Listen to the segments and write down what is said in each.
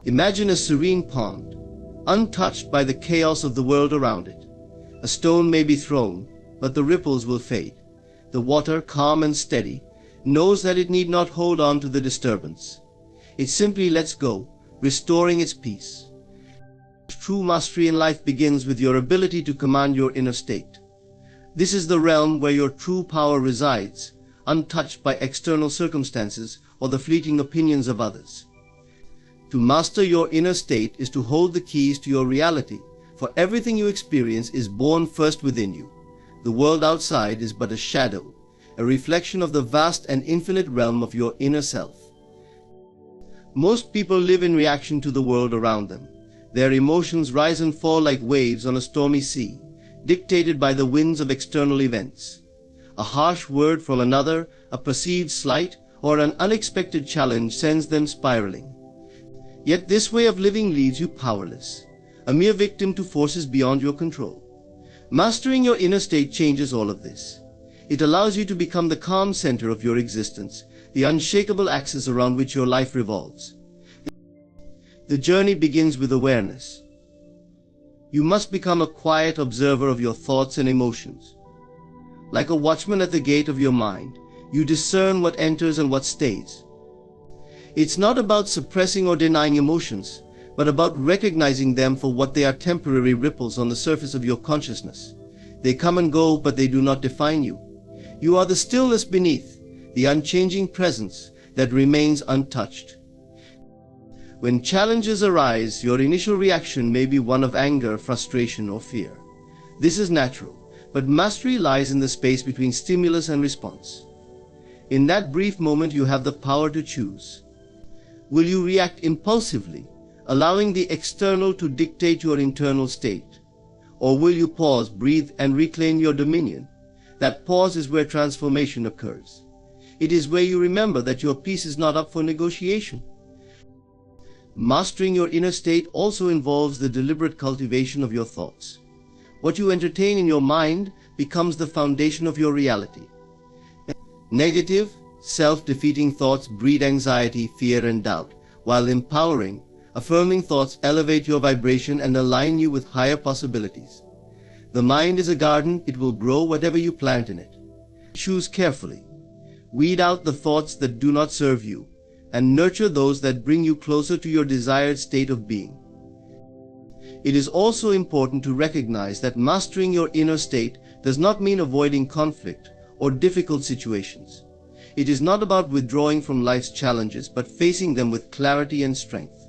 Imagine a serene pond, untouched by the chaos of the world around it. A stone may be thrown, but the ripples will fade. The water, calm and steady, knows that it need not hold on to the disturbance. It simply lets go, restoring its peace. True mastery in life begins with your ability to command your inner state. This is the realm where your true power resides, untouched by external circumstances or the fleeting opinions of others. To master your inner state is to hold the keys to your reality, for everything you experience is born first within you. The world outside is but a shadow, a reflection of the vast and infinite realm of your inner self. Most people live in reaction to the world around them. Their emotions rise and fall like waves on a stormy sea, dictated by the winds of external events. A harsh word from another, a perceived slight, or an unexpected challenge sends them spiraling. Yet this way of living leaves you powerless, a mere victim to forces beyond your control. Mastering your inner state changes all of this. It allows you to become the calm center of your existence, the unshakable axis around which your life revolves. The journey begins with awareness. You must become a quiet observer of your thoughts and emotions. Like a watchman at the gate of your mind, you discern what enters and what stays. It's not about suppressing or denying emotions, but about recognizing them for what they are: temporary ripples on the surface of your consciousness. They come and go, but they do not define you. You are the stillness beneath, the unchanging presence that remains untouched. When challenges arise, your initial reaction may be one of anger, frustration, or fear. This is natural, but mastery lies in the space between stimulus and response. In that brief moment, you have the power to choose. Will you react impulsively, allowing the external to dictate your internal state? Or will you pause, breathe, and reclaim your dominion? That pause is where transformation occurs. It is where you remember that your peace is not up for negotiation. Mastering your inner state also involves the deliberate cultivation of your thoughts. What you entertain in your mind becomes the foundation of your reality. Negative, self-defeating thoughts breed anxiety, fear, and doubt, while empowering, affirming thoughts elevate your vibration and align you with higher possibilities. The mind is a garden; it will grow whatever you plant in it. Choose carefully. Weed out the thoughts that do not serve you, and nurture those that bring you closer to your desired state of being. It is also important to recognize that mastering your inner state does not mean avoiding conflict or difficult situations. It is not about withdrawing from life's challenges, but facing them with clarity and strength.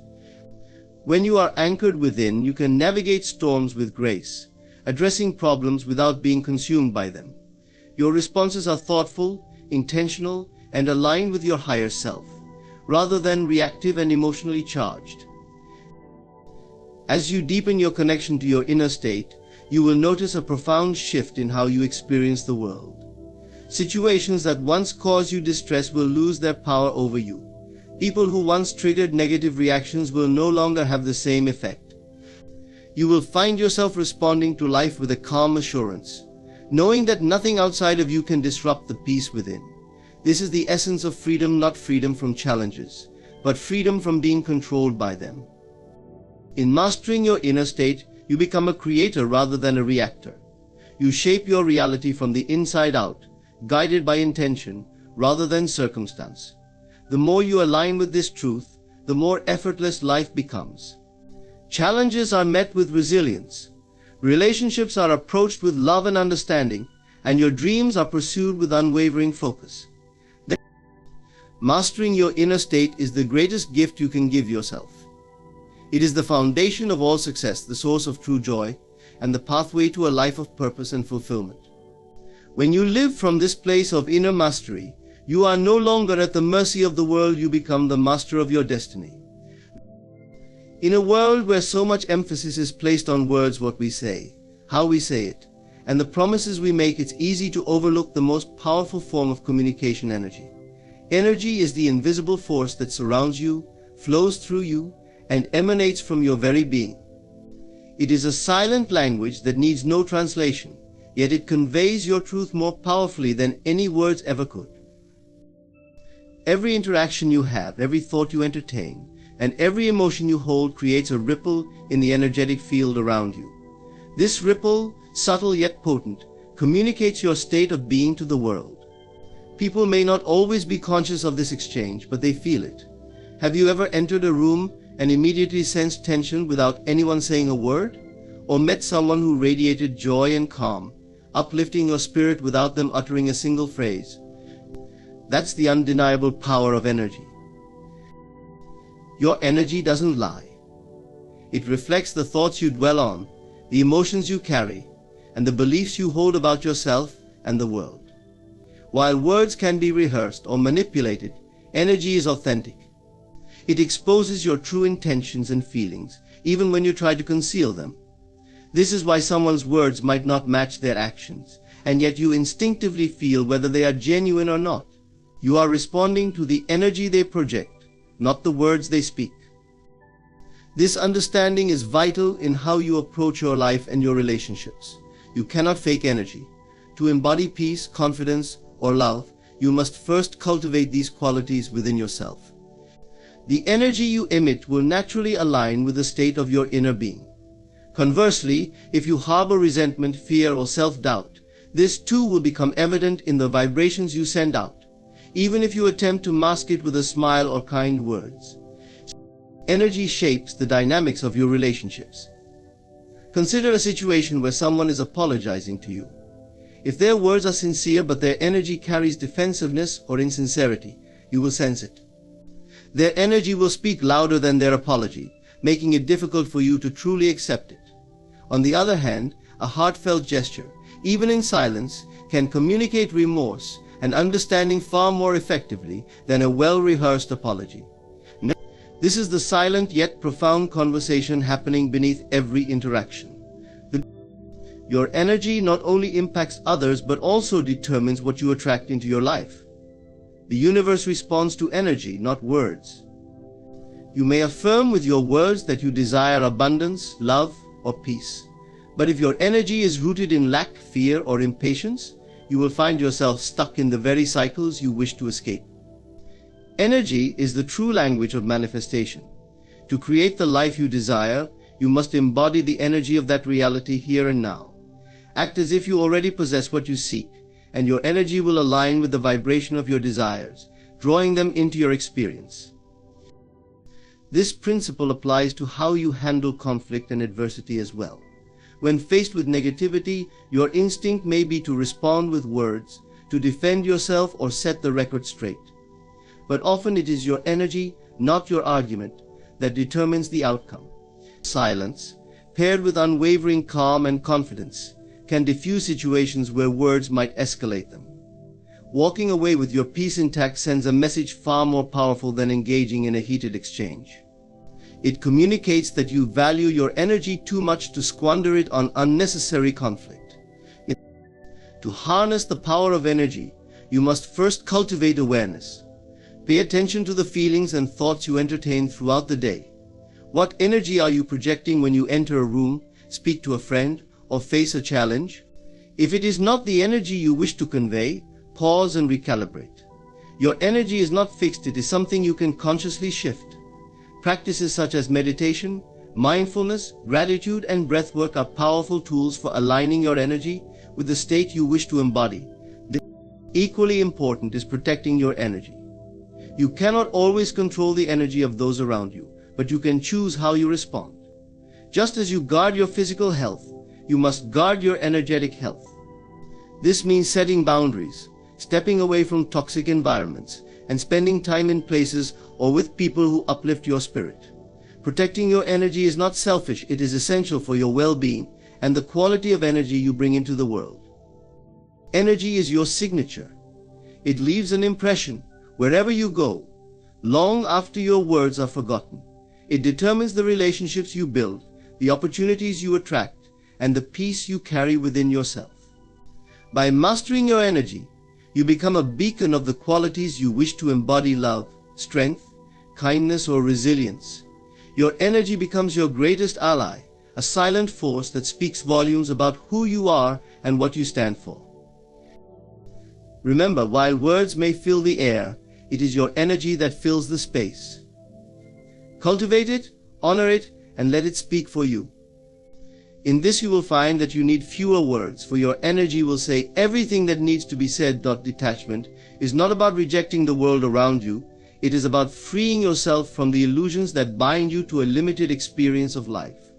When you are anchored within, you can navigate storms with grace, addressing problems without being consumed by them. Your responses are thoughtful, intentional, and aligned with your higher self, rather than reactive and emotionally charged. As you deepen your connection to your inner state, you will notice a profound shift in how you experience the world. Situations that once caused you distress will lose their power over you. People who once triggered negative reactions will no longer have the same effect. You will find yourself responding to life with a calm assurance, knowing that nothing outside of you can disrupt the peace within. This is the essence of freedom, not freedom from challenges, but freedom from being controlled by them. In mastering your inner state, you become a creator rather than a reactor. You shape your reality from the inside out, guided by intention rather than circumstance. The more you align with this truth, the more effortless life becomes. Challenges are met with resilience. Relationships are approached with love and understanding, and your dreams are pursued with unwavering focus. Mastering your inner state is the greatest gift you can give yourself. It is the foundation of all success, the source of true joy, and the pathway to a life of purpose and fulfillment. When you live from this place of inner mastery, you are no longer at the mercy of the world. You become the master of your destiny. In a world where so much emphasis is placed on words, what we say, how we say it, and the promises we make, it's easy to overlook the most powerful form of communication: energy. Energy is the invisible force that surrounds you, flows through you, and emanates from your very being. It is a silent language that needs no translation, yet it conveys your truth more powerfully than any words ever could. Every interaction you have, every thought you entertain, and every emotion you hold creates a ripple in the energetic field around you. This ripple, subtle yet potent, communicates your state of being to the world. People may not always be conscious of this exchange, but they feel it. Have you ever entered a room and immediately sensed tension without anyone saying a word? Or met someone who radiated joy and calm, uplifting your spirit without them uttering a single phrase? That's the undeniable power of energy. Your energy doesn't lie. It reflects the thoughts you dwell on, the emotions you carry, and the beliefs you hold about yourself and the world. While words can be rehearsed or manipulated, energy is authentic. It exposes your true intentions and feelings, even when you try to conceal them. This is why someone's words might not match their actions, and yet you instinctively feel whether they are genuine or not. You are responding to the energy they project, not the words they speak. This understanding is vital in how you approach your life and your relationships. You cannot fake energy. To embody peace, confidence, or love, you must first cultivate these qualities within yourself. The energy you emit will naturally align with the state of your inner being. Conversely, if you harbor resentment, fear, or self-doubt, this too will become evident in the vibrations you send out, even if you attempt to mask it with a smile or kind words. Energy shapes the dynamics of your relationships. Consider a situation where someone is apologizing to you. If their words are sincere but their energy carries defensiveness or insincerity, you will sense it. Their energy will speak louder than their apology, making it difficult for you to truly accept it. On the other hand, a heartfelt gesture, even in silence, can communicate remorse and understanding far more effectively than a well-rehearsed apology. This is the silent yet profound conversation happening beneath every interaction. Your energy not only impacts others but also determines what you attract into your life. The universe responds to energy, not words. You may affirm with your words that you desire abundance, love, or peace. But if your energy is rooted in lack, fear, or impatience, you will find yourself stuck in the very cycles you wish to escape. Energy is the true language of manifestation. To create the life you desire, you must embody the energy of that reality here and now. Act as if you already possess what you seek, and your energy will align with the vibration of your desires, drawing them into your experience. This principle applies to how you handle conflict and adversity as well. When faced with negativity, your instinct may be to respond with words, to defend yourself or set the record straight. But often it is your energy, not your argument, that determines the outcome. Silence, paired with unwavering calm and confidence, can diffuse situations where words might escalate them. Walking away with your peace intact sends a message far more powerful than engaging in a heated exchange. It communicates that you value your energy too much to squander it on unnecessary conflict. To harness the power of energy, you must first cultivate awareness. Pay attention to the feelings and thoughts you entertain throughout the day. What energy are you projecting when you enter a room, speak to a friend, or face a challenge? If it is not the energy you wish to convey, pause and recalibrate. Your energy is not fixed, it is something you can consciously shift. Practices such as meditation, mindfulness, gratitude, and breathwork are powerful tools for aligning your energy with the state you wish to embody. Equally important is protecting your energy. You cannot always control the energy of those around you, but you can choose how you respond. Just as you guard your physical health, you must guard your energetic health. This means setting boundaries, stepping away from toxic environments, and spending time in places or with people who uplift your spirit. Protecting your energy is not selfish, it is essential for your well-being and the quality of energy you bring into the world. Energy is your signature. It leaves an impression wherever you go, long after your words are forgotten. It determines the relationships you build, the opportunities you attract, and the peace you carry within yourself. By mastering your energy, you become a beacon of the qualities you wish to embody: love, strength, kindness, or resilience. Your energy becomes your greatest ally, a silent force that speaks volumes about who you are and what you stand for. Remember, while words may fill the air, it is your energy that fills the space. Cultivate it, honor it, and let it speak for you. In this you will find that you need fewer words, for your energy will say everything that needs to be said. Detachment is not about rejecting the world around you. It is about freeing yourself from the illusions that bind you to a limited experience of life.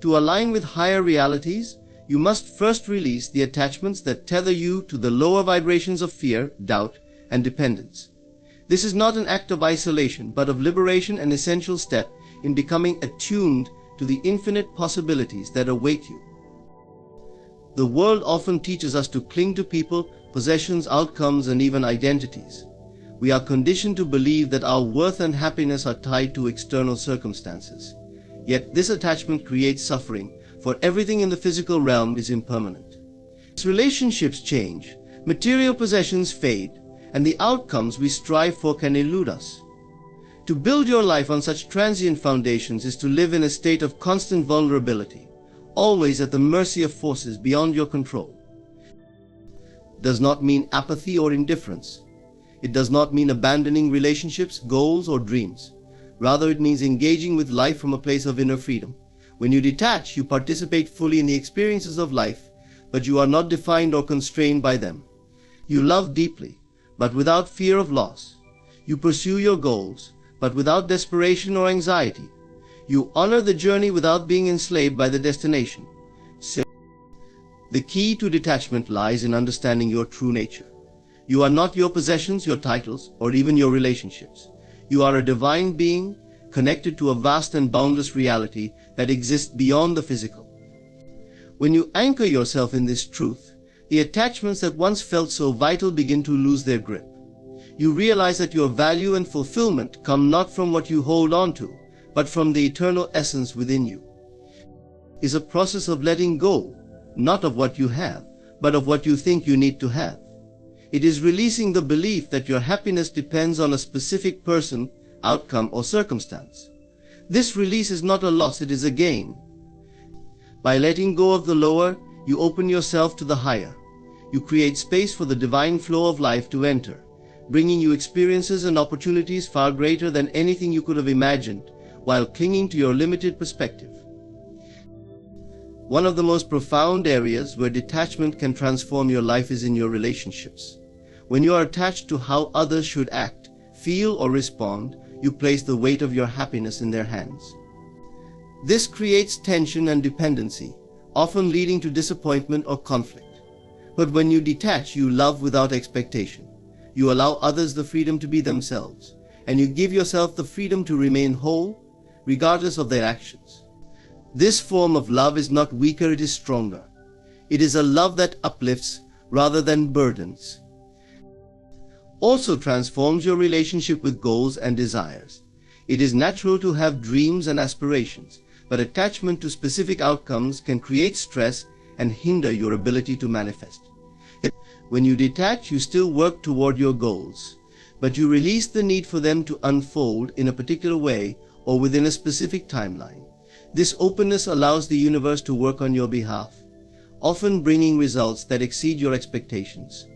To align with higher realities, you must first release the attachments that tether you to the lower vibrations of fear, doubt, and dependence. This is not an act of isolation, but of liberation, an essential step in becoming attuned to the infinite possibilities that await you. The world often teaches us to cling to people, possessions, outcomes, and even identities. We are conditioned to believe that our worth and happiness are tied to external circumstances. Yet this attachment creates suffering, for everything in the physical realm is impermanent. As relationships change, material possessions fade, and the outcomes we strive for can elude us. To build your life on such transient foundations is to live in a state of constant vulnerability, always at the mercy of forces beyond your control. It does not mean apathy or indifference. It does not mean abandoning relationships, goals, or dreams. Rather, it means engaging with life from a place of inner freedom. When you detach, you participate fully in the experiences of life, but you are not defined or constrained by them. You love deeply, but without fear of loss. You pursue your goals, but without desperation or anxiety. You honor the journey without being enslaved by the destination. The key to detachment lies in understanding your true nature. You are not your possessions, your titles, or even your relationships. You are a divine being, connected to a vast and boundless reality that exists beyond the physical. When you anchor yourself in this truth, the attachments that once felt so vital begin to lose their grip. You realize that your value and fulfillment come not from what you hold on to, but from the eternal essence within you. It is a process of letting go, not of what you have, but of what you think you need to have. It is releasing the belief that your happiness depends on a specific person, outcome, or circumstance. This release is not a loss, it is a gain. By letting go of the lower, you open yourself to the higher. You create space for the divine flow of life to enter, bringing you experiences and opportunities far greater than anything you could have imagined, while clinging to your limited perspective. One of the most profound areas where detachment can transform your life is in your relationships. When you are attached to how others should act, feel, or respond, you place the weight of your happiness in their hands. This creates tension and dependency, often leading to disappointment or conflict. But when you detach, you love without expectation. You allow others the freedom to be themselves, and you give yourself the freedom to remain whole, regardless of their actions. This form of love is not weaker, it is stronger. It is a love that uplifts rather than burdens. Also transforms your relationship with goals and desires. It is natural to have dreams and aspirations, but attachment to specific outcomes can create stress and hinder your ability to manifest. When you detach, you still work toward your goals, but you release the need for them to unfold in a particular way or within a specific timeline. This openness allows the universe to work on your behalf, often bringing results that exceed your expectations.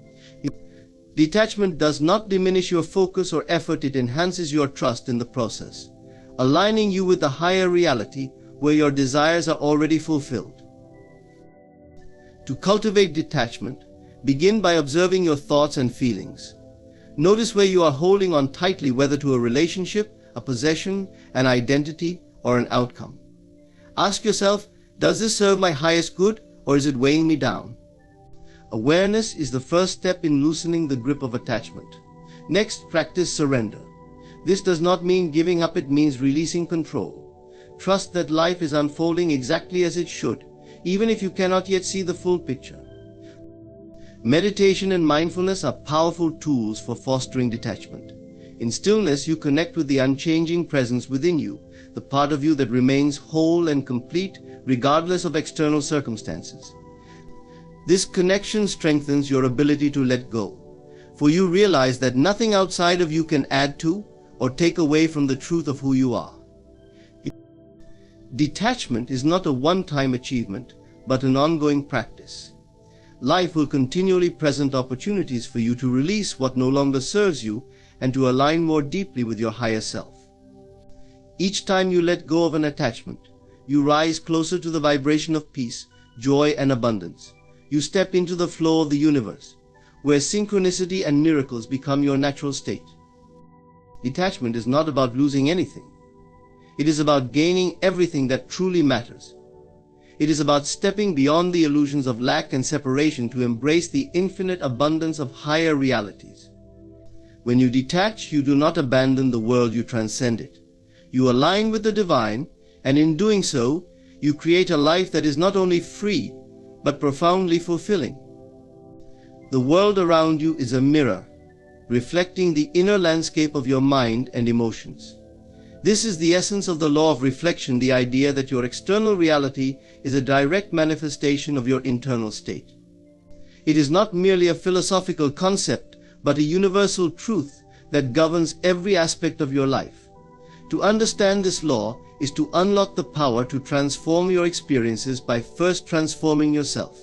Detachment does not diminish your focus or effort, it enhances your trust in the process, aligning you with the higher reality where your desires are already fulfilled. To cultivate detachment, begin by observing your thoughts and feelings. Notice where you are holding on tightly, whether to a relationship, a possession, an identity, or an outcome. Ask yourself, does this serve my highest good, or is it weighing me down? Awareness is the first step in loosening the grip of attachment. Next, practice surrender. This does not mean giving up, it means releasing control. Trust that life is unfolding exactly as it should, even if you cannot yet see the full picture. Meditation and mindfulness are powerful tools for fostering detachment. In stillness, you connect with the unchanging presence within you, the part of you that remains whole and complete regardless of external circumstances. This connection strengthens your ability to let go, for you realize that nothing outside of you can add to or take away from the truth of who you are. Detachment is not a one-time achievement, but an ongoing practice. Life will continually present opportunities for you to release what no longer serves you and to align more deeply with your higher self. Each time you let go of an attachment, you rise closer to the vibration of peace, joy, and abundance. You step into the flow of the universe, where synchronicity and miracles become your natural state. Detachment is not about losing anything. It is about gaining everything that truly matters. It is about stepping beyond the illusions of lack and separation to embrace the infinite abundance of higher realities. When you detach, you do not abandon the world, you transcend it. You align with the divine, and in doing so, you create a life that is not only free, but profoundly fulfilling. The world around you is a mirror, reflecting the inner landscape of your mind and emotions. This is the essence of the law of reflection, the idea that your external reality is a direct manifestation of your internal state. It is not merely a philosophical concept, but a universal truth that governs every aspect of your life. To understand this law is to unlock the power to transform your experiences by first transforming yourself.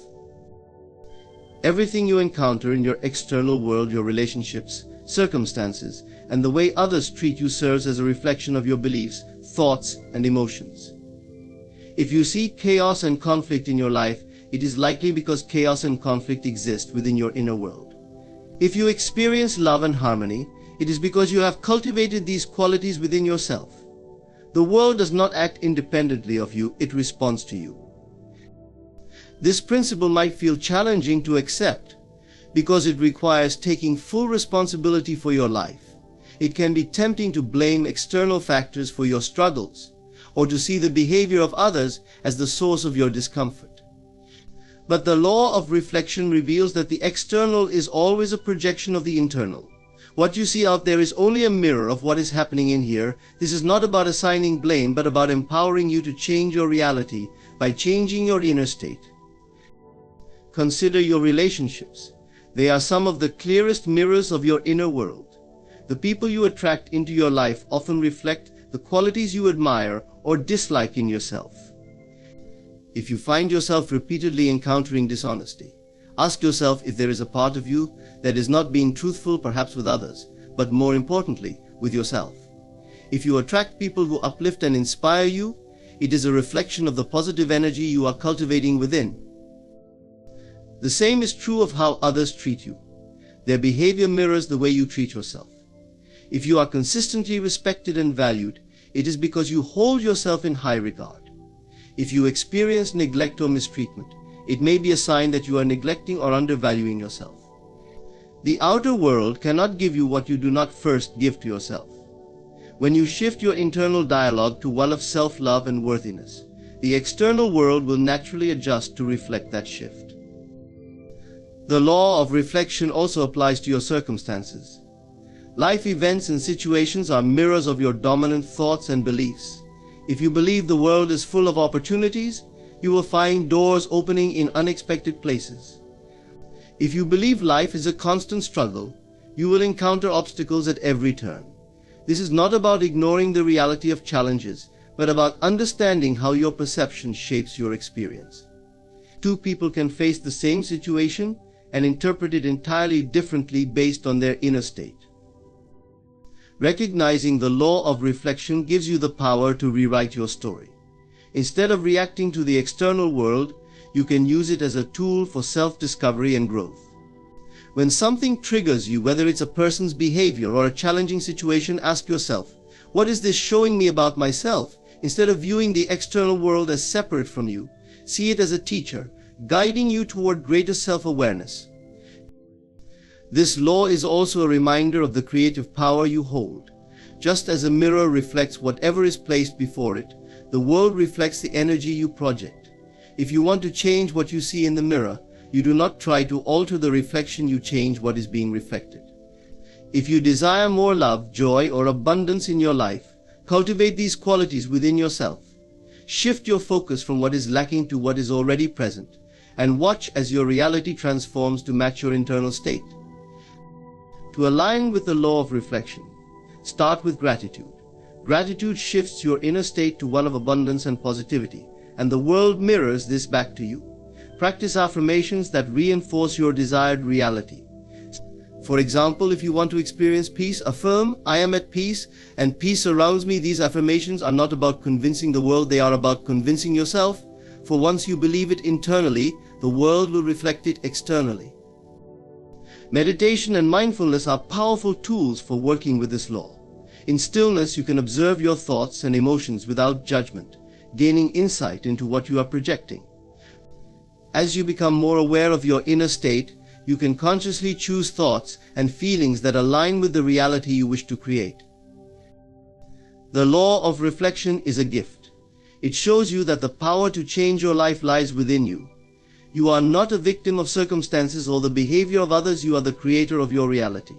Everything you encounter in your external world, your relationships, circumstances, and the way others treat you serves as a reflection of your beliefs, thoughts, and emotions. If you see chaos and conflict in your life, it is likely because chaos and conflict exist within your inner world. If you experience love and harmony, it is because you have cultivated these qualities within yourself. The world does not act independently of you, it responds to you. This principle might feel challenging to accept because it requires taking full responsibility for your life. It can be tempting to blame external factors for your struggles or to see the behavior of others as the source of your discomfort. But the law of reflection reveals that the external is always a projection of the internal. What you see out there is only a mirror of what is happening in here. This is not about assigning blame, but about empowering you to change your reality by changing your inner state. Consider your relationships. They are some of the clearest mirrors of your inner world. The people you attract into your life often reflect the qualities you admire or dislike in yourself. If you find yourself repeatedly encountering dishonesty, ask yourself if there is a part of you that is not being truthful, perhaps with others, but more importantly, with yourself. If you attract people who uplift and inspire you, it is a reflection of the positive energy you are cultivating within. The same is true of how others treat you. Their behavior mirrors the way you treat yourself. If you are consistently respected and valued, it is because you hold yourself in high regard. If you experience neglect or mistreatment, it may be a sign that you are neglecting or undervaluing yourself. The outer world cannot give you what you do not first give to yourself. When you shift your internal dialogue to one of self-love and worthiness, the external world will naturally adjust to reflect that shift. The law of reflection also applies to your circumstances. Life events and situations are mirrors of your dominant thoughts and beliefs. If you believe the world is full of opportunities, you will find doors opening in unexpected places. If you believe life is a constant struggle, you will encounter obstacles at every turn. This is not about ignoring the reality of challenges, but about understanding how your perception shapes your experience. Two people can face the same situation and interpret it entirely differently based on their inner state. Recognizing the law of reflection gives you the power to rewrite your story. Instead of reacting to the external world, you can use it as a tool for self-discovery and growth. When something triggers you, whether it's a person's behavior or a challenging situation, ask yourself, what is this showing me about myself? Instead of viewing the external world as separate from you, see it as a teacher, guiding you toward greater self-awareness. This law is also a reminder of the creative power you hold. Just as a mirror reflects whatever is placed before it, the world reflects the energy you project. If you want to change what you see in the mirror, you do not try to alter the reflection, you change what is being reflected. If you desire more love, joy, or abundance in your life, cultivate these qualities within yourself. Shift your focus from what is lacking to what is already present, and watch as your reality transforms to match your internal state. To align with the law of reflection, start with gratitude. Gratitude shifts your inner state to one of abundance and positivity, and the world mirrors this back to you. Practice affirmations that reinforce your desired reality. For example, if you want to experience peace, affirm, "I am at peace and peace surrounds me." These affirmations are not about convincing the world, they are about convincing yourself. For once you believe it internally, the world will reflect it externally. Meditation and mindfulness are powerful tools for working with this law. In stillness, you can observe your thoughts and emotions without judgment, gaining insight into what you are projecting. As you become more aware of your inner state, you can consciously choose thoughts and feelings that align with the reality you wish to create. The law of reflection is a gift. It shows you that the power to change your life lies within you. You are not a victim of circumstances or the behavior of others, you are the creator of your reality.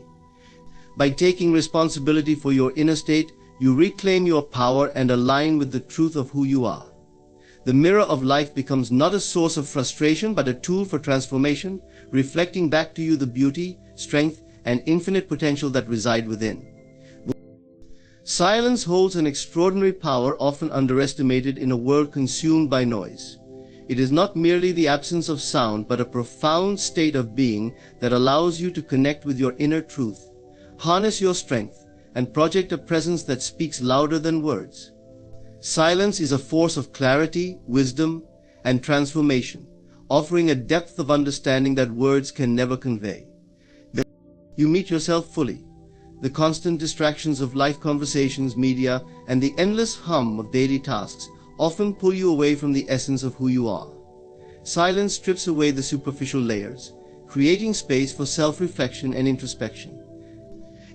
By taking responsibility for your inner state, you reclaim your power and align with the truth of who you are. The mirror of life becomes not a source of frustration but a tool for transformation, reflecting back to you the beauty, strength, and infinite potential that reside within. Silence holds an extraordinary power often underestimated in a world consumed by noise. It is not merely the absence of sound but a profound state of being that allows you to connect with your inner truth, harness your strength, and project a presence that speaks louder than words. Silence is a force of clarity, wisdom, and transformation, offering a depth of understanding that words can never convey. You meet yourself fully. The constant distractions of life, conversations, media, and the endless hum of daily tasks often pull you away from the essence of who you are. Silence strips away the superficial layers, creating space for self-reflection and introspection.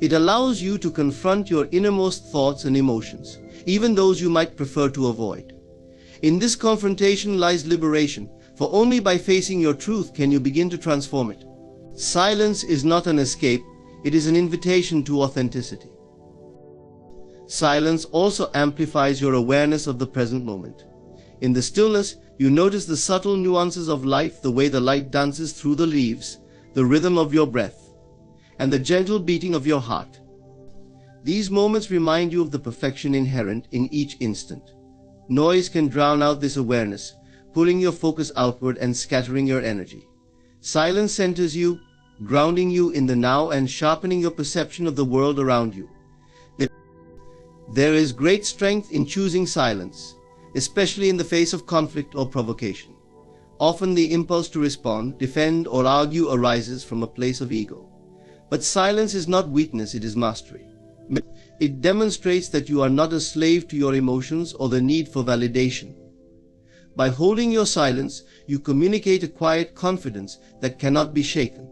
It allows you to confront your innermost thoughts and emotions, even those you might prefer to avoid. In this confrontation lies liberation, for only by facing your truth can you begin to transform it. Silence is not an escape, it is an invitation to authenticity. Silence also amplifies your awareness of the present moment. In the stillness, you notice the subtle nuances of life, the way the light dances through the leaves, the rhythm of your breath, and the gentle beating of your heart. These moments remind you of the perfection inherent in each instant. Noise can drown out this awareness, pulling your focus outward and scattering your energy. Silence centers you, grounding you in the now and sharpening your perception of the world around you. There is great strength in choosing silence, especially in the face of conflict or provocation. Often the impulse to respond, defend, or argue arises from a place of ego. But silence is not weakness, it is mastery. It demonstrates that you are not a slave to your emotions or the need for validation. By holding your silence, you communicate a quiet confidence that cannot be shaken.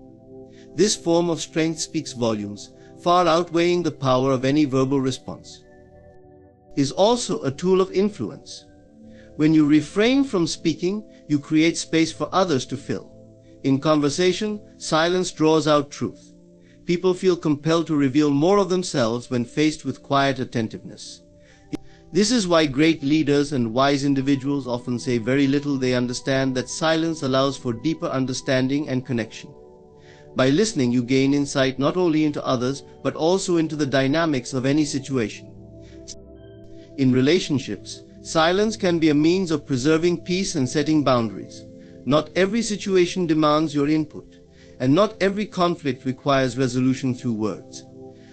This form of strength speaks volumes, far outweighing the power of any verbal response. It is also a tool of influence. When you refrain from speaking, you create space for others to fill. In conversation, silence draws out truth. People feel compelled to reveal more of themselves when faced with quiet attentiveness. This is why great leaders and wise individuals often say very little. They understand that silence allows for deeper understanding and connection. By listening, you gain insight not only into others, but also into the dynamics of any situation. In relationships, silence can be a means of preserving peace and setting boundaries. Not every situation demands your input, and not every conflict requires resolution through words.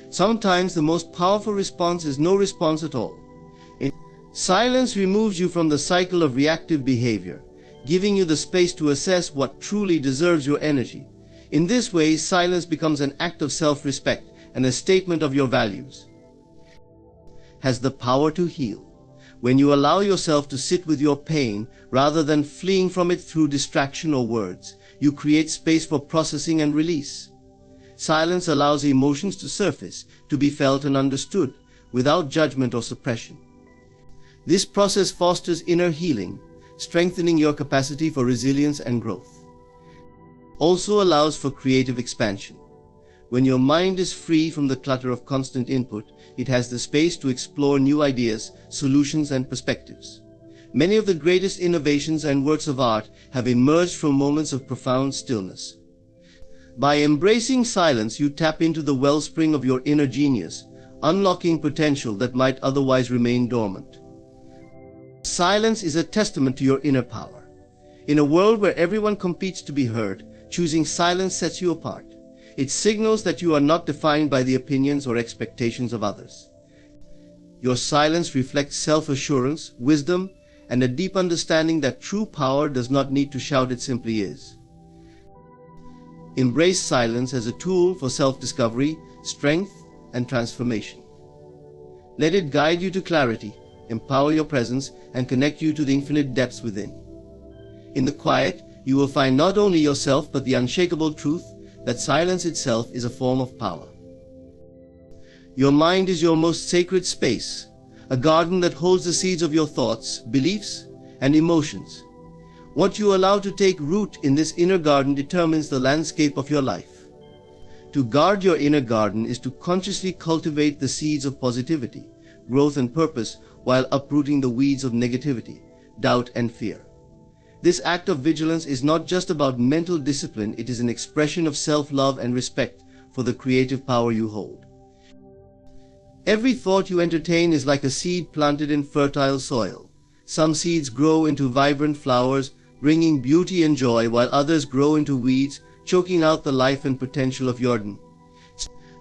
Sometimes the most powerful response is no response at all. Silence removes you from the cycle of reactive behavior, giving you the space to assess what truly deserves your energy. In this way, silence becomes an act of self-respect and a statement of your values. Has the power to heal. When you allow yourself to sit with your pain rather than fleeing from it through distraction or words, you create space for processing and release. Silence allows emotions to surface, to be felt and understood, without judgment or suppression. This process fosters inner healing, strengthening your capacity for resilience and growth. Also allows for creative expansion. When your mind is free from the clutter of constant input, it has the space to explore new ideas, solutions, and perspectives. Many of the greatest innovations and works of art have emerged from moments of profound stillness. By embracing silence, you tap into the wellspring of your inner genius, unlocking potential that might otherwise remain dormant. Silence is a testament to your inner power. In a world where everyone competes to be heard, choosing silence sets you apart. It signals that you are not defined by the opinions or expectations of others. Your silence reflects self-assurance, wisdom, and a deep understanding that true power does not need to shout, it simply is. Embrace silence as a tool for self-discovery, strength, and transformation. Let it guide you to clarity, empower your presence, and connect you to the infinite depths within. In the quiet, you will find not only yourself but the unshakable truth that silence itself is a form of power. Your mind is your most sacred space, a garden that holds the seeds of your thoughts, beliefs, and emotions. What you allow to take root in this inner garden determines the landscape of your life. To guard your inner garden is to consciously cultivate the seeds of positivity, growth, and purpose while uprooting the weeds of negativity, doubt, and fear. This act of vigilance is not just about mental discipline, it is an expression of self-love and respect for the creative power you hold. Every thought you entertain is like a seed planted in fertile soil. Some seeds grow into vibrant flowers, bringing beauty and joy, while others grow into weeds, choking out the life and potential of your garden.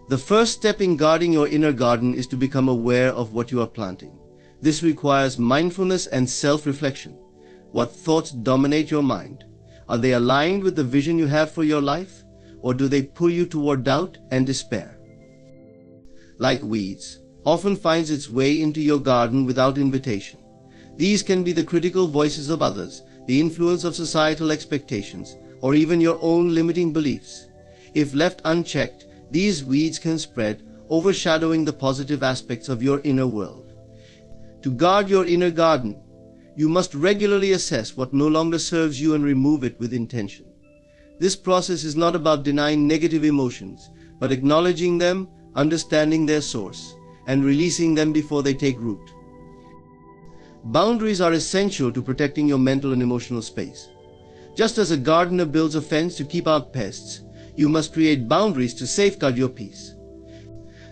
The first step in guarding your inner garden is to become aware of what you are planting. This requires mindfulness and self-reflection. What thoughts dominate your mind? Are they aligned with the vision you have for your life, or do they pull you toward doubt and despair? Like weeds, often finds its way into your garden without invitation. These can be the critical voices of others, the influence of societal expectations, or even your own limiting beliefs. If left unchecked, these weeds can spread, overshadowing the positive aspects of your inner world. To guard your inner garden, you must regularly assess what no longer serves you and remove it with intention. This process is not about denying negative emotions, but acknowledging them, understanding their source, and releasing them before they take root. Boundaries are essential to protecting your mental and emotional space. Just as a gardener builds a fence to keep out pests, you must create boundaries to safeguard your peace.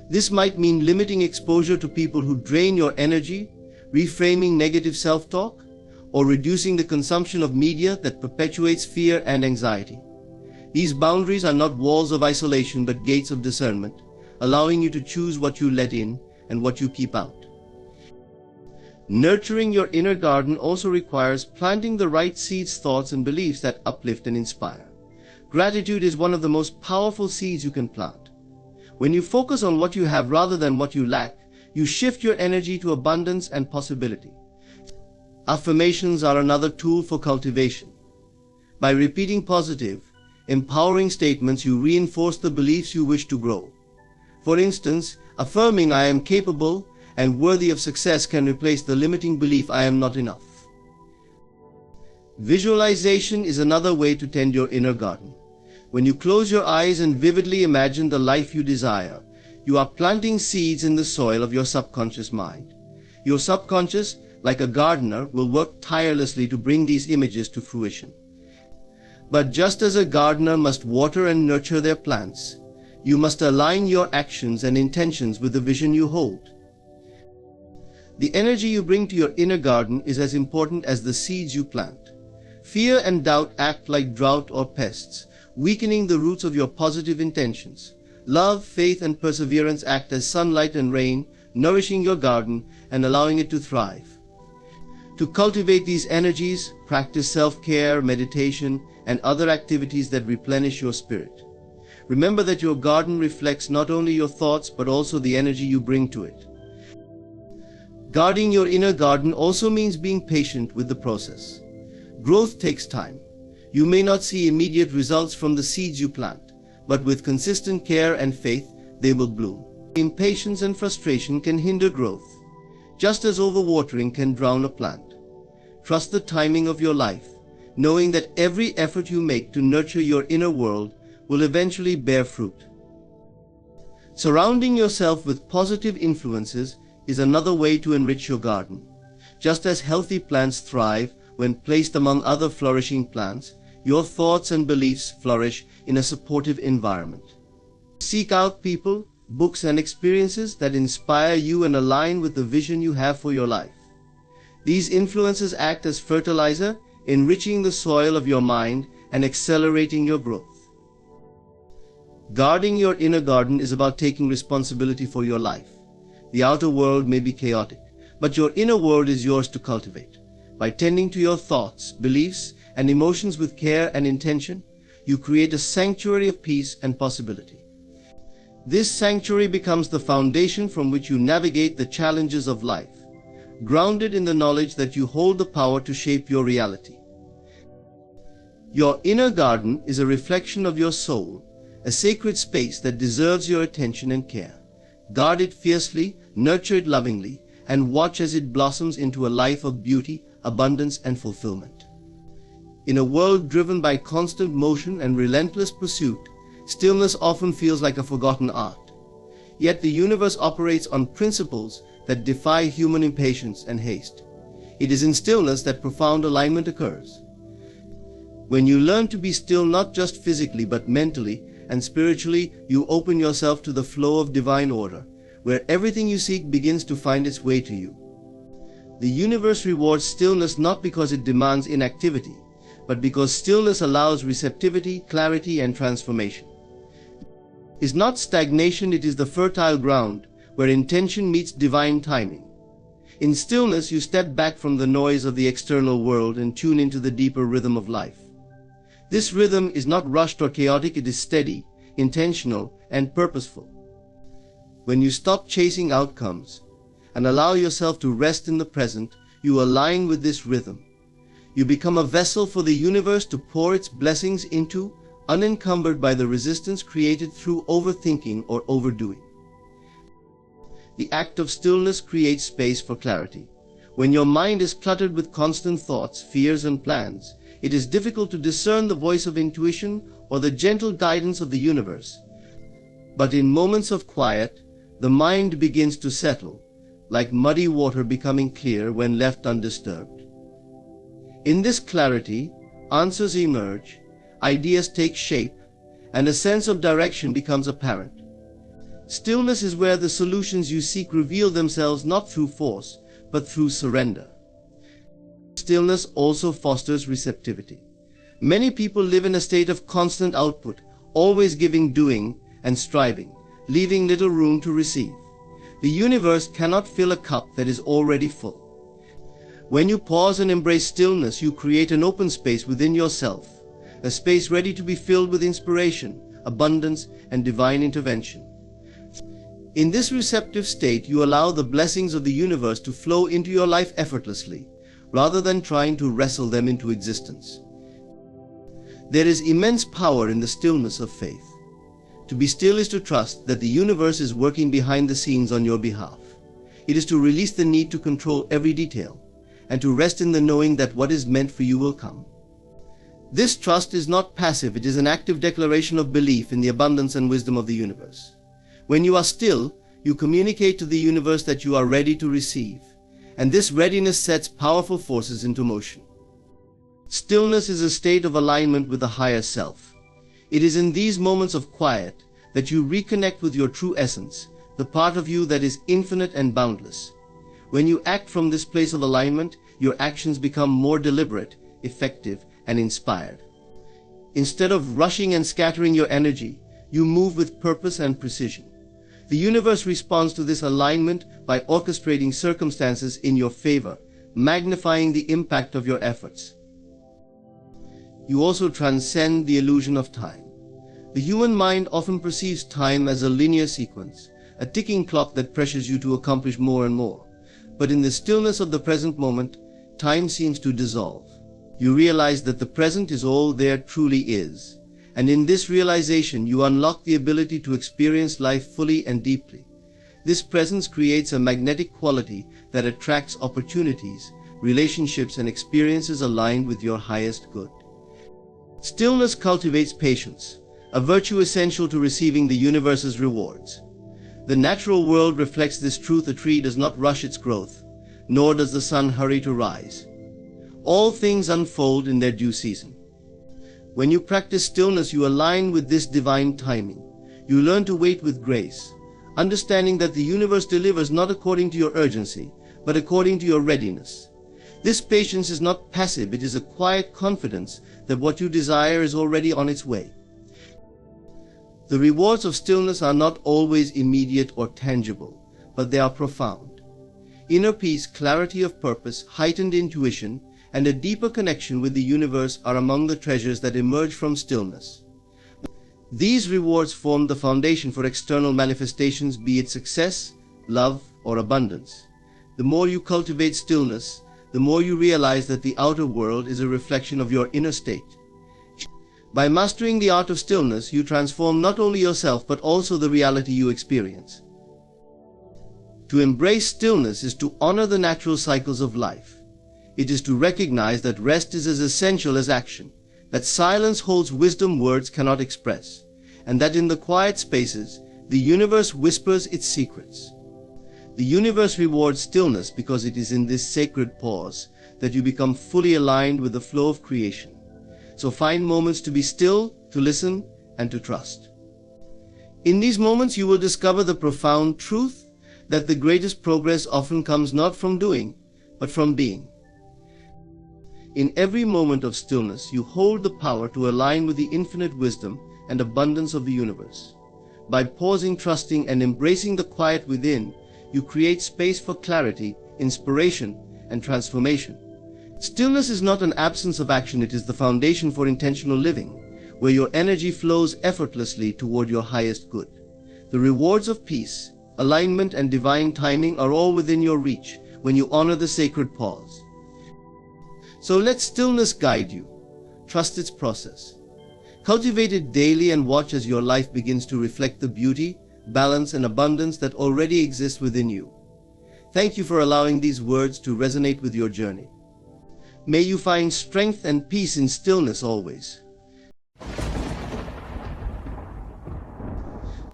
This might mean limiting exposure to people who drain your energy, reframing negative self-talk, or reducing the consumption of media that perpetuates fear and anxiety. These boundaries are not walls of isolation but gates of discernment, allowing you to choose what you let in and what you keep out. Nurturing your inner garden also requires planting the right seeds, thoughts, and beliefs that uplift and inspire. Gratitude is one of the most powerful seeds you can plant. When you focus on what you have rather than what you lack, you shift your energy to abundance and possibility. Affirmations are another tool for cultivation. By repeating positive, empowering statements, you reinforce the beliefs you wish to grow. For instance, affirming "I am capable and worthy of success" can replace the limiting belief "I am not enough." Visualization is another way to tend your inner garden. When you close your eyes and vividly imagine the life you desire, you are planting seeds in the soil of your subconscious mind. Your subconscious, like a gardener, will work tirelessly to bring these images to fruition. But just as a gardener must water and nurture their plants, you must align your actions and intentions with the vision you hold. The energy you bring to your inner garden is as important as the seeds you plant. Fear and doubt act like drought or pests, weakening the roots of your positive intentions. Love, faith, and perseverance act as sunlight and rain, nourishing your garden and allowing it to thrive. To cultivate these energies, practice self-care, meditation, and other activities that replenish your spirit. Remember that your garden reflects not only your thoughts but also the energy you bring to it. Guarding your inner garden also means being patient with the process. Growth takes time. You may not see immediate results from the seeds you plant, but with consistent care and faith, they will bloom. Impatience and frustration can hinder growth, just as overwatering can drown a plant. Trust the timing of your life, knowing that every effort you make to nurture your inner world will eventually bear fruit. Surrounding yourself with positive influences is another way to enrich your garden. Just as healthy plants thrive when placed among other flourishing plants, your thoughts and beliefs flourish in a supportive environment. Seek out people, books, and experiences that inspire you and align with the vision you have for your life. These influences act as fertilizer, enriching the soil of your mind and accelerating your growth. Guarding your inner garden is about taking responsibility for your life. The outer world may be chaotic, but your inner world is yours to cultivate. By tending to your thoughts, beliefs, and emotions with care and intention, you create a sanctuary of peace and possibility. This sanctuary becomes the foundation from which you navigate the challenges of life, grounded in the knowledge that you hold the power to shape your reality. Your inner garden is a reflection of your soul, a sacred space that deserves your attention and care. Guard it fiercely, nurture it lovingly, and watch as it blossoms into a life of beauty, abundance, and fulfillment. In a world driven by constant motion and relentless pursuit, stillness often feels like a forgotten art. Yet the universe operates on principles that defy human impatience and haste. It is in stillness that profound alignment occurs. When you learn to be still not just physically but mentally and spiritually, you open yourself to the flow of divine order, where everything you seek begins to find its way to you. The universe rewards stillness not because it demands inactivity, but because stillness allows receptivity, clarity, and transformation. It is not stagnation, it is the fertile ground where intention meets divine timing. In stillness, you step back from the noise of the external world and tune into the deeper rhythm of life. This rhythm is not rushed or chaotic, it is steady, intentional, and purposeful. When you stop chasing outcomes and allow yourself to rest in the present, you align with this rhythm. You become a vessel for the universe to pour its blessings into, unencumbered by the resistance created through overthinking or overdoing. The act of stillness creates space for clarity. When your mind is cluttered with constant thoughts, fears, and plans, it is difficult to discern the voice of intuition or the gentle guidance of the universe. But in moments of quiet, the mind begins to settle, like muddy water becoming clear when left undisturbed. In this clarity, answers emerge, ideas take shape, and a sense of direction becomes apparent. Stillness is where the solutions you seek reveal themselves not through force, but through surrender. Stillness also fosters receptivity. Many people live in a state of constant output, always giving, doing, and striving, leaving little room to receive. The universe cannot fill a cup that is already full. When you pause and embrace stillness, you create an open space within yourself, a space ready to be filled with inspiration, abundance, and divine intervention. In this receptive state, you allow the blessings of the universe to flow into your life effortlessly, rather than trying to wrestle them into existence. There is immense power in the stillness of faith. To be still is to trust that the universe is working behind the scenes on your behalf. It is to release the need to control every detail, and to rest in the knowing that what is meant for you will come. This trust is not passive, it is an active declaration of belief in the abundance and wisdom of the universe. When you are still, you communicate to the universe that you are ready to receive, and this readiness sets powerful forces into motion. Stillness is a state of alignment with the higher self. It is in these moments of quiet that you reconnect with your true essence, the part of you that is infinite and boundless. When you act from this place of alignment, your actions become more deliberate, effective, and inspired. Instead of rushing and scattering your energy, you move with purpose and precision. The universe responds to this alignment by orchestrating circumstances in your favor, magnifying the impact of your efforts. You also transcend the illusion of time. The human mind often perceives time as a linear sequence, a ticking clock that pressures you to accomplish more and more. But in the stillness of the present moment, time seems to dissolve. You realize that the present is all there truly is. And in this realization, you unlock the ability to experience life fully and deeply. This presence creates a magnetic quality that attracts opportunities, relationships, and experiences aligned with your highest good. Stillness cultivates patience, a virtue essential to receiving the universe's rewards. The natural world reflects this truth. A tree does not rush its growth, nor does the sun hurry to rise. All things unfold in their due season. When you practice stillness, you align with this divine timing. You learn to wait with grace, understanding that the universe delivers not according to your urgency, but according to your readiness. This patience is not passive, it is a quiet confidence that what you desire is already on its way. The rewards of stillness are not always immediate or tangible, but they are profound. Inner peace, clarity of purpose, heightened intuition, and a deeper connection with the universe are among the treasures that emerge from stillness. These rewards form the foundation for external manifestations, be it success, love, or abundance. The more you cultivate stillness, the more you realize that the outer world is a reflection of your inner state. By mastering the art of stillness, you transform not only yourself but also the reality you experience. To embrace stillness is to honor the natural cycles of life. It is to recognize that rest is as essential as action, that silence holds wisdom words cannot express, and that in the quiet spaces, the universe whispers its secrets. The universe rewards stillness because it is in this sacred pause that you become fully aligned with the flow of creation. So find moments to be still, to listen, and to trust. In these moments you will discover the profound truth that the greatest progress often comes not from doing, but from being. In every moment of stillness, you hold the power to align with the infinite wisdom and abundance of the universe. By pausing, trusting, and embracing the quiet within, you create space for clarity, inspiration, and transformation. Stillness is not an absence of action, it is the foundation for intentional living, where your energy flows effortlessly toward your highest good. The rewards of peace, alignment, and divine timing are all within your reach when you honor the sacred pause. So let stillness guide you. Trust its process. Cultivate it daily and watch as your life begins to reflect the beauty, balance, and abundance that already exists within you. Thank you for allowing these words to resonate with your journey. May you find strength and peace in stillness always.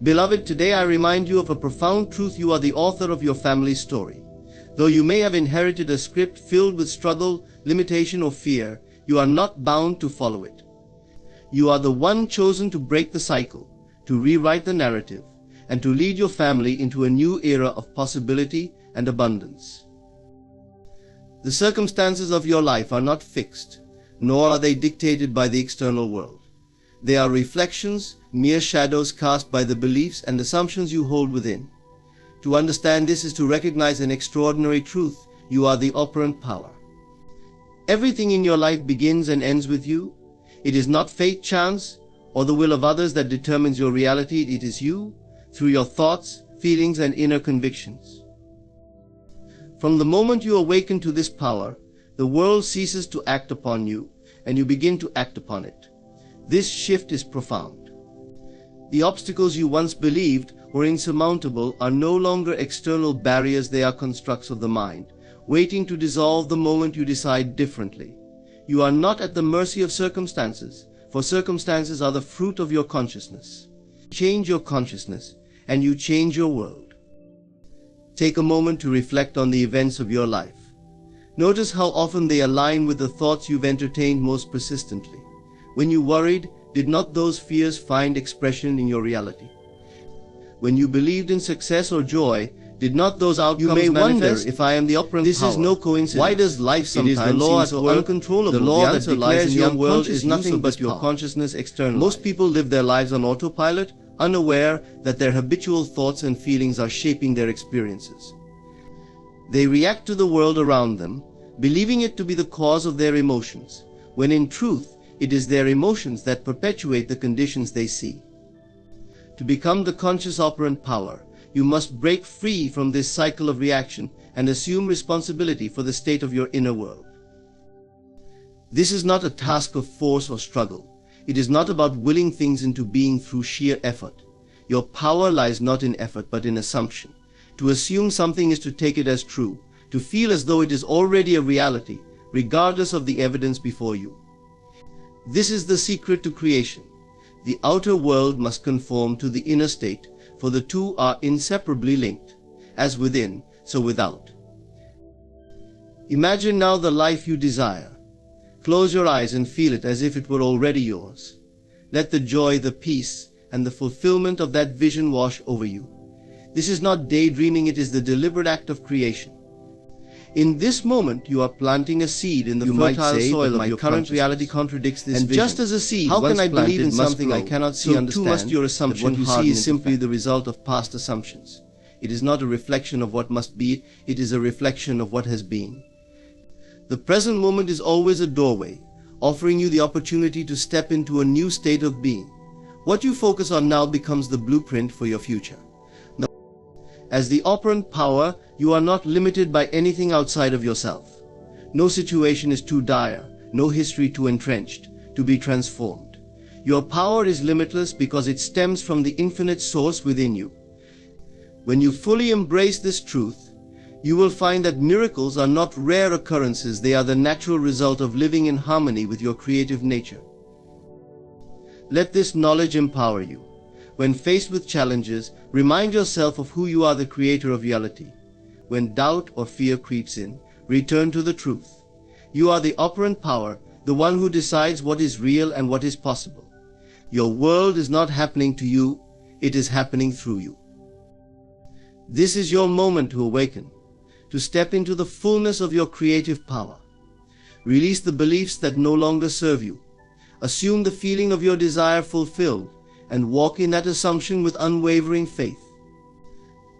Beloved, today I remind you of a profound truth. You are the author of your family's story. Though you may have inherited a script filled with struggle, limitation, or fear, you are not bound to follow it. You are the one chosen to break the cycle, to rewrite the narrative, and to lead your family into a new era of possibility and abundance. The circumstances of your life are not fixed, nor are they dictated by the external world. They are reflections, mere shadows cast by the beliefs and assumptions you hold within. To understand this is to recognize an extraordinary truth: you are the operant power. Everything in your life begins and ends with you. It is not fate, chance, or the will of others that determines your reality. It is you, through your thoughts, feelings, and inner convictions. From the moment you awaken to this power, the world ceases to act upon you, and you begin to act upon it. This shift is profound. The obstacles you once believed were insurmountable are no longer external barriers. They are constructs of the mind, waiting to dissolve the moment you decide differently. You are not at the mercy of circumstances, for circumstances are the fruit of your consciousness. Change your consciousness, and you change your world. Take a moment to reflect on the events of your life. Notice how often they align with the thoughts you've entertained most persistently. When you worried, did not those fears find expression in your reality? When you believed in success or joy, did not those outcomes manifest? You may wonder, if I am the operant power, this is no coincidence. Why does life sometimes seem so uncontrollable? The law that declares your world is nothing but your consciousness external. Most people live their lives on autopilot, unaware that their habitual thoughts and feelings are shaping their experiences. They react to the world around them, believing it to be the cause of their emotions, when in truth it is their emotions that perpetuate the conditions they see. To become the conscious operant power, you must break free from this cycle of reaction and assume responsibility for the state of your inner world. This is not a task of force or struggle. It is not about willing things into being through sheer effort. Your power lies not in effort but in assumption. To assume something is to take it as true, to feel as though it is already a reality, regardless of the evidence before you. This is the secret to creation. The outer world must conform to the inner state, for the two are inseparably linked. As within, so without. Imagine now the life you desire. Close your eyes and feel it as if it were already yours. Let the joy, the peace, and the fulfillment of that vision wash over you. This is not daydreaming, it is the deliberate act of creation. In this moment, you are planting a seed in the fertile soil of your current reality contradicts this vision. And just as a seed, how can I believe in something I cannot see or understand? So too must your assumption that what you see is simply the result of past assumptions. It is not a reflection of what must be, it is a reflection of what has been. The present moment is always a doorway, offering you the opportunity to step into a new state of being. What you focus on now becomes the blueprint for your future. Now, as the operant power, you are not limited by anything outside of yourself. No situation is too dire, no history too entrenched, to be transformed. Your power is limitless because it stems from the infinite source within you. When you fully embrace this truth, you will find that miracles are not rare occurrences, they are the natural result of living in harmony with your creative nature. Let this knowledge empower you. When faced with challenges, remind yourself of who you are, the creator of reality. When doubt or fear creeps in, return to the truth. You are the operant power, the one who decides what is real and what is possible. Your world is not happening to you, it is happening through you. This is your moment to awaken, to step into the fullness of your creative power. Release the beliefs that no longer serve you. Assume the feeling of your desire fulfilled and walk in that assumption with unwavering faith.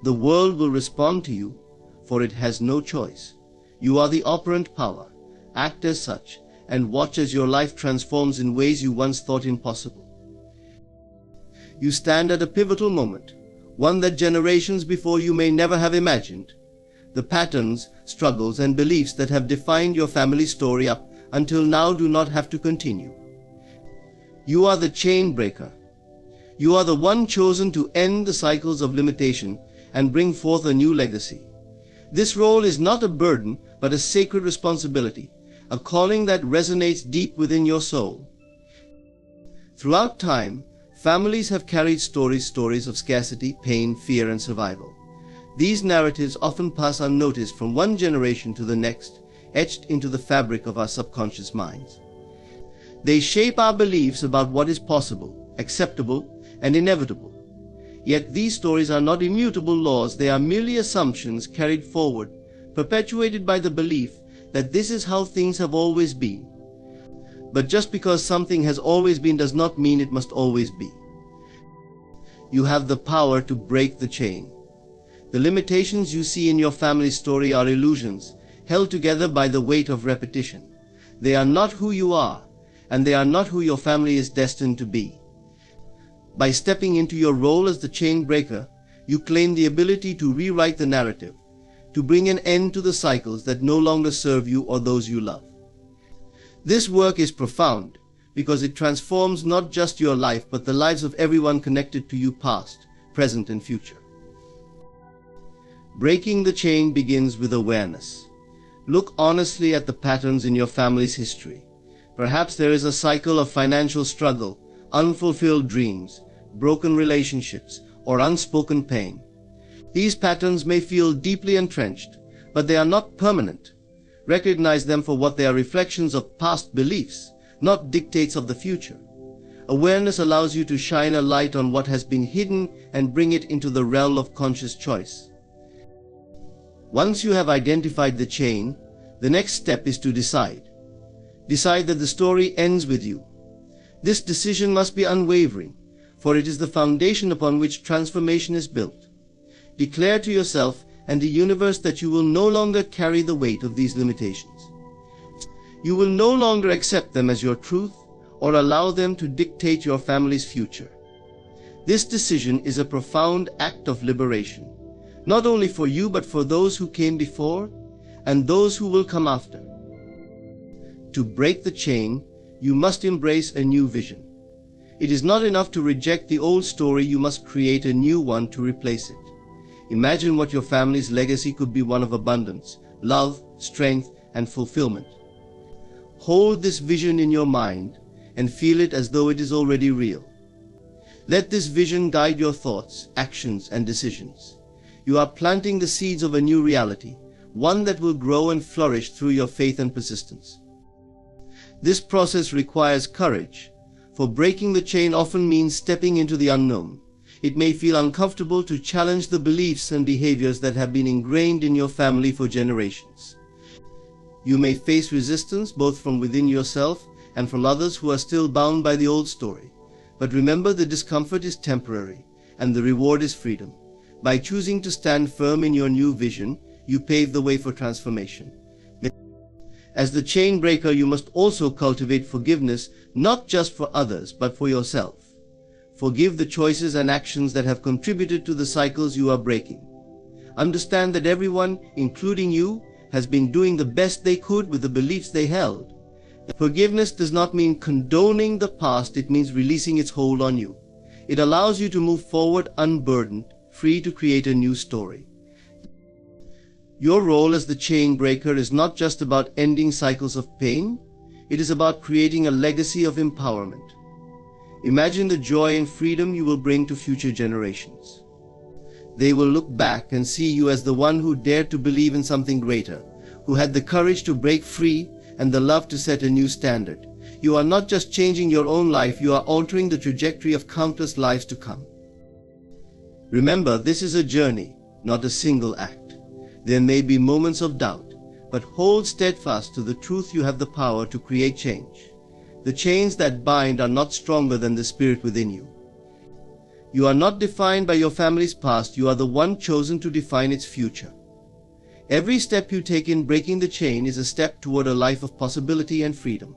The world will respond to you, for it has no choice. You are the operant power. Act as such and watch as your life transforms in ways you once thought impossible. You stand at a pivotal moment, one that generations before you may never have imagined. The patterns, struggles, and beliefs that have defined your family story up until now do not have to continue. You are the chain breaker. You are the one chosen to end the cycles of limitation and bring forth a new legacy. This role is not a burden, but a sacred responsibility, a calling that resonates deep within your soul. Throughout time, families have carried stories of scarcity, pain, fear, and survival. These narratives often pass unnoticed from one generation to the next, etched into the fabric of our subconscious minds. They shape our beliefs about what is possible, acceptable, and inevitable. Yet these stories are not immutable laws, they are merely assumptions carried forward, perpetuated by the belief that this is how things have always been. But just because something has always been does not mean it must always be. You have the power to break the chain. The limitations you see in your family story are illusions, held together by the weight of repetition. They are not who you are, and they are not who your family is destined to be. By stepping into your role as the chain breaker, you claim the ability to rewrite the narrative, to bring an end to the cycles that no longer serve you or those you love. This work is profound because it transforms not just your life but the lives of everyone connected to you, past, present, and future. Breaking the chain begins with awareness. Look honestly at the patterns in your family's history. Perhaps there is a cycle of financial struggle, unfulfilled dreams, broken relationships, or unspoken pain. These patterns may feel deeply entrenched, but they are not permanent. Recognize them for what they are: reflections of past beliefs, not dictates of the future. Awareness allows you to shine a light on what has been hidden and bring it into the realm of conscious choice. Once you have identified the chain, the next step is to decide. Decide that the story ends with you. This decision must be unwavering, for it is the foundation upon which transformation is built. Declare to yourself and the universe that you will no longer carry the weight of these limitations. You will no longer accept them as your truth or allow them to dictate your family's future. This decision is a profound act of liberation, not only for you but for those who came before and those who will come after. To break the chain, you must embrace a new vision. It is not enough to reject the old story, you must create a new one to replace it. Imagine what your family's legacy could be: one of abundance, love, strength, and fulfillment. Hold this vision in your mind and feel it as though it is already real. Let this vision guide your thoughts, actions, and decisions. You are planting the seeds of a new reality, one that will grow and flourish through your faith and persistence. This process requires courage, for breaking the chain often means stepping into the unknown. It may feel uncomfortable to challenge the beliefs and behaviors that have been ingrained in your family for generations. You may face resistance both from within yourself and from others who are still bound by the old story. But remember, the discomfort is temporary, and the reward is freedom. By choosing to stand firm in your new vision, you pave the way for transformation. As the chain breaker, you must also cultivate forgiveness, not just for others, but for yourself. Forgive the choices and actions that have contributed to the cycles you are breaking. Understand that everyone, including you, has been doing the best they could with the beliefs they held. Forgiveness does not mean condoning the past, it means releasing its hold on you. It allows you to move forward unburdened, free to create a new story. Your role as the chain breaker is not just about ending cycles of pain, it is about creating a legacy of empowerment. Imagine the joy and freedom you will bring to future generations. They will look back and see you as the one who dared to believe in something greater, who had the courage to break free and the love to set a new standard. You are not just changing your own life, you are altering the trajectory of countless lives to come. Remember, this is a journey, not a single act. There may be moments of doubt, but hold steadfast to the truth. You have the power to create change. The chains that bind are not stronger than the spirit within you. You are not defined by your family's past, you are the one chosen to define its future. Every step you take in breaking the chain is a step toward a life of possibility and freedom.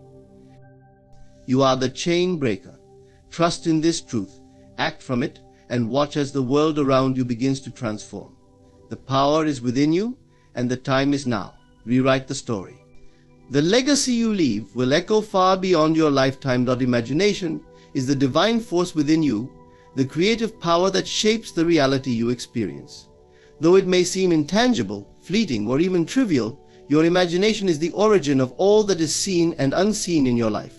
You are the chain breaker. Trust in this truth, act from it, and watch as the world around you begins to transform. The power is within you, and the time is now. Rewrite the story. The legacy you leave will echo far beyond your lifetime. Imagination is the divine force within you, the creative power that shapes the reality you experience. Though it may seem intangible, fleeting, or even trivial, your imagination is the origin of all that is seen and unseen in your life.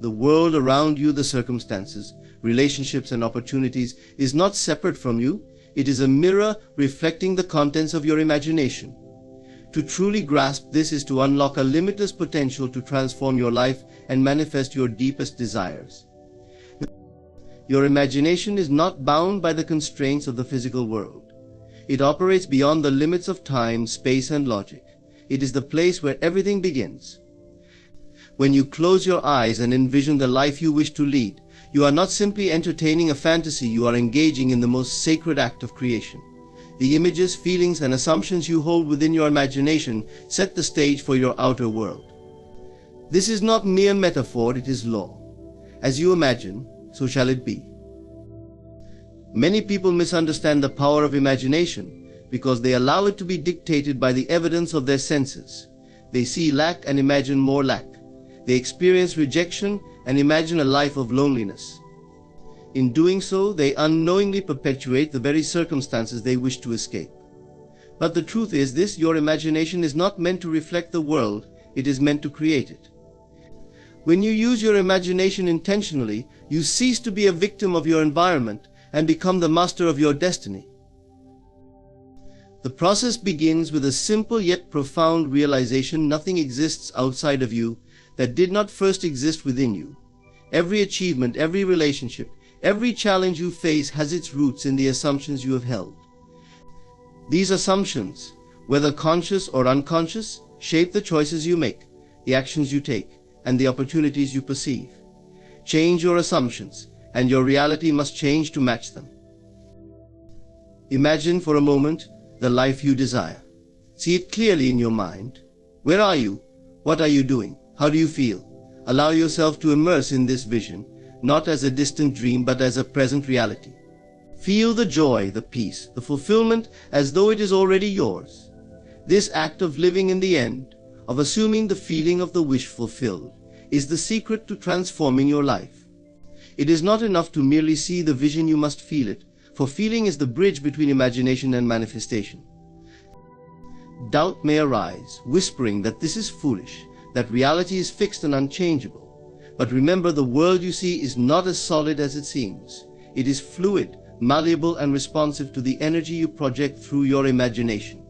The world around you, the circumstances, relationships, and opportunities is not separate from you. It is a mirror reflecting the contents of your imagination. To truly grasp this is to unlock a limitless potential to transform your life and manifest your deepest desires. Your imagination is not bound by the constraints of the physical world. It operates beyond the limits of time, space, and logic. It is the place where everything begins. When you close your eyes and envision the life you wish to lead, you are not simply entertaining a fantasy, you are engaging in the most sacred act of creation. The images, feelings, and assumptions you hold within your imagination set the stage for your outer world. This is not mere metaphor, it is law. As you imagine, so shall it be. Many people misunderstand the power of imagination because they allow it to be dictated by the evidence of their senses. They see lack and imagine more lack. They experience rejection and imagine a life of loneliness. In doing so, they unknowingly perpetuate the very circumstances they wish to escape. But the truth is this: your imagination is not meant to reflect the world, it is meant to create it. When you use your imagination intentionally, you cease to be a victim of your environment and become the master of your destiny. The process begins with a simple yet profound realization: nothing exists outside of you that did not first exist within you. Every achievement, every relationship, every challenge you face has its roots in the assumptions you have held. These assumptions, whether conscious or unconscious, shape the choices you make, the actions you take, and the opportunities you perceive. Change your assumptions, and your reality must change to match them. Imagine for a moment the life you desire. See it clearly in your mind. Where are you? What are you doing? How do you feel? Allow yourself to immerse in this vision, not as a distant dream but as a present reality. Feel the joy, the peace, the fulfillment as though it is already yours. This act of living in the end, of assuming the feeling of the wish fulfilled, is the secret to transforming your life. It is not enough to merely see the vision, you must feel it, for feeling is the bridge between imagination and manifestation. Doubt may arise, whispering that this is foolish, that reality is fixed and unchangeable. But remember, the world you see is not as solid as it seems. It is fluid, malleable, and responsive to the energy you project through your imagination.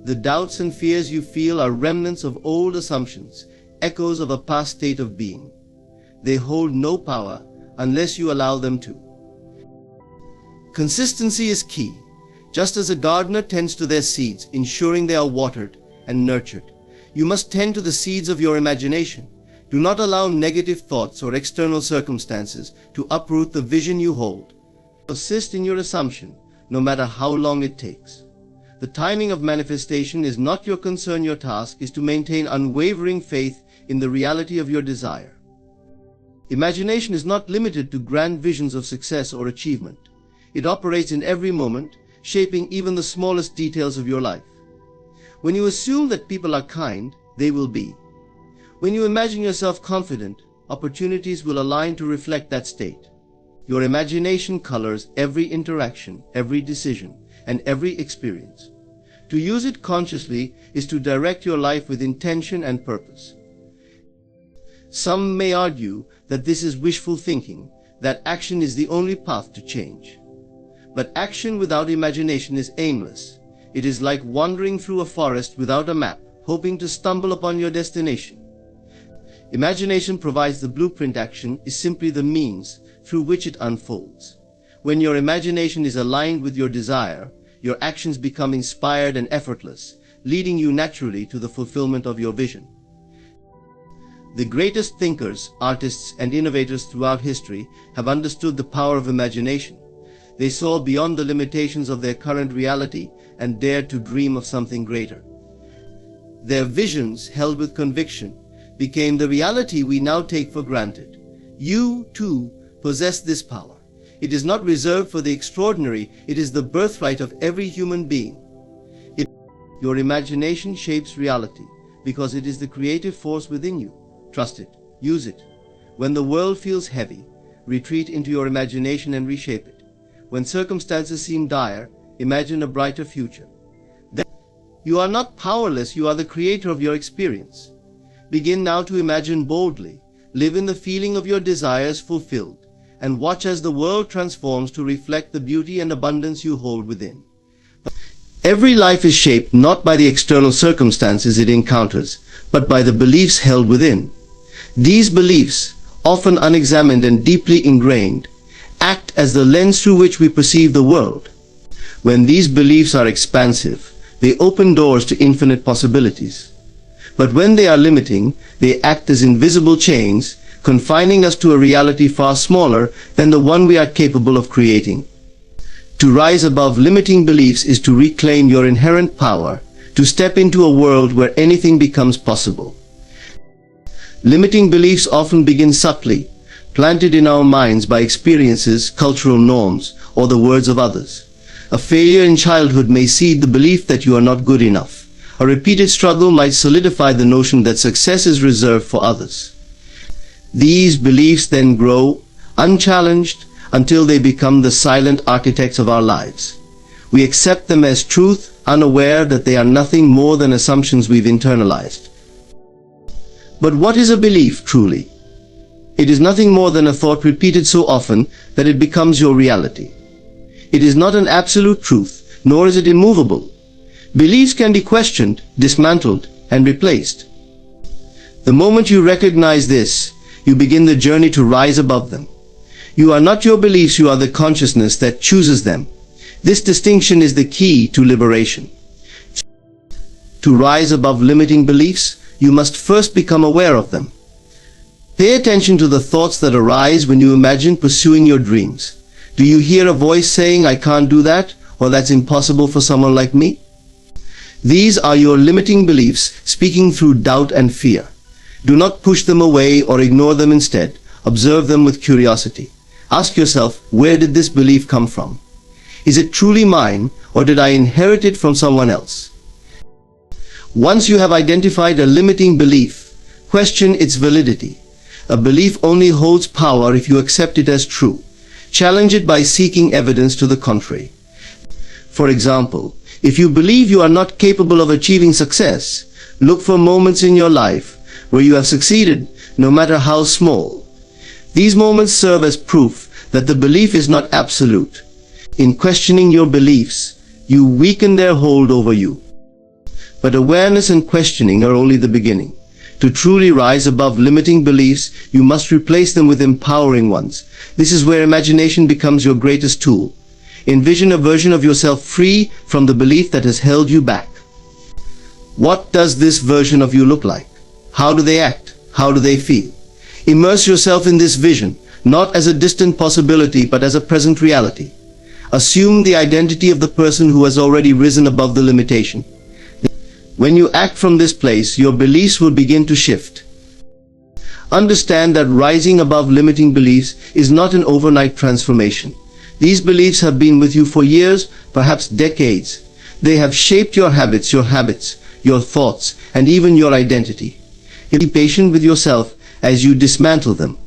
The doubts and fears you feel are remnants of old assumptions, echoes of a past state of being. They hold no power unless you allow them to. Consistency is key. Just as a gardener tends to their seeds, ensuring they are watered and nurtured, You must tend to the seeds of your imagination. Do not allow negative thoughts or external circumstances to uproot the vision you hold. Persist in your assumption, no matter how long it takes. The timing of manifestation is not your concern. Your task is to maintain unwavering faith in the reality of your desire. Imagination is not limited to grand visions of success or achievement. It operates in every moment, shaping even the smallest details of your life. When you assume that people are kind, they will be. When you imagine yourself confident, opportunities will align to reflect that state. Your imagination colors every interaction, every decision, and every experience. To use it consciously is to direct your life with intention and purpose. Some may argue that this is wishful thinking, that action is the only path to change. But action without imagination is aimless. It is like wandering through a forest without a map, hoping to stumble upon your destination. Imagination provides the blueprint. Action is simply the means through which it unfolds. When your imagination is aligned with your desire, your actions become inspired and effortless, leading you naturally to the fulfillment of your vision. The greatest thinkers, artists, and innovators throughout history have understood the power of imagination. They saw beyond the limitations of their current reality and dared to dream of something greater. Their visions, held with conviction, became the reality we now take for granted. You, too, possess this power. It is not reserved for the extraordinary, it is the birthright of every human being. Your imagination shapes reality because it is the creative force within you. Trust it, use it. When the world feels heavy, retreat into your imagination and reshape it. When circumstances seem dire, imagine a brighter future. Then, you are not powerless, you are the creator of your experience. Begin now to imagine boldly, live in the feeling of your desires fulfilled, and watch as the world transforms to reflect the beauty and abundance you hold within. Every life is shaped not by the external circumstances it encounters, but by the beliefs held within. These beliefs, often unexamined and deeply ingrained, act as the lens through which we perceive the world. When these beliefs are expansive, they open doors to infinite possibilities. But when they are limiting, they act as invisible chains, confining us to a reality far smaller than the one we are capable of creating. To rise above limiting beliefs is to reclaim your inherent power, to step into a world where anything becomes possible. Limiting beliefs often begin subtly, planted in our minds by experiences, cultural norms, or the words of others. A failure in childhood may seed the belief that you are not good enough. A repeated struggle might solidify the notion that success is reserved for others. These beliefs then grow, unchallenged, until they become the silent architects of our lives. We accept them as truth, unaware that they are nothing more than assumptions we've internalized. But what is a belief, truly? It is nothing more than a thought repeated so often that it becomes your reality. It is not an absolute truth, nor is it immovable. Beliefs can be questioned, dismantled, and replaced. The moment you recognize this, you begin the journey to rise above them. You are not your beliefs, you are the consciousness that chooses them. This distinction is the key to liberation. To rise above limiting beliefs, you must first become aware of them. Pay attention to the thoughts that arise when you imagine pursuing your dreams. Do you hear a voice saying, "I can't do that," or "That's impossible for someone like me"? These are your limiting beliefs speaking through doubt and fear. Do not push them away or ignore them. Instead, observe them with curiosity. Ask yourself, where did this belief come from? Is it truly mine, or did I inherit it from someone else? Once you have identified a limiting belief, question its validity. A belief only holds power if you accept it as true. Challenge it by seeking evidence to the contrary. For example, if you believe you are not capable of achieving success, look for moments in your life where you have succeeded, no matter how small. These moments serve as proof that the belief is not absolute. In questioning your beliefs, you weaken their hold over you. But awareness and questioning are only the beginning. To truly rise above limiting beliefs, you must replace them with empowering ones. This is where imagination becomes your greatest tool. Envision a version of yourself free from the belief that has held you back. What does this version of you look like? How do they act? How do they feel? Immerse yourself in this vision, not as a distant possibility but as a present reality. Assume the identity of the person who has already risen above the limitation. When you act from this place, your beliefs will begin to shift. Understand that rising above limiting beliefs is not an overnight transformation. These beliefs have been with you for years, perhaps decades. They have shaped your habits, your thoughts, and even your identity. Be patient with yourself as you dismantle them.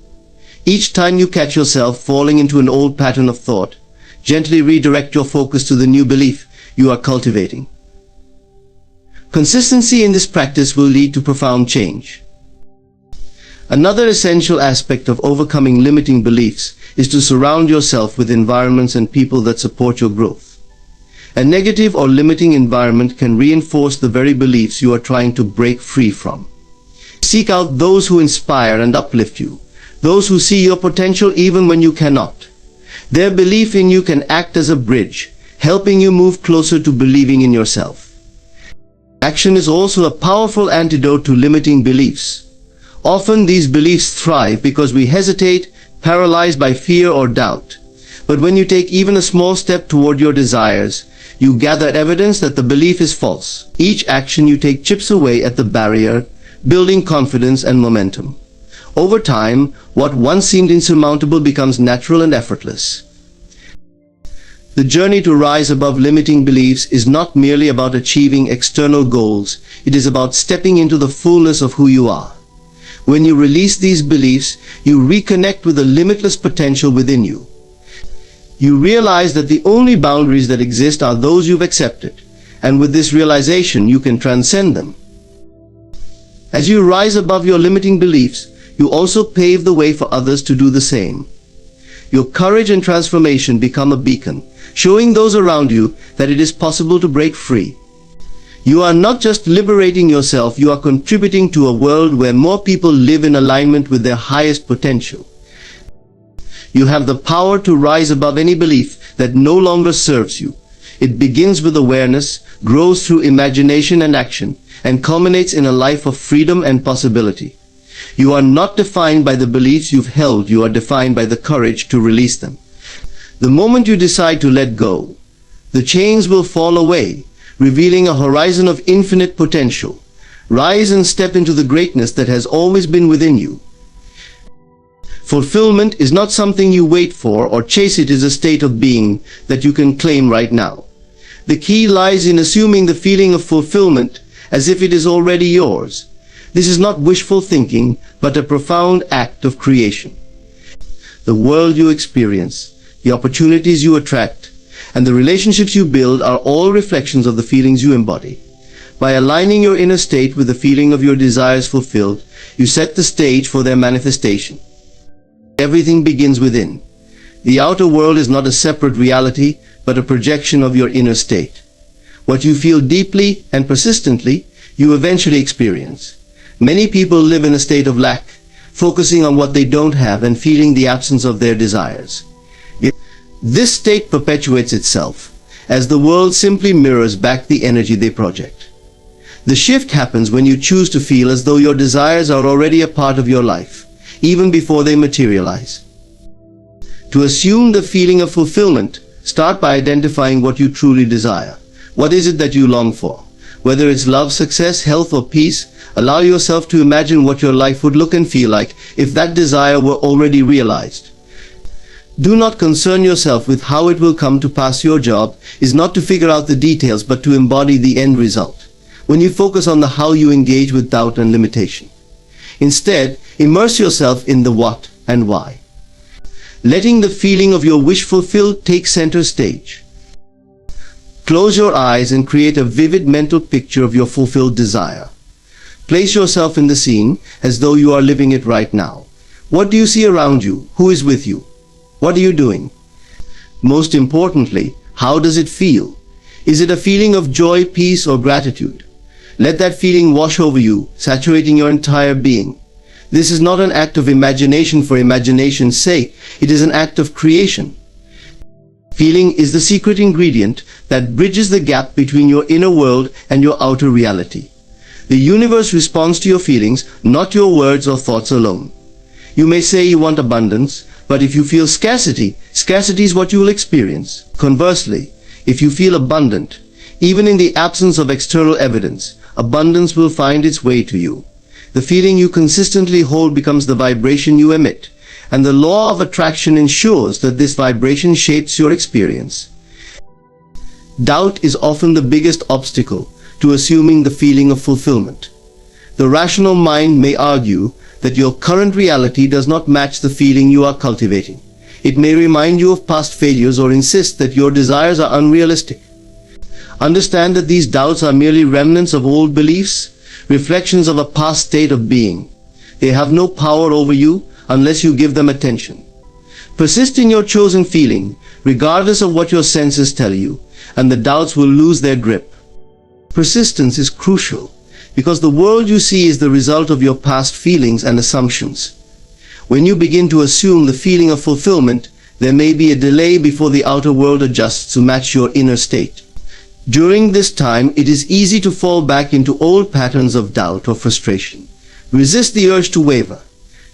Each time you catch yourself falling into an old pattern of thought, gently redirect your focus to the new belief you are cultivating. Consistency in this practice will lead to profound change. Another essential aspect of overcoming limiting beliefs is to surround yourself with environments and people that support your growth. A negative or limiting environment can reinforce the very beliefs you are trying to break free from. Seek out those who inspire and uplift you, those who see your potential even when you cannot. Their belief in you can act as a bridge, helping you move closer to believing in yourself. Action is also a powerful antidote to limiting beliefs. Often these beliefs thrive because we hesitate, paralyzed by fear or doubt. But when you take even a small step toward your desires, you gather evidence that the belief is false. Each action you take chips away at the barrier, building confidence and momentum. Over time, what once seemed insurmountable becomes natural and effortless. The journey to rise above limiting beliefs is not merely about achieving external goals. It is about stepping into the fullness of who you are. When you release these beliefs, you reconnect with the limitless potential within you. You realize that the only boundaries that exist are those you've accepted, and with this realization you can transcend them. As you rise above your limiting beliefs, you also pave the way for others to do the same. Your courage and transformation become a beacon, showing those around you that it is possible to break free. You are not just liberating yourself, you are contributing to a world where more people live in alignment with their highest potential. You have the power to rise above any belief that no longer serves you. It begins with awareness, grows through imagination and action, and culminates in a life of freedom and possibility. You are not defined by the beliefs you've held, you are defined by the courage to release them. The moment you decide to let go, the chains will fall away, revealing a horizon of infinite potential. Rise and step into the greatness that has always been within you. Fulfillment is not something you wait for or chase, it is a state of being that you can claim right now. The key lies in assuming the feeling of fulfillment as if it is already yours. This is not wishful thinking, but a profound act of creation. The world you experience, the opportunities you attract, and the relationships you build are all reflections of the feelings you embody. By aligning your inner state with the feeling of your desires fulfilled, you set the stage for their manifestation. Everything begins within. The outer world is not a separate reality, but a projection of your inner state. What you feel deeply and persistently, you eventually experience. Many people live in a state of lack, focusing on what they don't have and feeling the absence of their desires. This state perpetuates itself, as the world simply mirrors back the energy they project. The shift happens when you choose to feel as though your desires are already a part of your life, even before they materialize. To assume the feeling of fulfillment, start by identifying what you truly desire. What is it that you long for? Whether it's love, success, health, or peace, allow yourself to imagine what your life would look and feel like if that desire were already realized. Do not concern yourself with how it will come to pass. Your job is not to figure out the details, but to embody the end result. When you focus on the how, you engage with doubt and limitation. Instead, immerse yourself in the what and why. Letting the feeling of your wish fulfilled take center stage. Close your eyes and create a vivid mental picture of your fulfilled desire. Place yourself in the scene as though you are living it right now. What do you see around you? Who is with you? What are you doing? Most importantly, how does it feel? Is it a feeling of joy, peace, or gratitude? Let that feeling wash over you, saturating your entire being. This is not an act of imagination for imagination's sake. It is an act of creation. Feeling is the secret ingredient that bridges the gap between your inner world and your outer reality. The universe responds to your feelings, not your words or thoughts alone. You may say you want abundance, but if you feel scarcity, scarcity is what you will experience. Conversely, if you feel abundant, even in the absence of external evidence, abundance will find its way to you. The feeling you consistently hold becomes the vibration you emit, and the law of attraction ensures that this vibration shapes your experience. Doubt is often the biggest obstacle to assuming the feeling of fulfillment. The rational mind may argue that your current reality does not match the feeling you are cultivating. It may remind you of past failures or insist that your desires are unrealistic. Understand that these doubts are merely remnants of old beliefs, reflections of a past state of being. They have no power over you unless you give them attention. Persist in your chosen feeling, regardless of what your senses tell you, and the doubts will lose their grip. Persistence is crucial, because the world you see is the result of your past feelings and assumptions. When you begin to assume the feeling of fulfillment, there may be a delay before the outer world adjusts to match your inner state. During this time, it is easy to fall back into old patterns of doubt or frustration. Resist the urge to waver.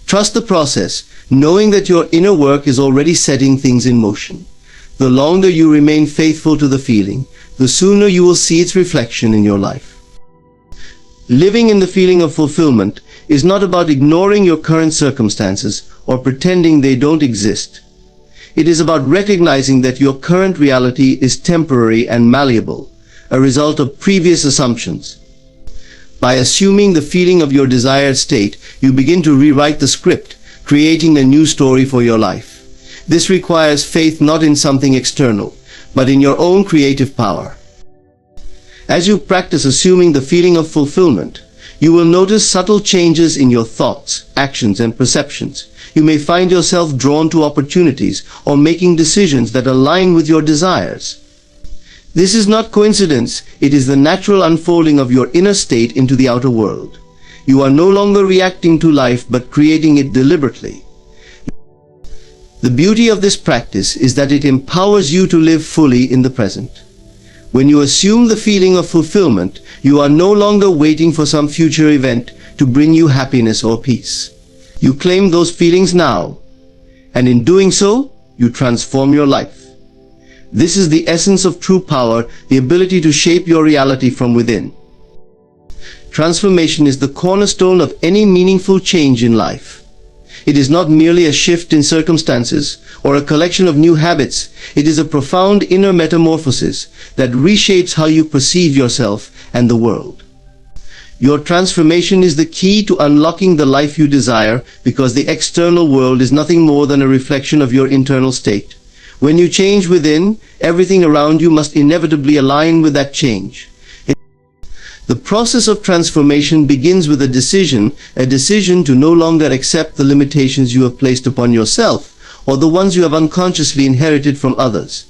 Trust the process, knowing that your inner work is already setting things in motion. The longer you remain faithful to the feeling, the sooner you will see its reflection in your life. Living in the feeling of fulfillment is not about ignoring your current circumstances or pretending they don't exist. It is about recognizing that your current reality is temporary and malleable, a result of previous assumptions. By assuming the feeling of your desired state, you begin to rewrite the script, creating a new story for your life. This requires faith not in something external, but in your own creative power. As you practice assuming the feeling of fulfillment, you will notice subtle changes in your thoughts, actions, and perceptions. You may find yourself drawn to opportunities or making decisions that align with your desires. This is not coincidence, it is the natural unfolding of your inner state into the outer world. You are no longer reacting to life but creating it deliberately. The beauty of this practice is that it empowers you to live fully in the present. When you assume the feeling of fulfillment, you are no longer waiting for some future event to bring you happiness or peace. You claim those feelings now, and in doing so, you transform your life. This is the essence of true power, the ability to shape your reality from within. Transformation is the cornerstone of any meaningful change in life. It is not merely a shift in circumstances or a collection of new habits. It is a profound inner metamorphosis that reshapes how you perceive yourself and the world. Your transformation is the key to unlocking the life you desire, because the external world is nothing more than a reflection of your internal state. When you change within, everything around you must inevitably align with that change. The process of transformation begins with a decision to no longer accept the limitations you have placed upon yourself or the ones you have unconsciously inherited from others.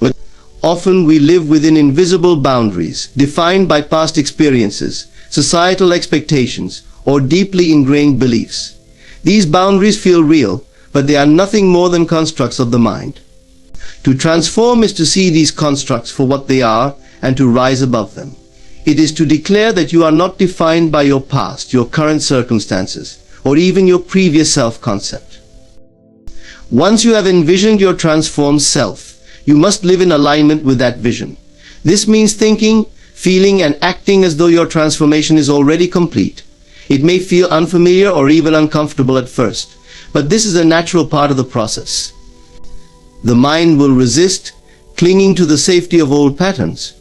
But often we live within invisible boundaries, defined by past experiences, societal expectations, or deeply ingrained beliefs. These boundaries feel real, but they are nothing more than constructs of the mind. To transform is to see these constructs for what they are and to rise above them. It is to declare that you are not defined by your past, your current circumstances, or even your previous self-concept. Once you have envisioned your transformed self, you must live in alignment with that vision. This means thinking, feeling, and acting as though your transformation is already complete. It may feel unfamiliar or even uncomfortable at first, but this is a natural part of the process. The mind will resist, clinging to the safety of old patterns.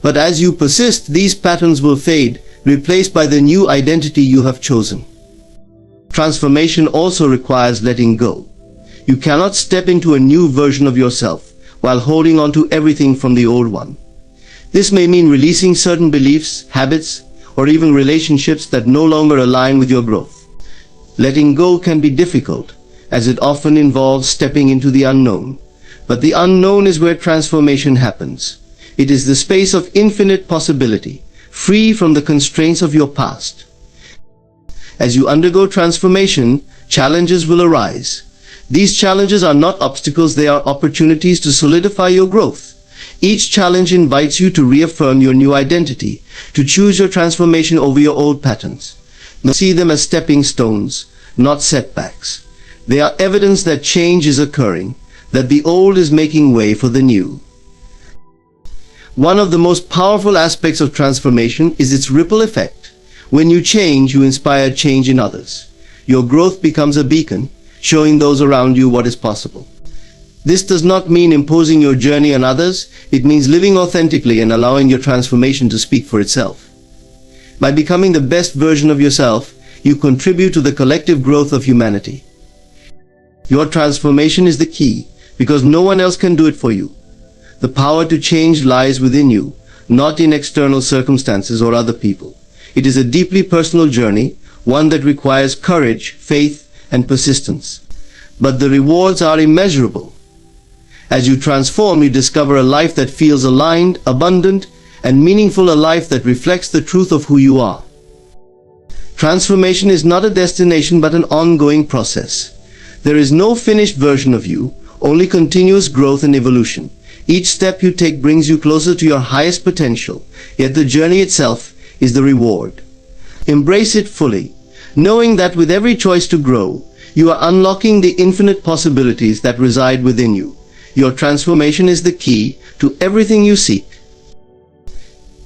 But as you persist, these patterns will fade, replaced by the new identity you have chosen. Transformation also requires letting go. You cannot step into a new version of yourself while holding on to everything from the old one. This may mean releasing certain beliefs, habits, or even relationships that no longer align with your growth. Letting go can be difficult, as it often involves stepping into the unknown. But the unknown is where transformation happens. It is the space of infinite possibility, free from the constraints of your past. As you undergo transformation, challenges will arise. These challenges are not obstacles, they are opportunities to solidify your growth. Each challenge invites you to reaffirm your new identity, to choose your transformation over your old patterns. See them as stepping stones, not setbacks. They are evidence that change is occurring, that the old is making way for the new. One of the most powerful aspects of transformation is its ripple effect. When you change, you inspire change in others. Your growth becomes a beacon, showing those around you what is possible. This does not mean imposing your journey on others. It means living authentically and allowing your transformation to speak for itself. By becoming the best version of yourself, you contribute to the collective growth of humanity. Your transformation is the key, because no one else can do it for you. The power to change lies within you, not in external circumstances or other people. It is a deeply personal journey, one that requires courage, faith, and persistence. But the rewards are immeasurable. As you transform, you discover a life that feels aligned, abundant, and meaningful, a life that reflects the truth of who you are. Transformation is not a destination but an ongoing process. There is no finished version of you, only continuous growth and evolution. Each step you take brings you closer to your highest potential, yet the journey itself is the reward. Embrace it fully, knowing that with every choice to grow, you are unlocking the infinite possibilities that reside within you. Your transformation is the key to everything you seek.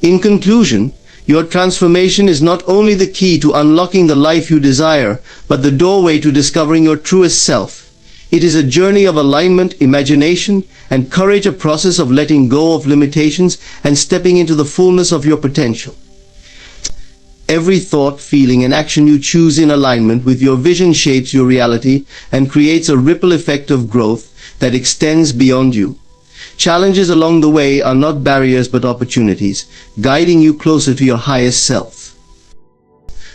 In conclusion, your transformation is not only the key to unlocking the life you desire, but the doorway to discovering your truest self. It is a journey of alignment, imagination, and courage, a process of letting go of limitations and stepping into the fullness of your potential. Every thought, feeling, and action you choose in alignment with your vision shapes your reality and creates a ripple effect of growth that extends beyond you. Challenges along the way are not barriers but opportunities, guiding you closer to your highest self.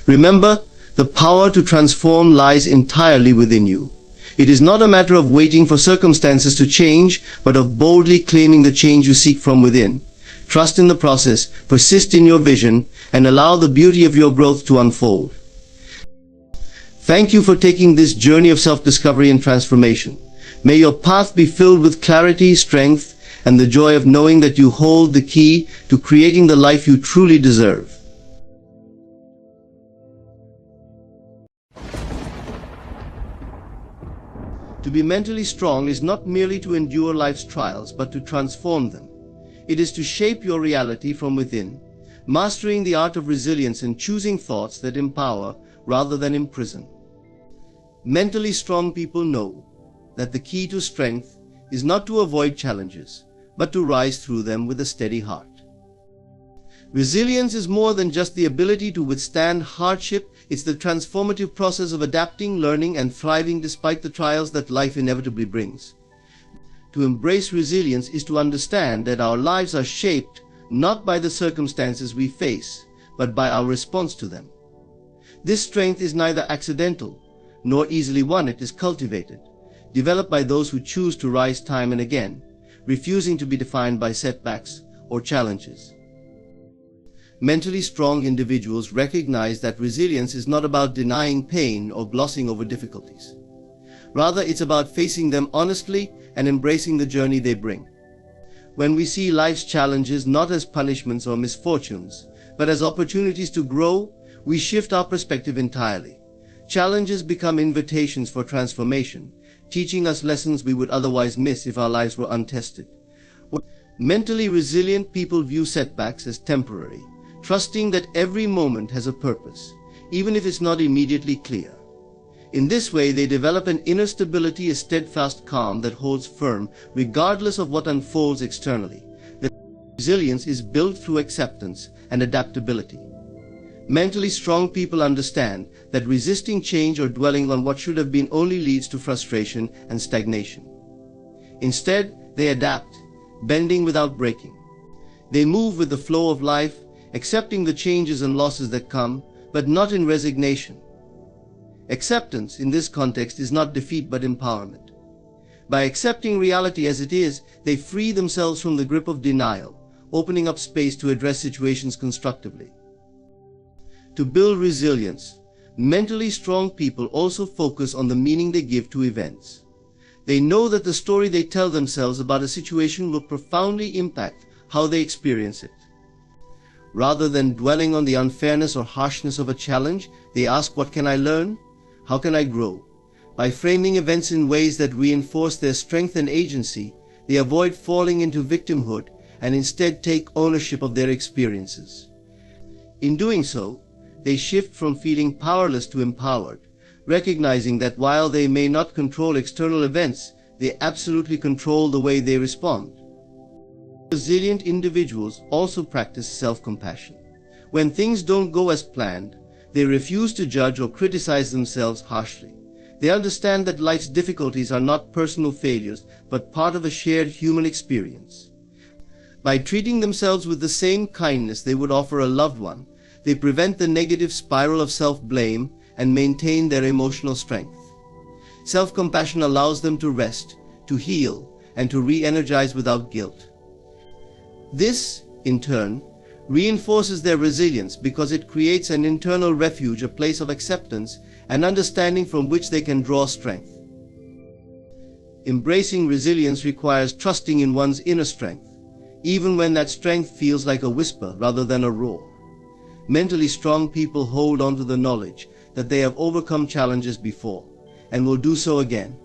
Remember, the power to transform lies entirely within you. It is not a matter of waiting for circumstances to change, but of boldly claiming the change you seek from within. Trust in the process, persist in your vision, and allow the beauty of your growth to unfold. Thank you for taking this journey of self-discovery and transformation. May your path be filled with clarity, strength, and the joy of knowing that you hold the key to creating the life you truly deserve. To be mentally strong is not merely to endure life's trials, but to transform them. It is to shape your reality from within, mastering the art of resilience and choosing thoughts that empower rather than imprison. Mentally strong people know that the key to strength is not to avoid challenges, but to rise through them with a steady heart. Resilience is more than just the ability to withstand hardship. It's the transformative process of adapting, learning, and thriving despite the trials that life inevitably brings. To embrace resilience is to understand that our lives are shaped not by the circumstances we face, but by our response to them. This strength is neither accidental nor easily won. It is cultivated, developed by those who choose to rise time and again, refusing to be defined by setbacks or challenges. Mentally strong individuals recognize that resilience is not about denying pain or glossing over difficulties. Rather, it's about facing them honestly and embracing the journey they bring. When we see life's challenges not as punishments or misfortunes, but as opportunities to grow, we shift our perspective entirely. Challenges become invitations for transformation, teaching us lessons we would otherwise miss if our lives were untested. Mentally resilient people view setbacks as temporary, trusting that every moment has a purpose, even if it's not immediately clear. In this way, they develop an inner stability, a steadfast calm that holds firm regardless of what unfolds externally. The resilience is built through acceptance and adaptability. Mentally strong people understand that resisting change or dwelling on what should have been only leads to frustration and stagnation. Instead, they adapt, bending without breaking. They move with the flow of life, accepting the changes and losses that come, but not in resignation. Acceptance in this context is not defeat but empowerment. By accepting reality as it is, they free themselves from the grip of denial, opening up space to address situations constructively. To build resilience, mentally strong people also focus on the meaning they give to events. They know that the story they tell themselves about a situation will profoundly impact how they experience it. Rather than dwelling on the unfairness or harshness of a challenge, they ask, what can I learn? How can I grow? By framing events in ways that reinforce their strength and agency, they avoid falling into victimhood and instead take ownership of their experiences. In doing so, they shift from feeling powerless to empowered, recognizing that while they may not control external events, they absolutely control the way they respond. Resilient individuals also practice self-compassion. When things don't go as planned, they refuse to judge or criticize themselves harshly. They understand that life's difficulties are not personal failures, but part of a shared human experience. By treating themselves with the same kindness they would offer a loved one, they prevent the negative spiral of self-blame and maintain their emotional strength. Self-compassion allows them to rest, to heal, and to re-energize without guilt. This, in turn, reinforces their resilience because it creates an internal refuge, a place of acceptance and understanding from which they can draw strength. Embracing resilience requires trusting in one's inner strength, even when that strength feels like a whisper rather than a roar. Mentally strong people hold on to the knowledge that they have overcome challenges before and will do so again.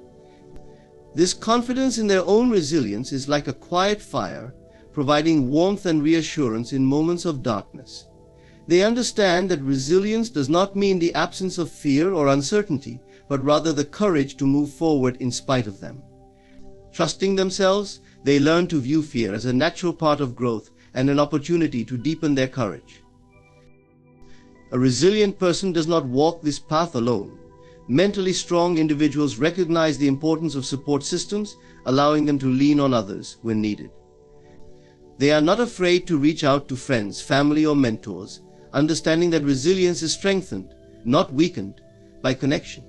This confidence in their own resilience is like a quiet fire, providing warmth and reassurance in moments of darkness. They understand that resilience does not mean the absence of fear or uncertainty, but rather the courage to move forward in spite of them. Trusting themselves, they learn to view fear as a natural part of growth and an opportunity to deepen their courage. A resilient person does not walk this path alone. Mentally strong individuals recognize the importance of support systems, allowing them to lean on others when needed. They are not afraid to reach out to friends, family, or mentors, understanding that resilience is strengthened, not weakened, by connection.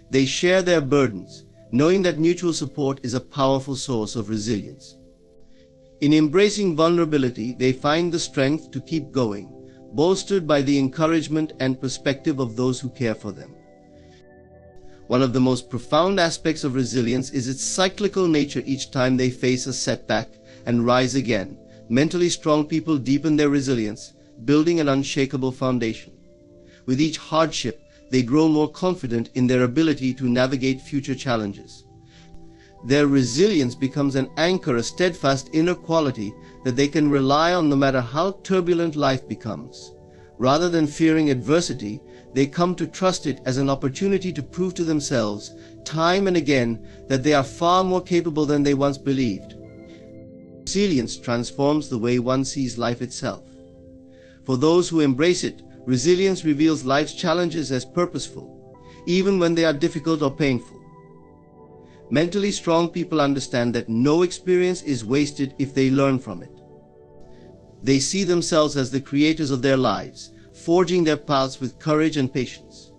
They share their burdens, knowing that mutual support is a powerful source of resilience. In embracing vulnerability, they find the strength to keep going, bolstered by the encouragement and perspective of those who care for them. One of the most profound aspects of resilience is its cyclical nature. Each time they face a setback and rise again, mentally strong people deepen their resilience, building an unshakable foundation. With each hardship, they grow more confident in their ability to navigate future challenges. Their resilience becomes an anchor, a steadfast inner quality that they can rely on no matter how turbulent life becomes. Rather than fearing adversity, they come to trust it as an opportunity to prove to themselves, time and again, that they are far more capable than they once believed. Resilience transforms the way one sees life itself. For those who embrace it, resilience reveals life's challenges as purposeful, even when they are difficult or painful. Mentally strong people understand that no experience is wasted if they learn from it. They see themselves as the creators of their lives, forging their paths with courage and patience.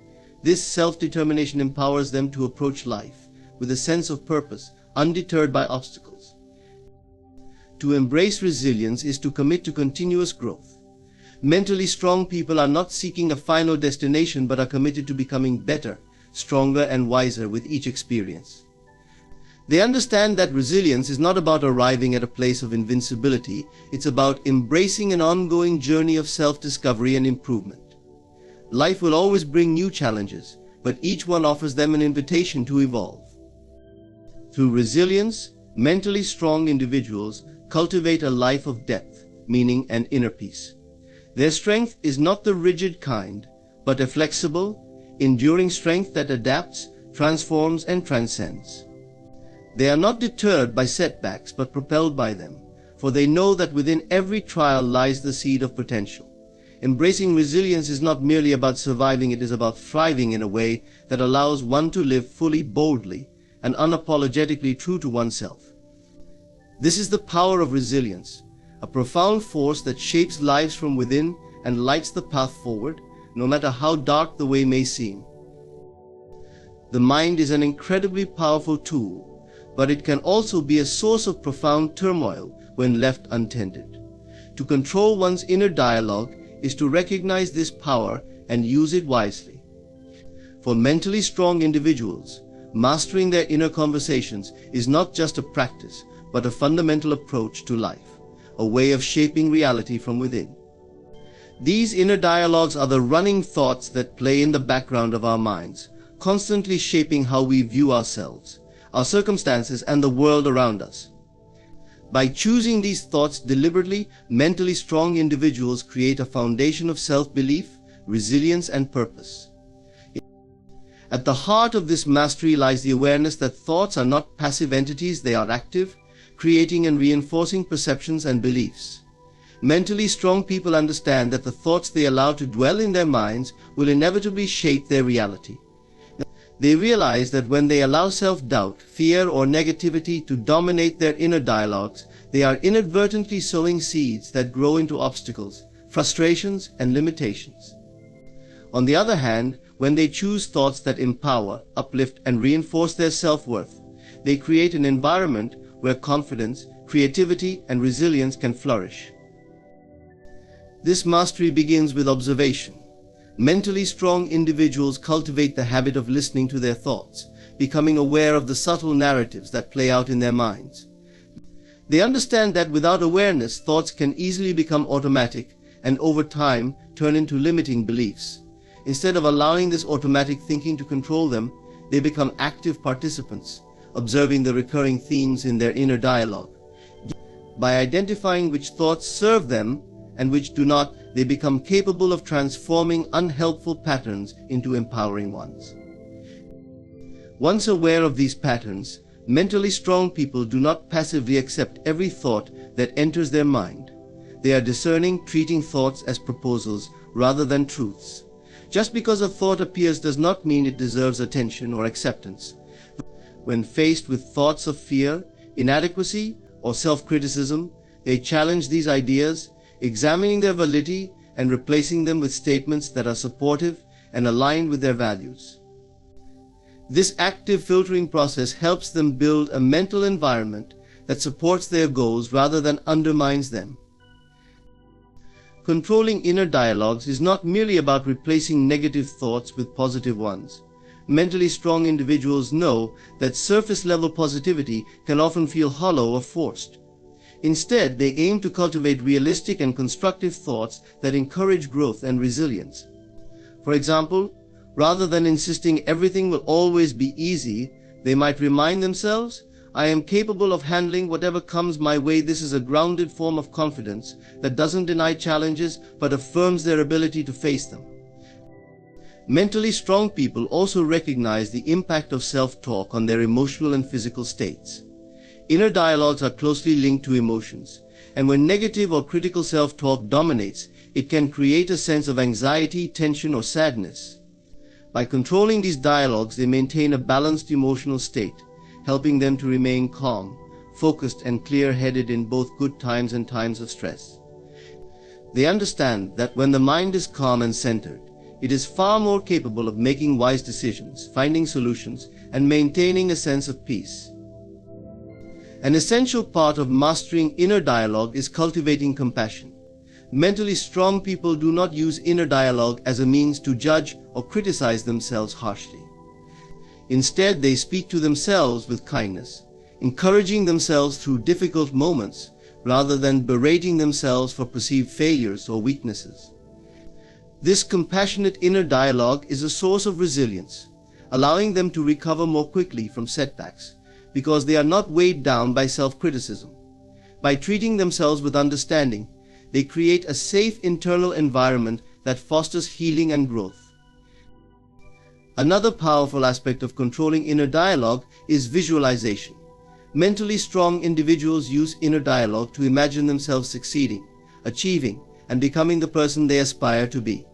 This self-determination empowers them to approach life with a sense of purpose, undeterred by obstacles. To embrace resilience is to commit to continuous growth. Mentally strong people are not seeking a final destination but are committed to becoming better, stronger, and wiser with each experience. They understand that resilience is not about arriving at a place of invincibility, it's about embracing an ongoing journey of self-discovery and improvement. Life will always bring new challenges, but each one offers them an invitation to evolve. Through resilience, mentally strong individuals cultivate a life of depth, meaning, and inner peace. Their strength is not the rigid kind, but a flexible, enduring strength that adapts, transforms, and transcends. They are not deterred by setbacks but propelled by them, for they know that within every trial lies the seed of potential. Embracing resilience is not merely about surviving, it is about thriving in a way that allows one to live fully, boldly, and unapologetically true to oneself. This is the power of resilience, a profound force that shapes lives from within and lights the path forward, no matter how dark the way may seem. The mind is an incredibly powerful tool, but it can also be a source of profound turmoil when left untended. To control one's inner dialogue is to recognize this power and use it wisely. For mentally strong individuals, mastering their inner conversations is not just a practice, but a fundamental approach to life, a way of shaping reality from within. These inner dialogues are the running thoughts that play in the background of our minds, constantly shaping how we view ourselves, our circumstances, and the world around us. By choosing these thoughts deliberately, mentally strong individuals create a foundation of self-belief, resilience, and purpose. At the heart of this mastery lies the awareness that thoughts are not passive entities, they are active, creating and reinforcing perceptions and beliefs. Mentally strong people understand that the thoughts they allow to dwell in their minds will inevitably shape their reality. They realize that when they allow self-doubt, fear, or negativity to dominate their inner dialogues, they are inadvertently sowing seeds that grow into obstacles, frustrations, and limitations. On the other hand, when they choose thoughts that empower, uplift, and reinforce their self-worth, they create an environment where confidence, creativity, and resilience can flourish. This mastery begins with observation. Mentally strong individuals cultivate the habit of listening to their thoughts, becoming aware of the subtle narratives that play out in their minds. They understand that without awareness, thoughts can easily become automatic and over time turn into limiting beliefs. Instead of allowing this automatic thinking to control them, they become active participants, observing the recurring themes in their inner dialogue. By identifying which thoughts serve them and which do not, they become capable of transforming unhelpful patterns into empowering ones. Once aware of these patterns, mentally strong people do not passively accept every thought that enters their mind. They are discerning, treating thoughts as proposals rather than truths. Just because a thought appears does not mean it deserves attention or acceptance. When faced with thoughts of fear, inadequacy, or self-criticism, they challenge these ideas, examining their validity and replacing them with statements that are supportive and aligned with their values. This active filtering process helps them build a mental environment that supports their goals rather than undermines them. Controlling inner dialogues is not merely about replacing negative thoughts with positive ones. Mentally strong individuals know that surface-level positivity can often feel hollow or forced. Instead, they aim to cultivate realistic and constructive thoughts that encourage growth and resilience. For example, rather than insisting everything will always be easy, they might remind themselves, "I am capable of handling whatever comes my way." This is a grounded form of confidence that doesn't deny challenges but affirms their ability to face them. Mentally strong people also recognize the impact of self-talk on their emotional and physical states. Inner dialogues are closely linked to emotions, and when negative or critical self-talk dominates, it can create a sense of anxiety, tension, or sadness. By controlling these dialogues, they maintain a balanced emotional state, helping them to remain calm, focused, and clear-headed in both good times and times of stress. They understand that when the mind is calm and centered, it is far more capable of making wise decisions, finding solutions, and maintaining a sense of peace. An essential part of mastering inner dialogue is cultivating compassion. Mentally strong people do not use inner dialogue as a means to judge or criticize themselves harshly. Instead, they speak to themselves with kindness, encouraging themselves through difficult moments rather than berating themselves for perceived failures or weaknesses. This compassionate inner dialogue is a source of resilience, allowing them to recover more quickly from setbacks, because they are not weighed down by self-criticism. By treating themselves with understanding, they create a safe internal environment that fosters healing and growth. Another powerful aspect of controlling inner dialogue is visualization. Mentally strong individuals use inner dialogue to imagine themselves succeeding, achieving, and becoming the person they aspire to be.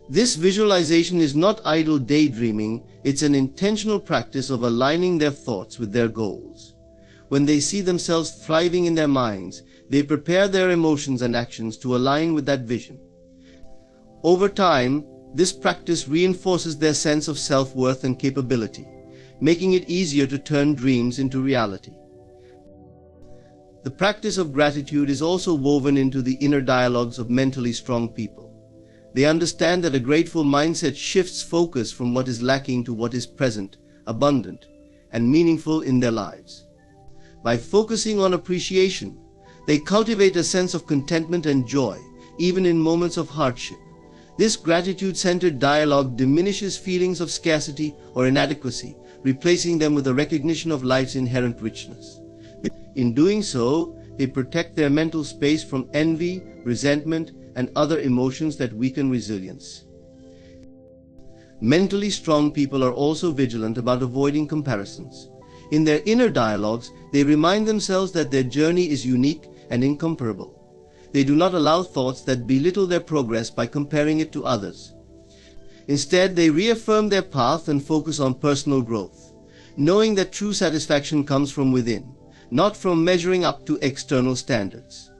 This visualization is not idle daydreaming, it's an intentional practice of aligning their thoughts with their goals. When they see themselves thriving in their minds, they prepare their emotions and actions to align with that vision. Over time, this practice reinforces their sense of self-worth and capability, making it easier to turn dreams into reality. The practice of gratitude is also woven into the inner dialogues of mentally strong people. They understand that a grateful mindset shifts focus from what is lacking to what is present, abundant, and meaningful in their lives. By focusing on appreciation, they cultivate a sense of contentment and joy, even in moments of hardship. This gratitude-centered dialogue diminishes feelings of scarcity or inadequacy, replacing them with a recognition of life's inherent richness. In doing so, they protect their mental space from envy, resentment, and other emotions that weaken resilience. Mentally strong people are also vigilant about avoiding comparisons. In their inner dialogues, they remind themselves that their journey is unique and incomparable. They do not allow thoughts that belittle their progress by comparing it to others. Instead, they reaffirm their path and focus on personal growth, knowing that true satisfaction comes from within, not from measuring up to external standards.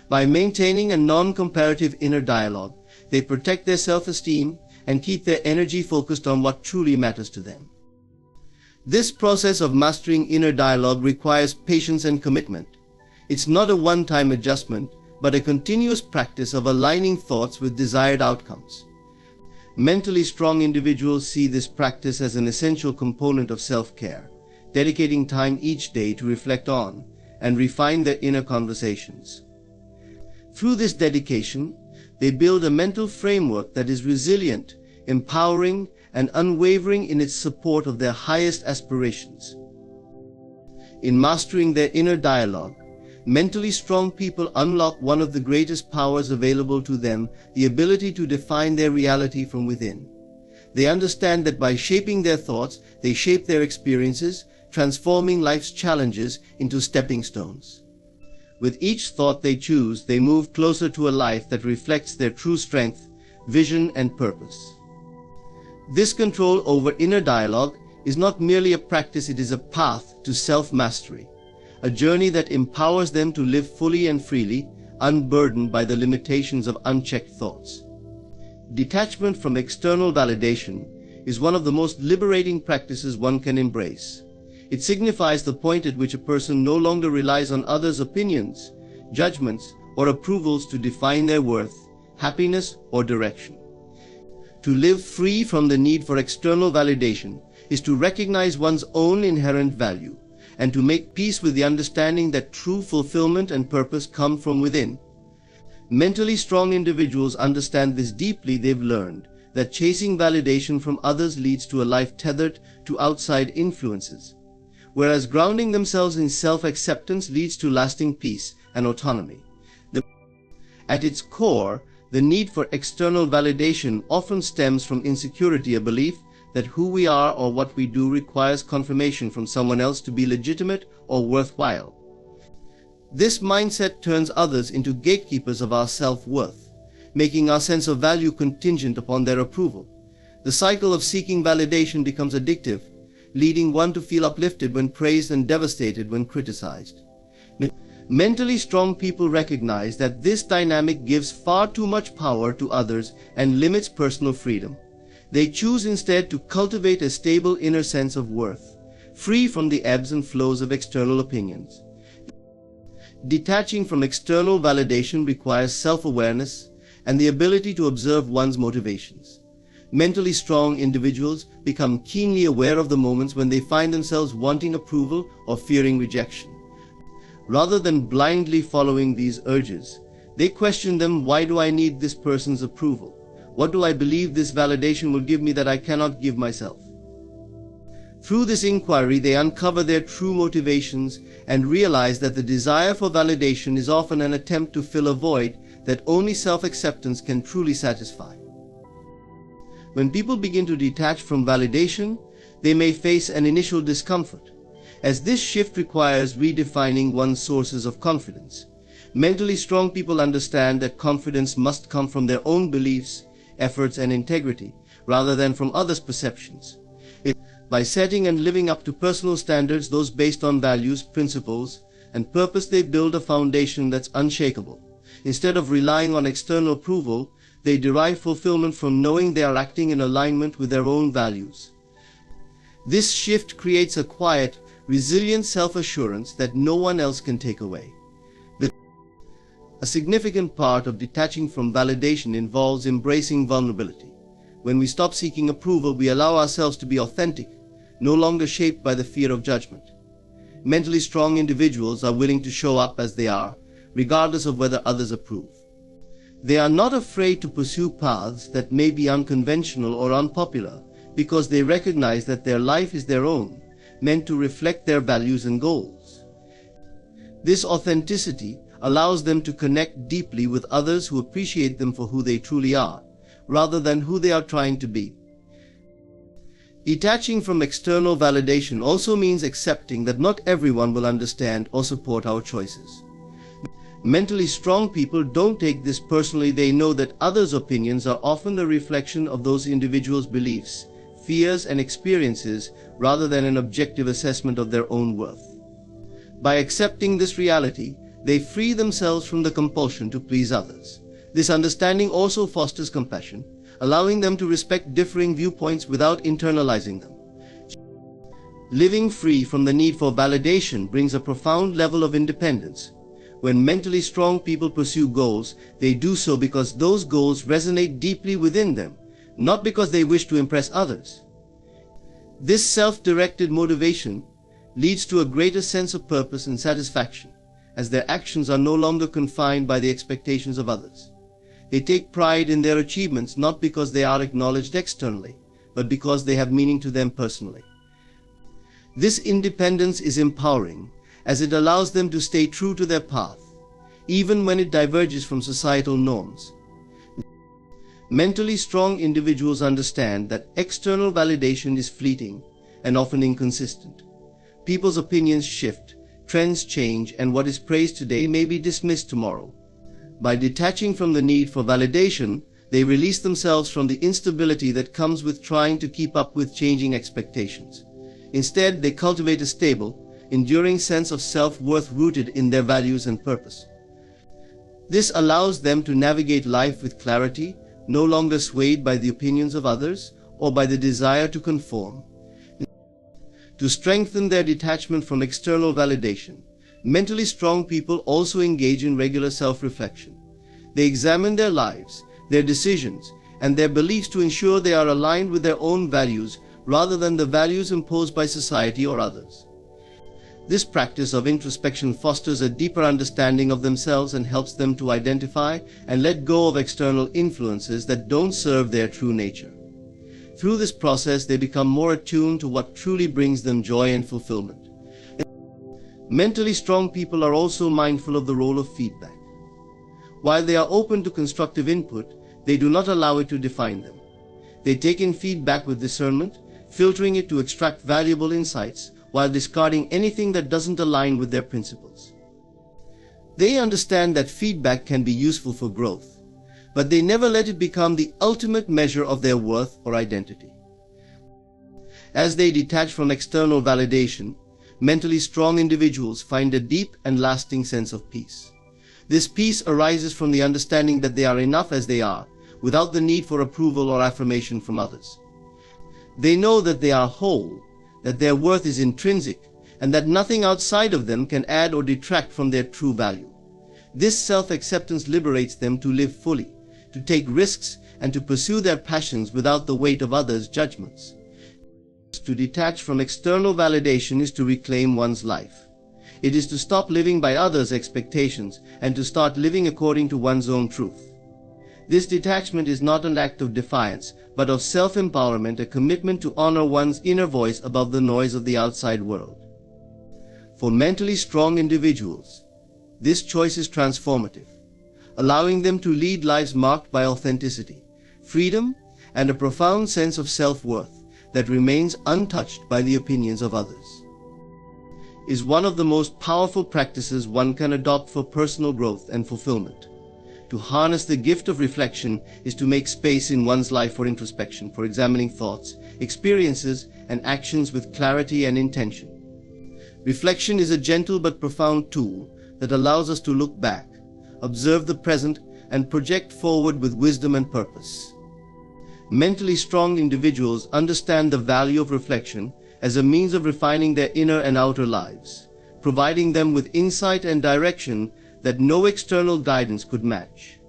By maintaining a non-comparative inner dialogue, they protect their self-esteem and keep their energy focused on what truly matters to them. This process of mastering inner dialogue requires patience and commitment. It's not a one-time adjustment, but a continuous practice of aligning thoughts with desired outcomes. Mentally strong individuals see this practice as an essential component of self-care, dedicating time each day to reflect on and refine their inner conversations. Through this dedication, they build a mental framework that is resilient, empowering, and unwavering in its support of their highest aspirations. In mastering their inner dialogue, mentally strong people unlock one of the greatest powers available to them, the ability to define their reality from within. They understand that by shaping their thoughts, they shape their experiences, transforming life's challenges into stepping stones. With each thought they choose, they move closer to a life that reflects their true strength, vision, and purpose. This control over inner dialogue is not merely a practice, it is a path to self-mastery, a journey that empowers them to live fully and freely, unburdened by the limitations of unchecked thoughts. Detachment from external validation is one of the most liberating practices one can embrace. It signifies the point at which a person no longer relies on others' opinions, judgments, or approvals to define their worth, happiness, or direction. To live free from the need for external validation is to recognize one's own inherent value, and to make peace with the understanding that true fulfillment and purpose come from within. Mentally strong individuals understand this deeply. They've learned that chasing validation from others leads to a life tethered to outside influences, whereas grounding themselves in self-acceptance leads to lasting peace and autonomy. At its core, the need for external validation often stems from insecurity, a belief that who we are or what we do requires confirmation from someone else to be legitimate or worthwhile. This mindset turns others into gatekeepers of our self-worth, making our sense of value contingent upon their approval. The cycle of seeking validation becomes addictive, leading one to feel uplifted when praised and devastated when criticized. Mentally strong people recognize that this dynamic gives far too much power to others and limits personal freedom. They choose instead to cultivate a stable inner sense of worth, free from the ebbs and flows of external opinions. Detaching from external validation requires self-awareness and the ability to observe one's motivations. Mentally strong individuals become keenly aware of the moments when they find themselves wanting approval or fearing rejection. Rather than blindly following these urges, they question them. Why do I need this person's approval? What do I believe this validation will give me that I cannot give myself? Through this inquiry, they uncover their true motivations and realize that the desire for validation is often an attempt to fill a void that only self-acceptance can truly satisfy. When people begin to detach from validation, they may face an initial discomfort, as this shift requires redefining one's sources of confidence. Mentally strong people understand that confidence must come from their own beliefs, efforts, and integrity, rather than from others' perceptions. By setting and living up to personal standards, those based on values, principles, and purpose, they build a foundation that's unshakable. Instead of relying on external approval, they derive fulfillment from knowing they are acting in alignment with their own values. This shift creates a quiet, resilient self-assurance that no one else can take away. A significant part of detaching from validation involves embracing vulnerability. When we stop seeking approval, we allow ourselves to be authentic, no longer shaped by the fear of judgment. Mentally strong individuals are willing to show up as they are, regardless of whether others approve. They are not afraid to pursue paths that may be unconventional or unpopular, because they recognize that their life is their own, meant to reflect their values and goals. This authenticity allows them to connect deeply with others who appreciate them for who they truly are, rather than who they are trying to be. Detaching from external validation also means accepting that not everyone will understand or support our choices. Mentally strong people don't take this personally. They know that others' opinions are often the reflection of those individuals' beliefs, fears, and experiences, rather than an objective assessment of their own worth. By accepting this reality, they free themselves from the compulsion to please others. This understanding also fosters compassion, allowing them to respect differing viewpoints without internalizing them. Living free from the need for validation brings a profound level of independence. When mentally strong people pursue goals, they do so because those goals resonate deeply within them, not because they wish to impress others. This self-directed motivation leads to a greater sense of purpose and satisfaction, as their actions are no longer confined by the expectations of others. They take pride in their achievements not because they are acknowledged externally, but because they have meaning to them personally. This independence is empowering, as it allows them to stay true to their path, even when it diverges from societal norms. Mentally strong individuals understand that external validation is fleeting and often inconsistent. People's opinions shift, trends change, and what is praised today may be dismissed tomorrow. By detaching from the need for validation, they release themselves from the instability that comes with trying to keep up with changing expectations. Instead, they cultivate a stable, enduring sense of self-worth rooted in their values and purpose. This allows them to navigate life with clarity, no longer swayed by the opinions of others or by the desire to conform. To strengthen their detachment from external validation, mentally strong people also engage in regular self-reflection. They examine their lives, their decisions, and their beliefs to ensure they are aligned with their own values rather than the values imposed by society or others. This practice of introspection fosters a deeper understanding of themselves and helps them to identify and let go of external influences that don't serve their true nature. Through this process, they become more attuned to what truly brings them joy and fulfillment. Mentally strong people are also mindful of the role of feedback. While they are open to constructive input, they do not allow it to define them. They take in feedback with discernment, filtering it to extract valuable insights, while discarding anything that doesn't align with their principles. They understand that feedback can be useful for growth, but they never let it become the ultimate measure of their worth or identity. As they detach from external validation, mentally strong individuals find a deep and lasting sense of peace. This peace arises from the understanding that they are enough as they are, without the need for approval or affirmation from others. They know that they are whole, that their worth is intrinsic, and that nothing outside of them can add or detract from their true value. This self-acceptance liberates them to live fully, to take risks, and to pursue their passions without the weight of others' judgments. To detach from external validation is to reclaim one's life. It is to stop living by others' expectations and to start living according to one's own truth. This detachment is not an act of defiance, but of self-empowerment, a commitment to honor one's inner voice above the noise of the outside world. For mentally strong individuals, this choice is transformative, allowing them to lead lives marked by authenticity, freedom, and a profound sense of self-worth that remains untouched by the opinions of others. Is one of the most powerful practices one can adopt for personal growth and fulfillment. To harness the gift of reflection is to make space in one's life for introspection, for examining thoughts, experiences, and actions with clarity and intention. Reflection is a gentle but profound tool that allows us to look back, observe the present, and project forward with wisdom and purpose. Mentally strong individuals understand the value of reflection as a means of refining their inner and outer lives, providing them with insight and direction that no external guidance could match.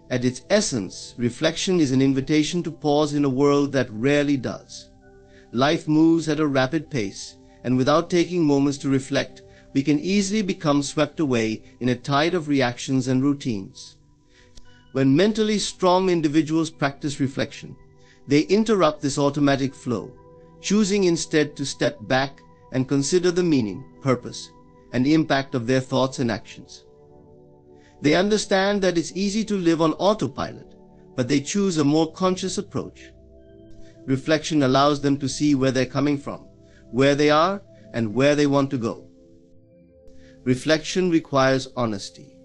At its essence, reflection is an invitation to pause in a world that rarely does. life moves at a rapid pace, and without taking moments to reflect, we can easily become swept away in a tide of reactions and routines. When mentally strong individuals practice reflection, they interrupt this automatic flow, choosing instead to step back and consider the meaning, purpose, and impact of their thoughts and actions. They understand that it's easy to live on autopilot, but they choose a more conscious approach. Reflection allows them to see where they're coming from, where they are, and where they want to go. Reflection requires honesty.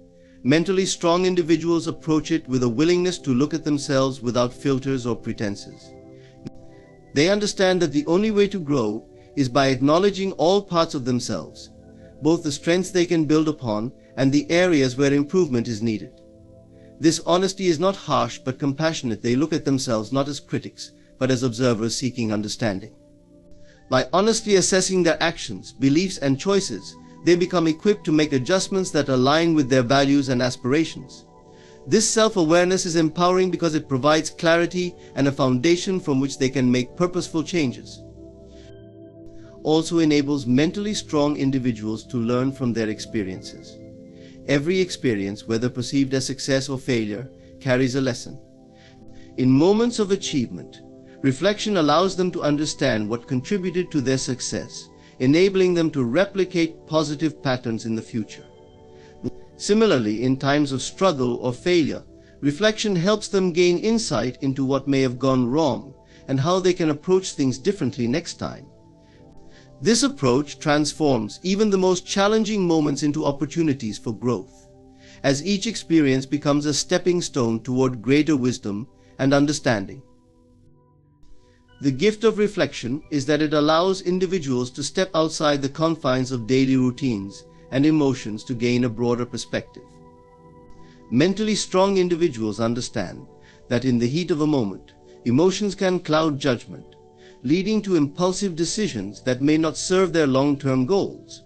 Mentally strong individuals approach it with a willingness to look at themselves without filters or pretenses. They understand that the only way to grow is by acknowledging all parts of themselves, both the strengths they can build upon and the areas where improvement is needed. This honesty is not harsh but compassionate. They look at themselves not as critics, but as observers seeking understanding. By honestly assessing their actions, beliefs, and choices, they become equipped to make adjustments that align with their values and aspirations. This self-awareness is empowering because it provides clarity and a foundation from which they can make purposeful changes. Also enables mentally strong individuals to learn from their experiences. Every experience, whether perceived as success or failure, carries a lesson. In moments of achievement, reflection allows them to understand what contributed to their success, enabling them to replicate positive patterns in the future. Similarly, in times of struggle or failure, reflection helps them gain insight into what may have gone wrong and how they can approach things differently next time. This approach transforms even the most challenging moments into opportunities for growth, as each experience becomes a stepping stone toward greater wisdom and understanding. The gift of reflection is that it allows individuals to step outside the confines of daily routines and emotions to gain a broader perspective. Mentally strong individuals understand that in the heat of a moment, emotions can cloud judgment, leading to impulsive decisions that may not serve their long-term goals.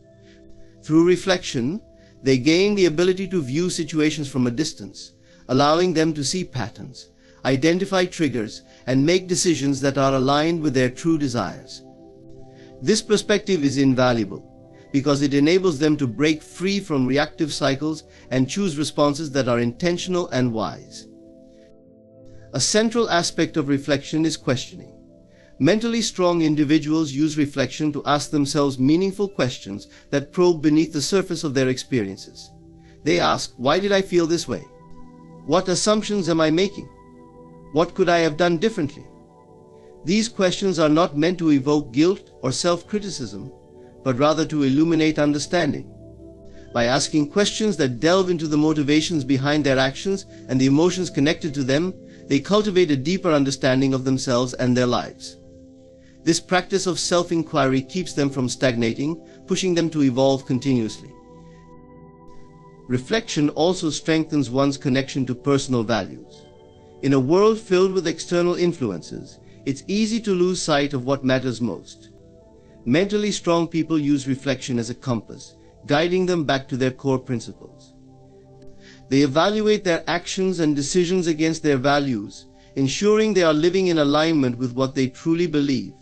Through reflection, they gain the ability to view situations from a distance, allowing them to see patterns, identify triggers, and make decisions that are aligned with their true desires. This perspective is invaluable because it enables them to break free from reactive cycles and choose responses that are intentional and wise. A central aspect of reflection is questioning. Mentally strong individuals use reflection to ask themselves meaningful questions that probe beneath the surface of their experiences. They ask, why did I feel this way? What assumptions am I making? What could I have done differently? These questions are not meant to evoke guilt or self-criticism, but rather to illuminate understanding. By asking questions that delve into the motivations behind their actions and the emotions connected to them, they cultivate a deeper understanding of themselves and their lives. This practice of self-inquiry keeps them from stagnating, pushing them to evolve continuously. Reflection also strengthens one's connection to personal values. In a world filled with external influences, it's easy to lose sight of what matters most. Mentally strong people use reflection as a compass, guiding them back to their core principles. They evaluate their actions and decisions against their values, ensuring they are living in alignment with what they truly believe.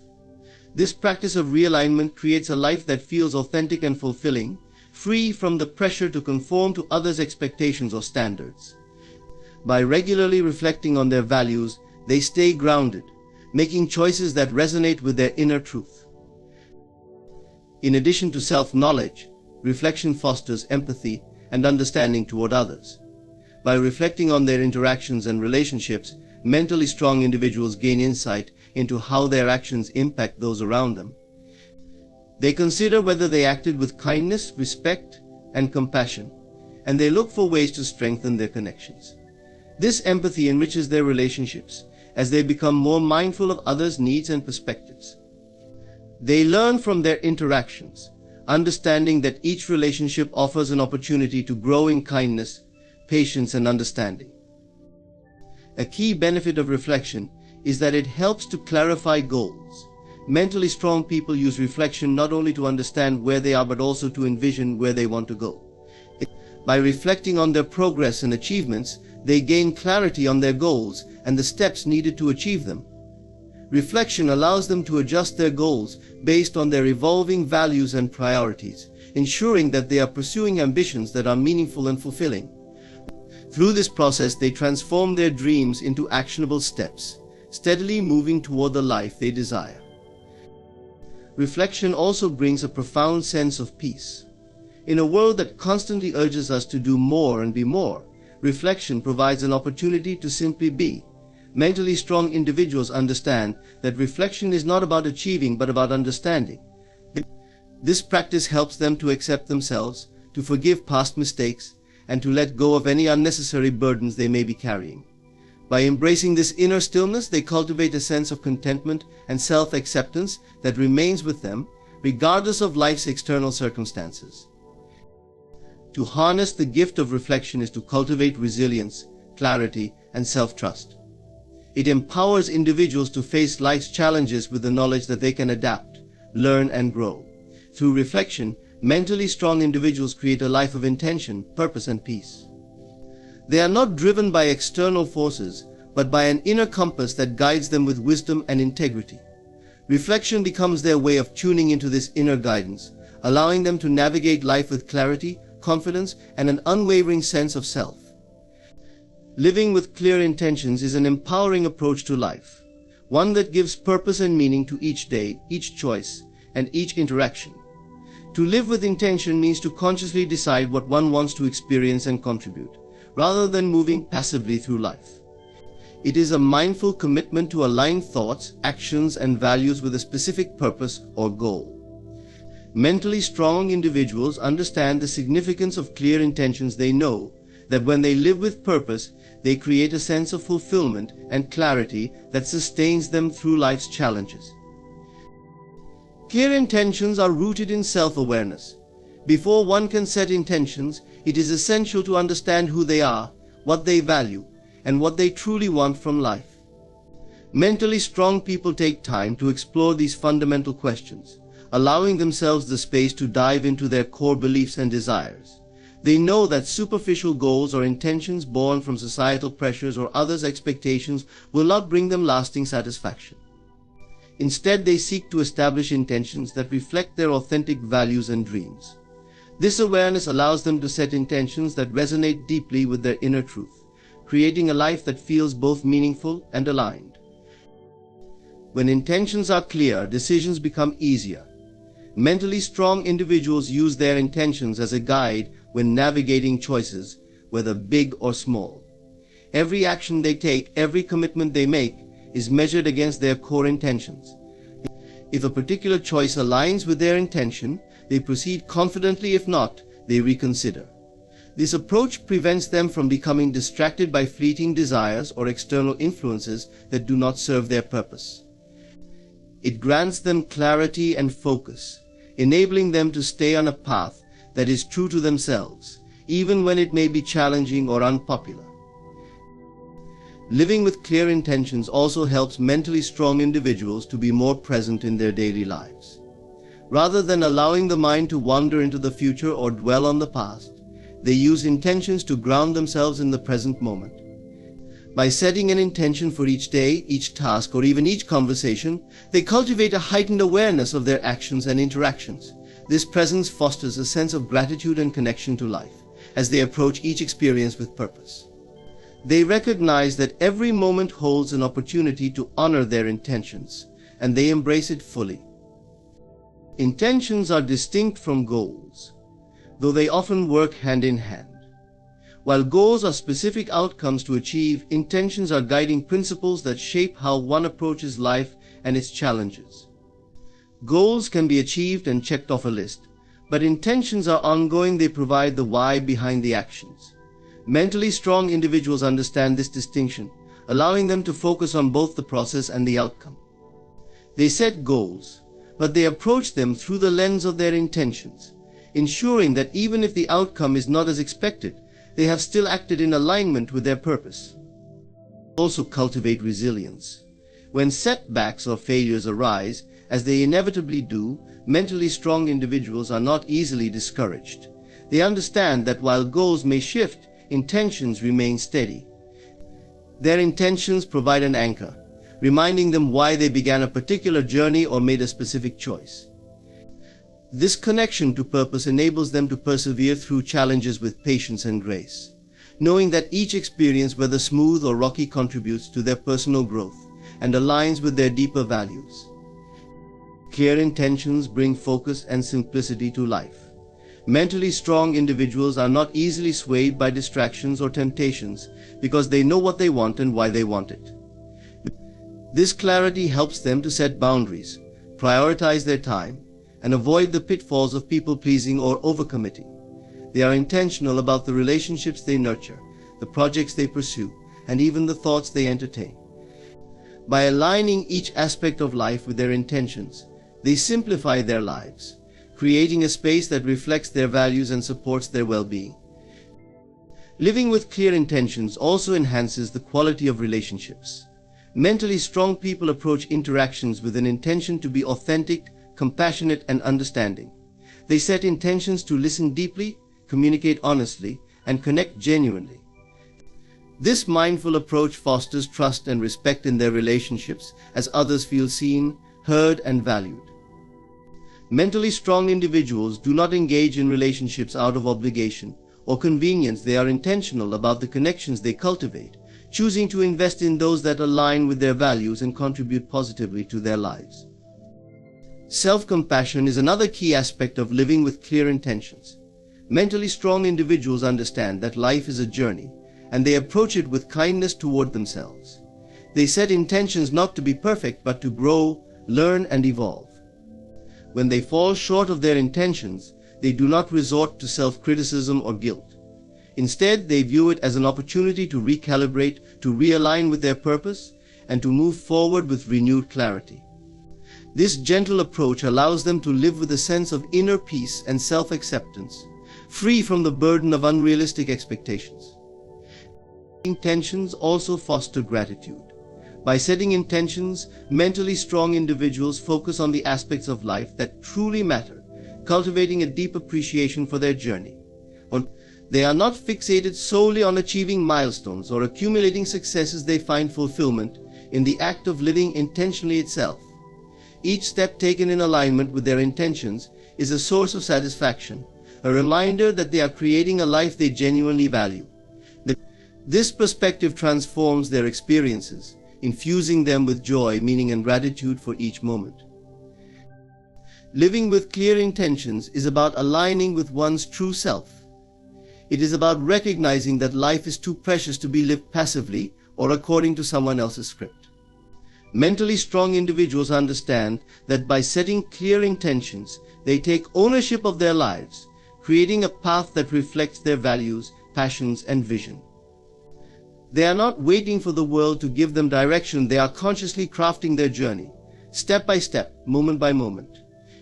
This practice of realignment creates a life that feels authentic and fulfilling, free from the pressure to conform to others' expectations or standards. By regularly reflecting on their values, they stay grounded, making choices that resonate with their inner truth. In addition to self-knowledge, reflection fosters empathy and understanding toward others. By reflecting on their interactions and relationships, mentally strong individuals gain insight into how their actions impact those around them. They consider whether they acted with kindness, respect, and compassion, and they look for ways to strengthen their connections. This empathy enriches their relationships as they become more mindful of others' needs and perspectives. They learn from their interactions, understanding that each relationship offers an opportunity to grow in kindness, patience, and understanding. A key benefit of reflection is that it helps to clarify goals. Mentally strong people use reflection not only to understand where they are but also to envision where they want to go. By reflecting on their progress and achievements, they gain clarity on their goals and the steps needed to achieve them. Reflection allows them to adjust their goals based on their evolving values and priorities, ensuring that they are pursuing ambitions that are meaningful and fulfilling. Through this process, they transform their dreams into actionable steps, steadily moving toward the life they desire. Reflection also brings a profound sense of peace. In a world that constantly urges us to do more and be more, reflection provides an opportunity to simply be. Mentally strong individuals understand that reflection is not about achieving but about understanding. This practice helps them to accept themselves, to forgive past mistakes, and to let go of any unnecessary burdens they may be carrying. By embracing this inner stillness, they cultivate a sense of contentment and self-acceptance that remains with them, regardless of life's external circumstances. To harness the gift of reflection is to cultivate resilience, clarity, and self-trust. It empowers individuals to face life's challenges with the knowledge that they can adapt, learn, and grow. Through reflection, mentally strong individuals create a life of intention, purpose, and peace. They are not driven by external forces, but by an inner compass that guides them with wisdom and integrity. Reflection becomes their way of tuning into this inner guidance, allowing them to navigate life with clarity, confidence, and an unwavering sense of self. Living with clear intentions is an empowering approach to life, one that gives purpose and meaning to each day, each choice, and each interaction. To live with intention means to consciously decide what one wants to experience and contribute, rather than moving passively through life. It is a mindful commitment to align thoughts, actions, and values with a specific purpose or goal. Mentally strong individuals understand the significance of clear intentions. They know that when they live with purpose, they create a sense of fulfillment and clarity that sustains them through life's challenges. Clear intentions are rooted in self-awareness. Before one can set intentions, it is essential to understand who they are, what they value, and what they truly want from life. Mentally strong people take time to explore these fundamental questions, allowing themselves the space to dive into their core beliefs and desires. They know that superficial goals or intentions born from societal pressures or others' expectations will not bring them lasting satisfaction. Instead, they seek to establish intentions that reflect their authentic values and dreams. This awareness allows them to set intentions that resonate deeply with their inner truth, creating a life that feels both meaningful and aligned. When intentions are clear, decisions become easier. Mentally strong individuals use their intentions as a guide when navigating choices, whether big or small. Every action they take, every commitment they make, is measured against their core intentions. If a particular choice aligns with their intention, they proceed confidently. If not, they reconsider. This approach prevents them from becoming distracted by fleeting desires or external influences that do not serve their purpose. It grants them clarity and focus, enabling them to stay on a path that is true to themselves, even when it may be challenging or unpopular. Living with clear intentions also helps mentally strong individuals to be more present in their daily lives. Rather than allowing the mind to wander into the future or dwell on the past, they use intentions to ground themselves in the present moment. By setting an intention for each day, each task, or even each conversation, they cultivate a heightened awareness of their actions and interactions. This presence fosters a sense of gratitude and connection to life, as they approach each experience with purpose. They recognize that every moment holds an opportunity to honor their intentions, and they embrace it fully. Intentions are distinct from goals, though they often work hand in hand. While goals are specific outcomes to achieve, intentions are guiding principles that shape how one approaches life and its challenges. Goals can be achieved and checked off a list, but intentions are ongoing. They provide the why behind the actions. Mentally strong individuals understand this distinction, allowing them to focus on both the process and the outcome. They set goals, but they approach them through the lens of their intentions, ensuring that even if the outcome is not as expected, they have still acted in alignment with their purpose. Also cultivate resilience. When setbacks or failures arise, as they inevitably do, mentally strong individuals are not easily discouraged. They understand that while goals may shift, intentions remain steady. Their intentions provide an anchor, reminding them why they began a particular journey or made a specific choice. This connection to purpose enables them to persevere through challenges with patience and grace, knowing that each experience, whether smooth or rocky, contributes to their personal growth and aligns with their deeper values. Clear intentions bring focus and simplicity to life. Mentally strong individuals are not easily swayed by distractions or temptations because they know what they want and why they want it. This clarity helps them to set boundaries, prioritize their time, and avoid the pitfalls of people-pleasing or overcommitting. They are intentional about the relationships they nurture, the projects they pursue, and even the thoughts they entertain. By aligning each aspect of life with their intentions, they simplify their lives, creating a space that reflects their values and supports their well-being. Living with clear intentions also enhances the quality of relationships. Mentally strong people approach interactions with an intention to be authentic, compassionate, and understanding. They set intentions to listen deeply, communicate honestly, and connect genuinely. This mindful approach fosters trust and respect in their relationships as others feel seen, heard, and valued. Mentally strong individuals do not engage in relationships out of obligation or convenience. They are intentional about the connections they cultivate, choosing to invest in those that align with their values and contribute positively to their lives. Self-compassion is another key aspect of living with clear intentions. Mentally strong individuals understand that life is a journey, and they approach it with kindness toward themselves. They set intentions not to be perfect, but to grow, learn, and evolve. When they fall short of their intentions, they do not resort to self-criticism or guilt. Instead, they view it as an opportunity to recalibrate, to realign with their purpose, and to move forward with renewed clarity. This gentle approach allows them to live with a sense of inner peace and self-acceptance, free from the burden of unrealistic expectations. Intentions also foster gratitude. By setting intentions, mentally strong individuals focus on the aspects of life that truly matter, cultivating a deep appreciation for their journey. They are not fixated solely on achieving milestones or accumulating successes. They find fulfillment in the act of living intentionally itself. Each step taken in alignment with their intentions is a source of satisfaction, a reminder that they are creating a life they genuinely value. This perspective transforms their experiences, infusing them with joy, meaning, and gratitude for each moment. Living with clear intentions is about aligning with one's true self. It is about recognizing that life is too precious to be lived passively or according to someone else's script. Mentally strong individuals understand that by setting clear intentions, they take ownership of their lives, creating a path that reflects their values, passions, and vision. They are not waiting for the world to give them direction. They are consciously crafting their journey, step by step, moment by moment.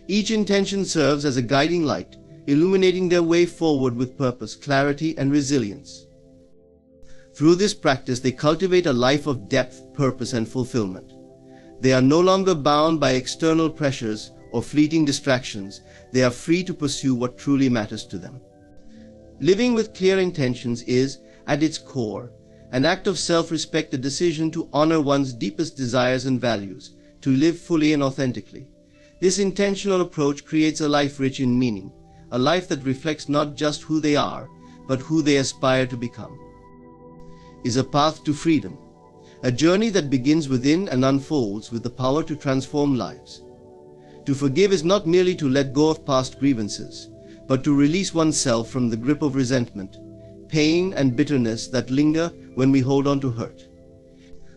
Each intention serves as a guiding light, illuminating their way forward with purpose, clarity, and resilience. Through this practice, they cultivate a life of depth, purpose, and fulfillment. They are no longer bound by external pressures or fleeting distractions. They are free to pursue what truly matters to them. Living with clear intentions is, at its core, an act of self-respect, a decision to honor one's deepest desires and values, to live fully and authentically. This intentional approach creates a life rich in meaning, a life that reflects not just who they are, but who they aspire to become. Is a path to freedom, a journey that begins within and unfolds with the power to transform lives. To forgive is not merely to let go of past grievances, but to release oneself from the grip of resentment, pain, and bitterness that linger when we hold on to hurt.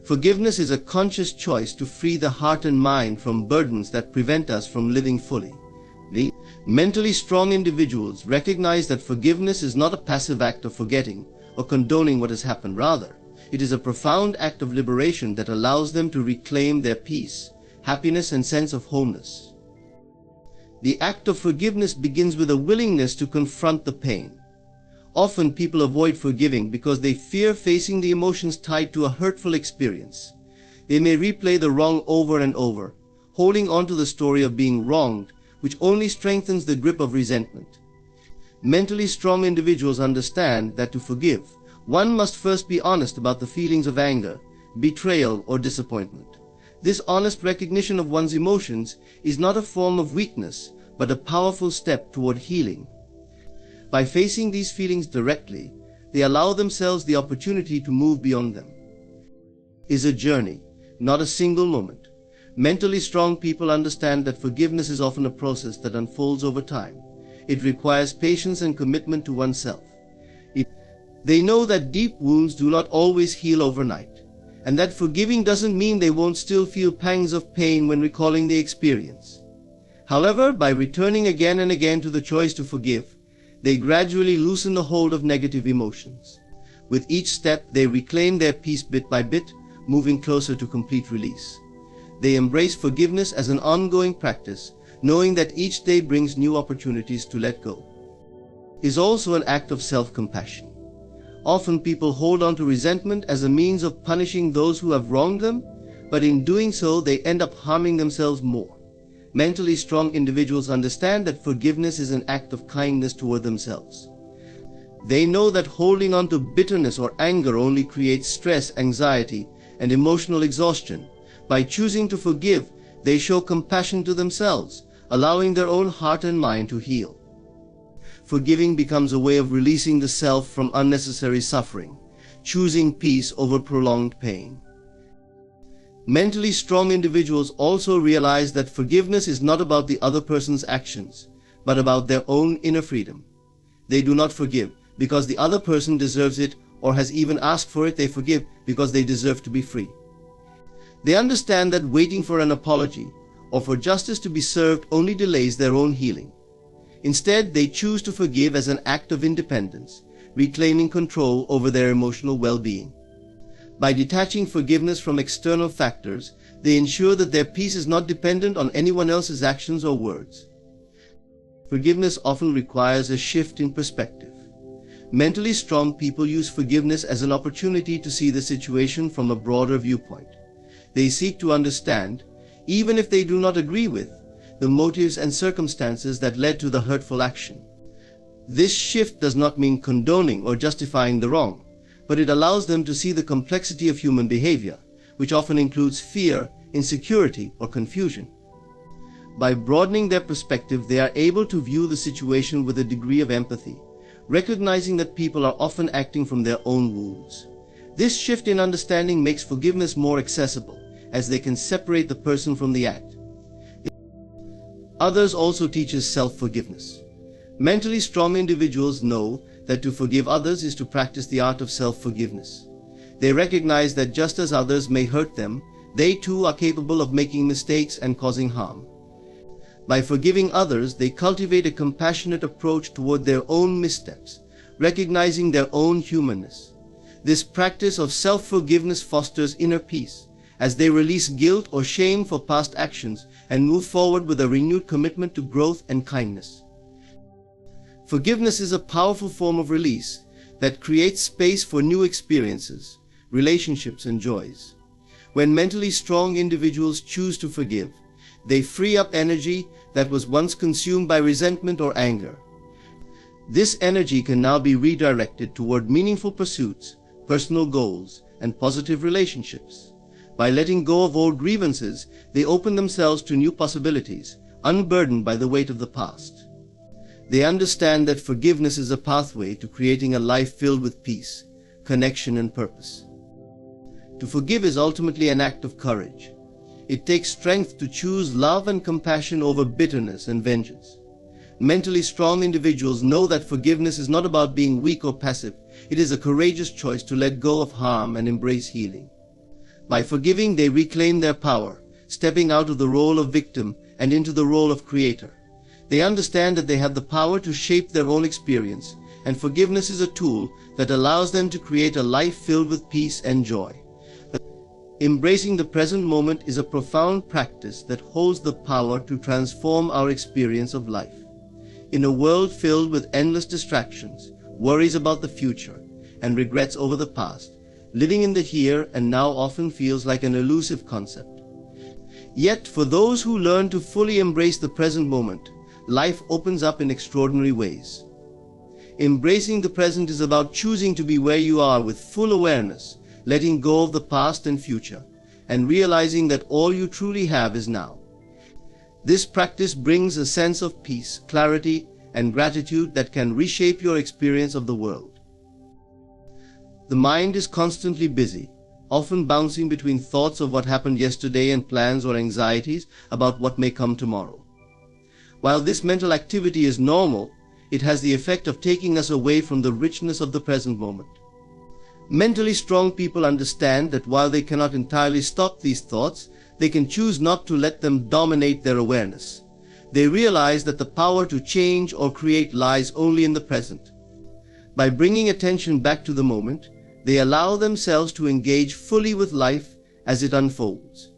Forgiveness is a conscious choice to free the heart and mind from burdens that prevent us from living fully. The mentally strong individuals recognize that forgiveness is not a passive act of forgetting or condoning what has happened. Rather, it is a profound act of liberation that allows them to reclaim their peace, happiness, and sense of wholeness. The act of forgiveness begins with a willingness to confront the pain. Often people avoid forgiving because they fear facing the emotions tied to a hurtful experience. They may replay the wrong over and over, holding on to the story of being wronged, which only strengthens the grip of resentment. Mentally strong individuals understand that to forgive, one must first be honest about the feelings of anger, betrayal, or disappointment. This honest recognition of one's emotions is not a form of weakness, but a powerful step toward healing. By facing these feelings directly, they allow themselves the opportunity to move beyond them. It is a journey, not a single moment. Mentally strong people understand that forgiveness is often a process that unfolds over time. It requires patience and commitment to oneself. They know that deep wounds do not always heal overnight, and that forgiving doesn't mean they won't still feel pangs of pain when recalling the experience. However, by returning again and again to the choice to forgive, they gradually loosen the hold of negative emotions. With each step, they reclaim their peace bit by bit, moving closer to complete release. They embrace forgiveness as an ongoing practice, knowing that each day brings new opportunities to let go. It is also an act of self-compassion. Often people hold on to resentment as a means of punishing those who have wronged them, but in doing so they end up harming themselves more. Mentally strong individuals understand that forgiveness is an act of kindness toward themselves. They know that holding on to bitterness or anger only creates stress, anxiety, and emotional exhaustion. By choosing to forgive, they show compassion to themselves, allowing their own heart and mind to heal. Forgiving becomes a way of releasing the self from unnecessary suffering, choosing peace over prolonged pain. Mentally strong individuals also realize that forgiveness is not about the other person's actions, but about their own inner freedom. They do not forgive because the other person deserves it or has even asked for it. They forgive because they deserve to be free. They understand that waiting for an apology or for justice to be served only delays their own healing. Instead, they choose to forgive as an act of independence, reclaiming control over their emotional well-being. By detaching forgiveness from external factors, they ensure that their peace is not dependent on anyone else's actions or words. Forgiveness often requires a shift in perspective. Mentally strong people use forgiveness as an opportunity to see the situation from a broader viewpoint. They seek to understand, even if they do not agree with, the motives and circumstances that led to the hurtful action. This shift does not mean condoning or justifying the wrong, but it allows them to see the complexity of human behavior, which often includes fear, insecurity, or confusion. By broadening their perspective, they are able to view the situation with a degree of empathy, recognizing that people are often acting from their own wounds. This shift in understanding makes forgiveness more accessible, as they can separate the person from the act. Others also teaches self-forgiveness. Mentally strong individuals know that to forgive others is to practice the art of self-forgiveness. They recognize that just as others may hurt them, they too are capable of making mistakes and causing harm. By forgiving others, they cultivate a compassionate approach toward their own missteps, recognizing their own humanness. This practice of self-forgiveness fosters inner peace, as they release guilt or shame for past actions and move forward with a renewed commitment to growth and kindness. Forgiveness is a powerful form of release that creates space for new experiences, relationships, and joys. When mentally strong individuals choose to forgive, they free up energy that was once consumed by resentment or anger. This energy can now be redirected toward meaningful pursuits, personal goals, and positive relationships. By letting go of old grievances, they open themselves to new possibilities, unburdened by the weight of the past. They understand that forgiveness is a pathway to creating a life filled with peace, connection, and purpose. To forgive is ultimately an act of courage. It takes strength to choose love and compassion over bitterness and vengeance. Mentally strong individuals know that forgiveness is not about being weak or passive. It is a courageous choice to let go of harm and embrace healing. By forgiving, they reclaim their power, stepping out of the role of victim and into the role of creator. They understand that they have the power to shape their own experience, and forgiveness is a tool that allows them to create a life filled with peace and joy. Embracing the present moment is a profound practice that holds the power to transform our experience of life. In a world filled with endless distractions, worries about the future, and regrets over the past, living in the here and now often feels like an elusive concept. Yet, for those who learn to fully embrace the present moment, life opens up in extraordinary ways. Embracing the present is about choosing to be where you are with full awareness, letting go of the past and future, and realizing that all you truly have is now. This practice brings a sense of peace, clarity, and gratitude that can reshape your experience of the world. The mind is constantly busy, often bouncing between thoughts of what happened yesterday and plans or anxieties about what may come tomorrow. While this mental activity is normal, it has the effect of taking us away from the richness of the present moment. Mentally strong people understand that while they cannot entirely stop these thoughts, they can choose not to let them dominate their awareness. They realize that the power to change or create lies only in the present. By bringing attention back to the moment, they allow themselves to engage fully with life as it unfolds,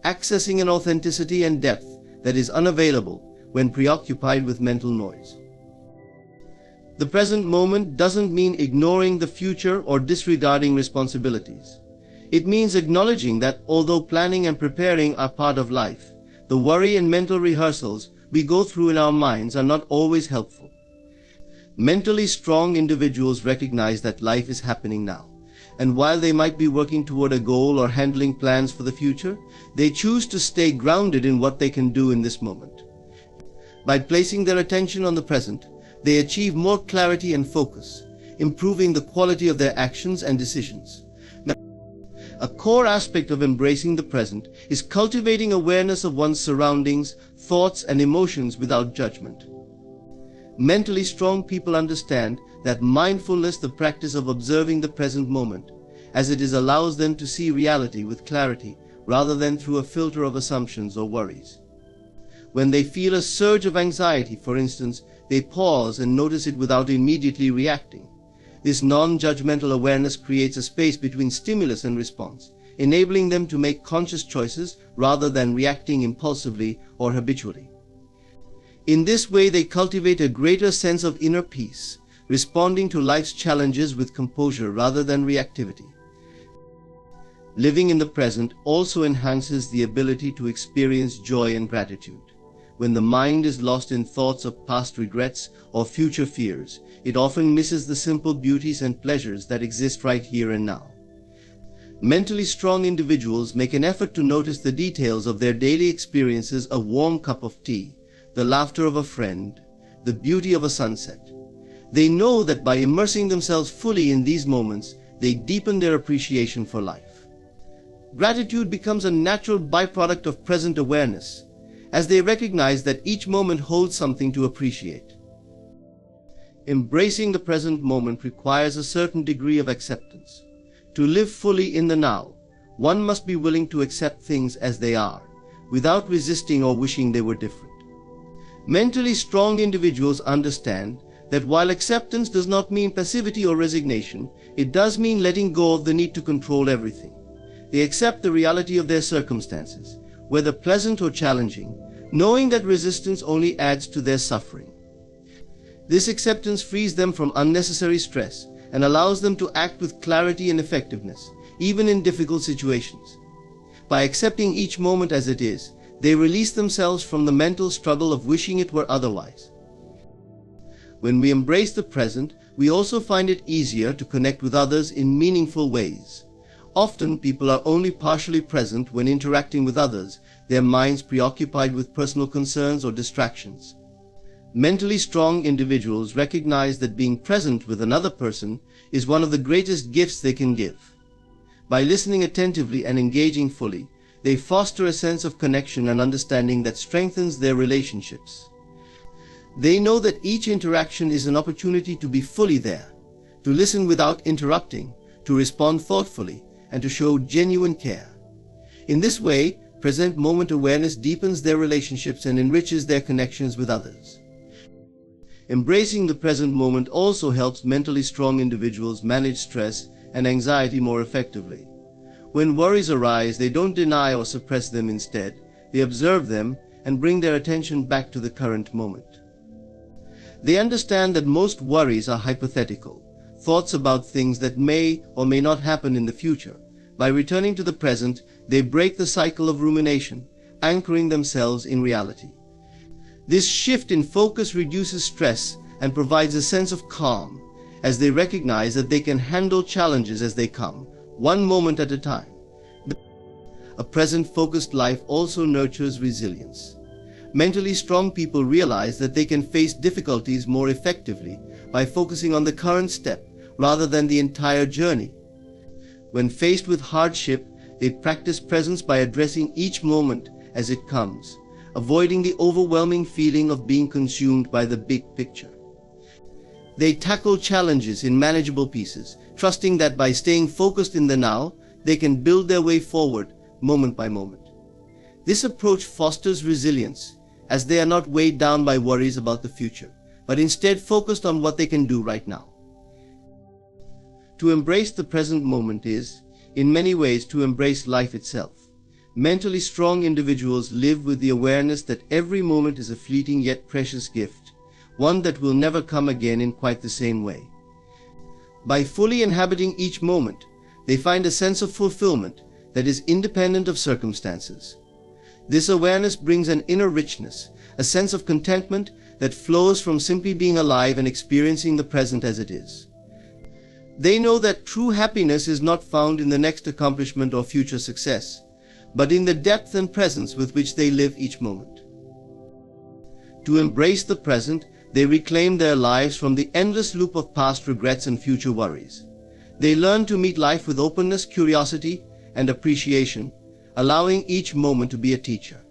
accessing an authenticity and depth that is unavailable when preoccupied with mental noise. The present moment doesn't mean ignoring the future or disregarding responsibilities. It means acknowledging that although planning and preparing are part of life, the worry and mental rehearsals we go through in our minds are not always helpful. Mentally strong individuals recognize that life is happening now, and while they might be working toward a goal or handling plans for the future, they choose to stay grounded in what they can do in this moment. By placing their attention on the present, they achieve more clarity and focus, improving the quality of their actions and decisions. A core aspect of embracing the present is cultivating awareness of one's surroundings, thoughts, and emotions without judgment. Mentally strong people understand that mindfulness, the practice of observing the present moment, as it is, allows them to see reality with clarity rather than through a filter of assumptions or worries. When they feel a surge of anxiety, for instance, they pause and notice it without immediately reacting. This non-judgmental awareness creates a space between stimulus and response, enabling them to make conscious choices rather than reacting impulsively or habitually. In this way, they cultivate a greater sense of inner peace, responding to life's challenges with composure rather than reactivity. Living in the present also enhances the ability to experience joy and gratitude. When the mind is lost in thoughts of past regrets or future fears, it often misses the simple beauties and pleasures that exist right here and now. Mentally strong individuals make an effort to notice the details of their daily experiences: a warm cup of tea, the laughter of a friend, the beauty of a sunset. They know that by immersing themselves fully in these moments, they deepen their appreciation for life. Gratitude becomes a natural byproduct of present awareness, as they recognize that each moment holds something to appreciate. Embracing the present moment requires a certain degree of acceptance. To live fully in the now, one must be willing to accept things as they are, without resisting or wishing they were different. Mentally strong individuals understand that while acceptance does not mean passivity or resignation, it does mean letting go of the need to control everything. They accept the reality of their circumstances, whether pleasant or challenging, knowing that resistance only adds to their suffering. This acceptance frees them from unnecessary stress and allows them to act with clarity and effectiveness, even in difficult situations. By accepting each moment as it is, they release themselves from the mental struggle of wishing it were otherwise. When we embrace the present, we also find it easier to connect with others in meaningful ways. Often, people are only partially present when interacting with others, their minds preoccupied with personal concerns or distractions. Mentally strong individuals recognize that being present with another person is one of the greatest gifts they can give. By listening attentively and engaging fully, they foster a sense of connection and understanding that strengthens their relationships. They know that each interaction is an opportunity to be fully there, to listen without interrupting, to respond thoughtfully, and to show genuine care. In this way, present moment awareness deepens their relationships and enriches their connections with others. Embracing the present moment also helps mentally strong individuals manage stress and anxiety more effectively. When worries arise, they don't deny or suppress them. Instead, they observe them and bring their attention back to the current moment. They understand that most worries are hypothetical, thoughts about things that may or may not happen in the future. By returning to the present, they break the cycle of rumination, anchoring themselves in reality. This shift in focus reduces stress and provides a sense of calm, as they recognize that they can handle challenges as they come, one moment at a time. a present-focused life also nurtures resilience. Mentally strong people realize that they can face difficulties more effectively by focusing on the current step rather than the entire journey. When faced with hardship, they practice presence by addressing each moment as it comes, avoiding the overwhelming feeling of being consumed by the big picture. They tackle challenges in manageable pieces, trusting that by staying focused in the now, they can build their way forward moment by moment. This approach fosters resilience, as they are not weighed down by worries about the future, but instead focused on what they can do right now. To embrace the present moment is, in many ways, to embrace life itself. Mentally strong individuals live with the awareness that every moment is a fleeting yet precious gift, one that will never come again in quite the same way. By fully inhabiting each moment, they find a sense of fulfillment that is independent of circumstances. This awareness brings an inner richness, a sense of contentment that flows from simply being alive and experiencing the present as it is. They know that true happiness is not found in the next accomplishment or future success, but in the depth and presence with which they live each moment. To embrace the present, they reclaim their lives from the endless loop of past regrets and future worries. They learn to meet life with openness, curiosity, and appreciation, allowing each moment to be a teacher.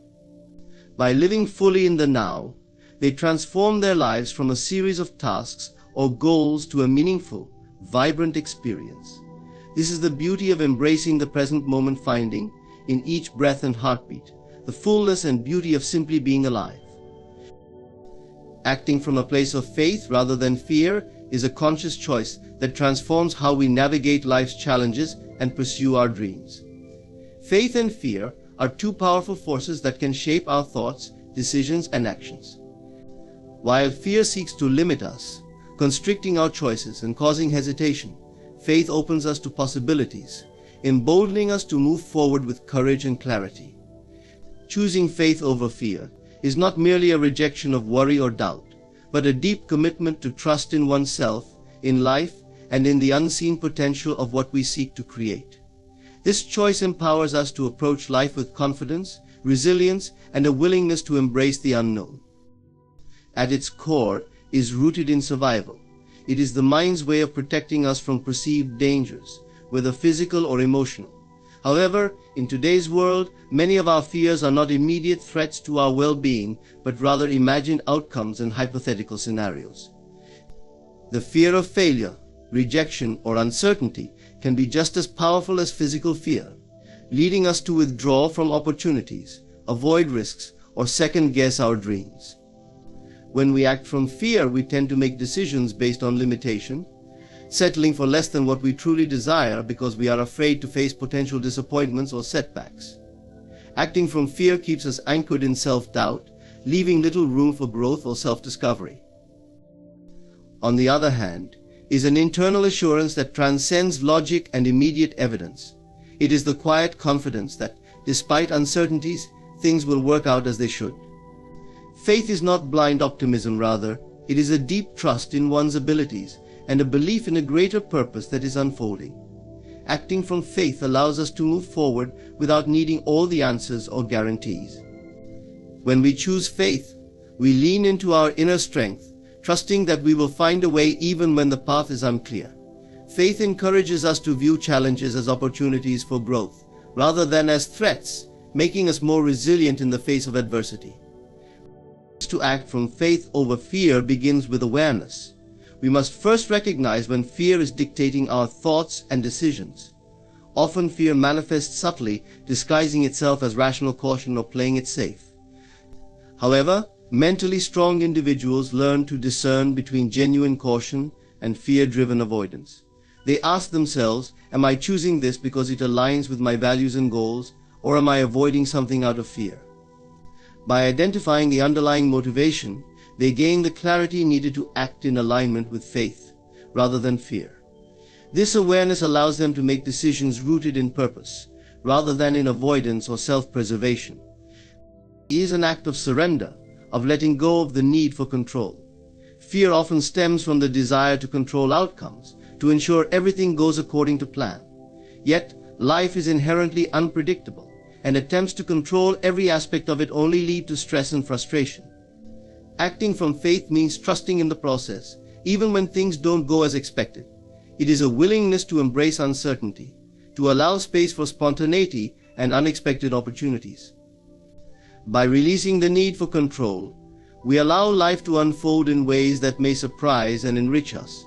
By living fully in the now, they transform their lives from a series of tasks or goals to a meaningful, vibrant experience. This is the beauty of embracing the present moment, finding, in each breath and heartbeat, the fullness and beauty of simply being alive. Acting from a place of faith rather than fear is a conscious choice that transforms how we navigate life's challenges and pursue our dreams. Faith and fear are two powerful forces that can shape our thoughts, decisions, and actions. While fear seeks to limit us, constricting our choices and causing hesitation, faith opens us to possibilities, emboldening us to move forward with courage and clarity. Choosing faith over fear is not merely a rejection of worry or doubt, but a deep commitment to trust in oneself, in life, and in the unseen potential of what we seek to create. This choice empowers us to approach life with confidence, resilience, and a willingness to embrace the unknown. At its core is rooted in survival. It is the mind's way of protecting us from perceived dangers, whether physical or emotional. However, in today's world, many of our fears are not immediate threats to our well-being, but rather imagined outcomes and hypothetical scenarios. The fear of failure, rejection, or uncertainty can be just as powerful as physical fear, leading us to withdraw from opportunities, avoid risks, or second-guess our dreams. When we act from fear, we tend to make decisions based on limitation, settling for less than what we truly desire because we are afraid to face potential disappointments or setbacks. Acting from fear keeps us anchored in self-doubt, leaving little room for growth or self-discovery. On the other hand, is an internal assurance that transcends logic and immediate evidence. It is the quiet confidence that, despite uncertainties, things will work out as they should. Faith is not blind optimism, rather, it is a deep trust in one's abilities and a belief in a greater purpose that is unfolding. Acting from faith allows us to move forward without needing all the answers or guarantees. When we choose faith, we lean into our inner strength, trusting that we will find a way even when the path is unclear. Faith encourages us to view challenges as opportunities for growth, rather than as threats, making us more resilient in the face of adversity. To act from faith over fear begins with awareness. We must first recognize when fear is dictating our thoughts and decisions. Often fear manifests subtly, disguising itself as rational caution or playing it safe. However, mentally strong individuals learn to discern between genuine caution and fear-driven avoidance. They ask themselves, am I choosing this because it aligns with my values and goals, or am I avoiding something out of fear? By identifying the underlying motivation, they gain the clarity needed to act in alignment with faith, rather than fear. This awareness allows them to make decisions rooted in purpose, rather than in avoidance or self-preservation. It is an act of surrender, of letting go of the need for control. Fear often stems from the desire to control outcomes, to ensure everything goes according to plan. Yet, life is inherently unpredictable, and attempts to control every aspect of it only lead to stress and frustration. Acting from faith means trusting in the process, even when things don't go as expected. It is a willingness to embrace uncertainty, to allow space for spontaneity and unexpected opportunities. By releasing the need for control, we allow life to unfold in ways that may surprise and enrich us,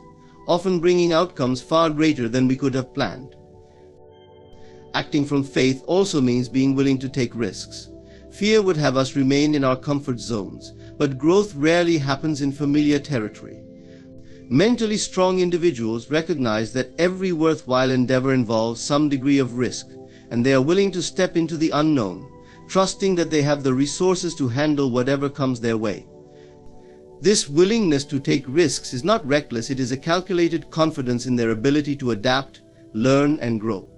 often bringing outcomes far greater than we could have planned. Acting from faith also means being willing to take risks. Fear would have us remain in our comfort zones, but growth rarely happens in familiar territory. Mentally strong individuals recognize that every worthwhile endeavor involves some degree of risk, and they are willing to step into the unknown, trusting that they have the resources to handle whatever comes their way. This willingness to take risks is not reckless, it is a calculated confidence in their ability to adapt, learn, and grow.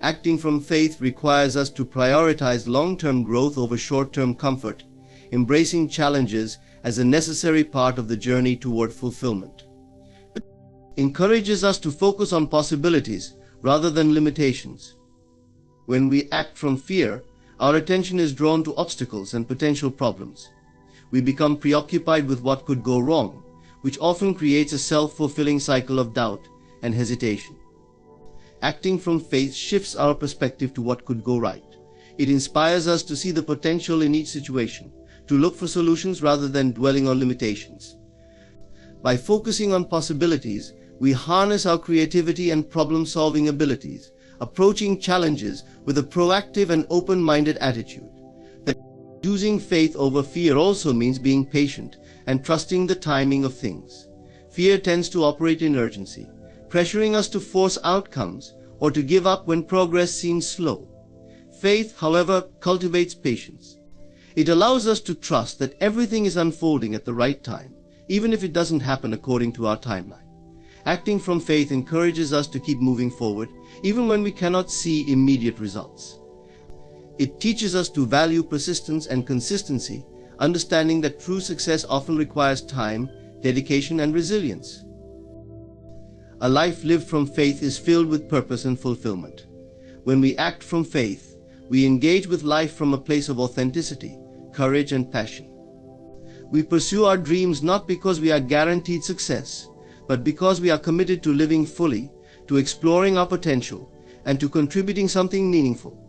Acting from faith requires us to prioritize long-term growth over short-term comfort, embracing challenges as a necessary part of the journey toward fulfillment. It encourages us to focus on possibilities rather than limitations. When we act from fear, our attention is drawn to obstacles and potential problems. We become preoccupied with what could go wrong, which often creates a self-fulfilling cycle of doubt and hesitation. Acting from faith shifts our perspective to what could go right. It inspires us to see the potential in each situation, to look for solutions rather than dwelling on limitations. By focusing on possibilities, we harness our creativity and problem-solving abilities, approaching challenges with a proactive and open-minded attitude. Choosing faith over fear also means being patient and trusting the timing of things. Fear tends to operate in urgency, pressuring us to force outcomes or to give up when progress seems slow. Faith, however, cultivates patience. It allows us to trust that everything is unfolding at the right time, even if it doesn't happen according to our timeline. Acting from faith encourages us to keep moving forward, even when we cannot see immediate results. It teaches us to value persistence and consistency, understanding that true success often requires time, dedication, and resilience. A life lived from faith is filled with purpose and fulfillment. When we act from faith, we engage with life from a place of authenticity, courage, and passion. We pursue our dreams not because we are guaranteed success, but because we are committed to living fully, to exploring our potential, and to contributing something meaningful.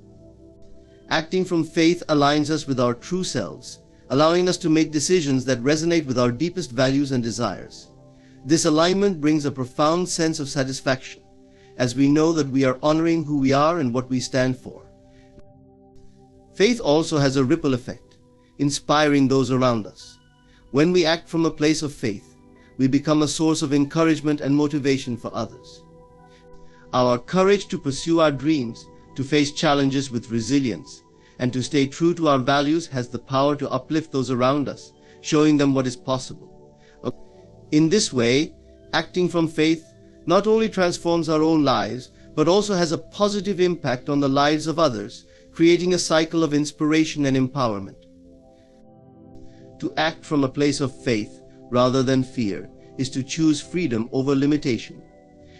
Acting from faith aligns us with our true selves, allowing us to make decisions that resonate with our deepest values and desires. This alignment brings a profound sense of satisfaction, as we know that we are honoring who we are and what we stand for. Faith also has a ripple effect, inspiring those around us. When we act from a place of faith, we become a source of encouragement and motivation for others. Our courage to pursue our dreams, to face challenges with resilience, and to stay true to our values has the power to uplift those around us, showing them what is possible. In this way, acting from faith not only transforms our own lives, but also has a positive impact on the lives of others, creating a cycle of inspiration and empowerment. To act from a place of faith rather than fear is to choose freedom over limitation.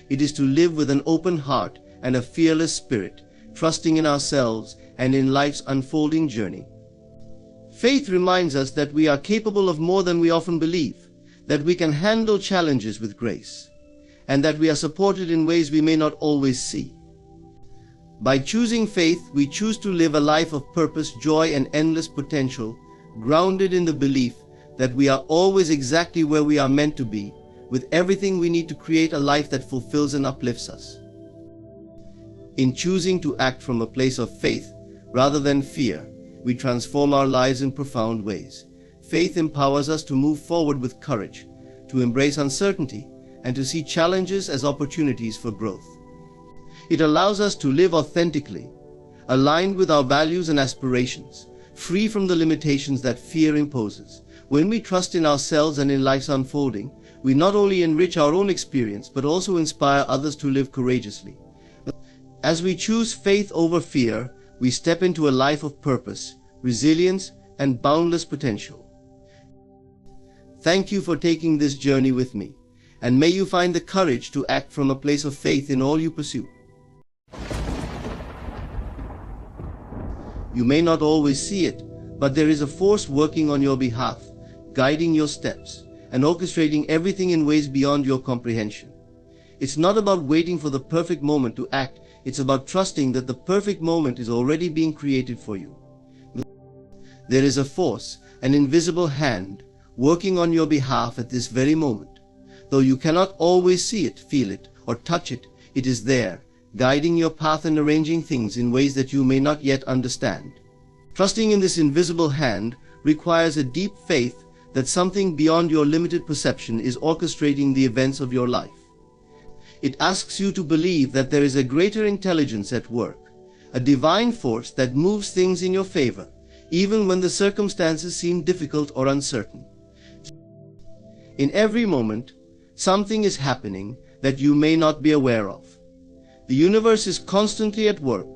It is to live with an open heart and a fearless spirit, trusting in ourselves and in life's unfolding journey. Faith reminds us that we are capable of more than we often believe, that we can handle challenges with grace, and that we are supported in ways we may not always see. By choosing faith, we choose to live a life of purpose, joy, and endless potential, grounded in the belief that we are always exactly where we are meant to be, with everything we need to create a life that fulfills and uplifts us. In choosing to act from a place of faith rather than fear, we transform our lives in profound ways. Faith empowers us to move forward with courage, to embrace uncertainty, and to see challenges as opportunities for growth. It allows us to live authentically, aligned with our values and aspirations, free from the limitations that fear imposes. When we trust in ourselves and in life's unfolding, we not only enrich our own experience, but also inspire others to live courageously. As we choose faith over fear, we step into a life of purpose, resilience, and boundless potential. Thank you for taking this journey with me, and may you find the courage to act from a place of faith in all you pursue. You may not always see it, but there is a force working on your behalf, guiding your steps, and orchestrating everything in ways beyond your comprehension. It's not about waiting for the perfect moment to act, it's about trusting that the perfect moment is already being created for you. There is a force, an invisible hand, working on your behalf at this very moment. Though you cannot always see it, feel it, or touch it, it is there, guiding your path and arranging things in ways that you may not yet understand. Trusting in this invisible hand requires a deep faith that something beyond your limited perception is orchestrating the events of your life. It asks you to believe that there is a greater intelligence at work, a divine force that moves things in your favor, even when the circumstances seem difficult or uncertain. In every moment, something is happening that you may not be aware of. The universe is constantly at work,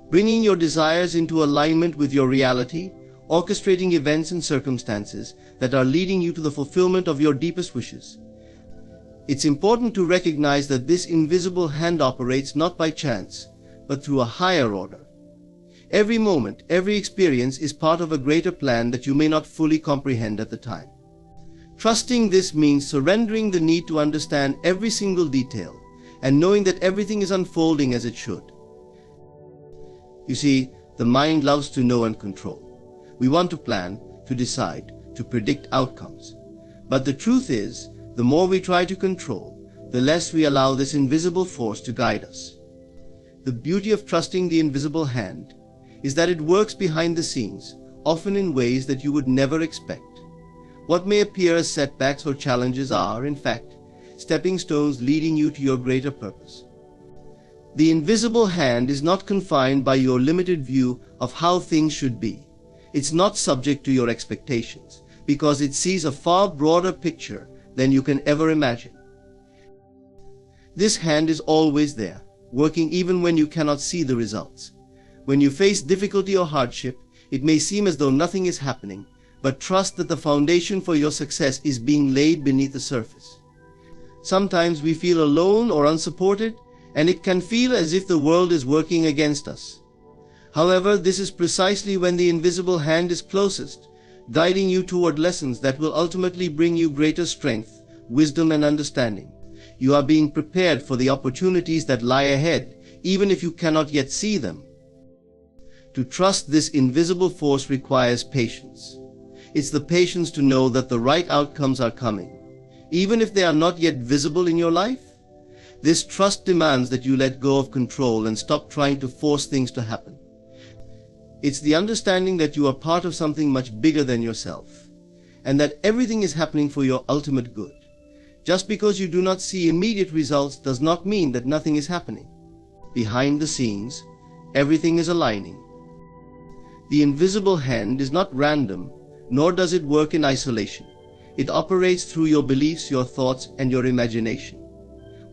bringing your desires into alignment with your reality, orchestrating events and circumstances that are leading you to the fulfillment of your deepest wishes. It's important to recognize that this invisible hand operates not by chance, but through a higher order. Every moment, every experience is part of a greater plan that you may not fully comprehend at the time. Trusting this means surrendering the need to understand every single detail and knowing that everything is unfolding as it should. You see, the mind loves to know and control. We want to plan, to decide, to predict outcomes. But the truth is, the more we try to control, the less we allow this invisible force to guide us. The beauty of trusting the invisible hand is that it works behind the scenes, often in ways that you would never expect. What may appear as setbacks or challenges are, in fact, stepping stones leading you to your greater purpose. The invisible hand is not confined by your limited view of how things should be. It's not subject to your expectations, because it sees a far broader picture than you can ever imagine. This hand is always there, working even when you cannot see the results. When you face difficulty or hardship, it may seem as though nothing is happening, but trust that the foundation for your success is being laid beneath the surface. Sometimes we feel alone or unsupported, and it can feel as if the world is working against us. However, this is precisely when the invisible hand is closest, guiding you toward lessons that will ultimately bring you greater strength, wisdom, and understanding. You are being prepared for the opportunities that lie ahead, even if you cannot yet see them. To trust this invisible force requires patience. It's the patience to know that the right outcomes are coming, even if they are not yet visible in your life. This trust demands that you let go of control and stop trying to force things to happen. It's the understanding that you are part of something much bigger than yourself, and that everything is happening for your ultimate good. Just because you do not see immediate results does not mean that nothing is happening. Behind the scenes, everything is aligning. The invisible hand is not random, nor does it work in isolation. It operates through your beliefs, your thoughts, and your imagination.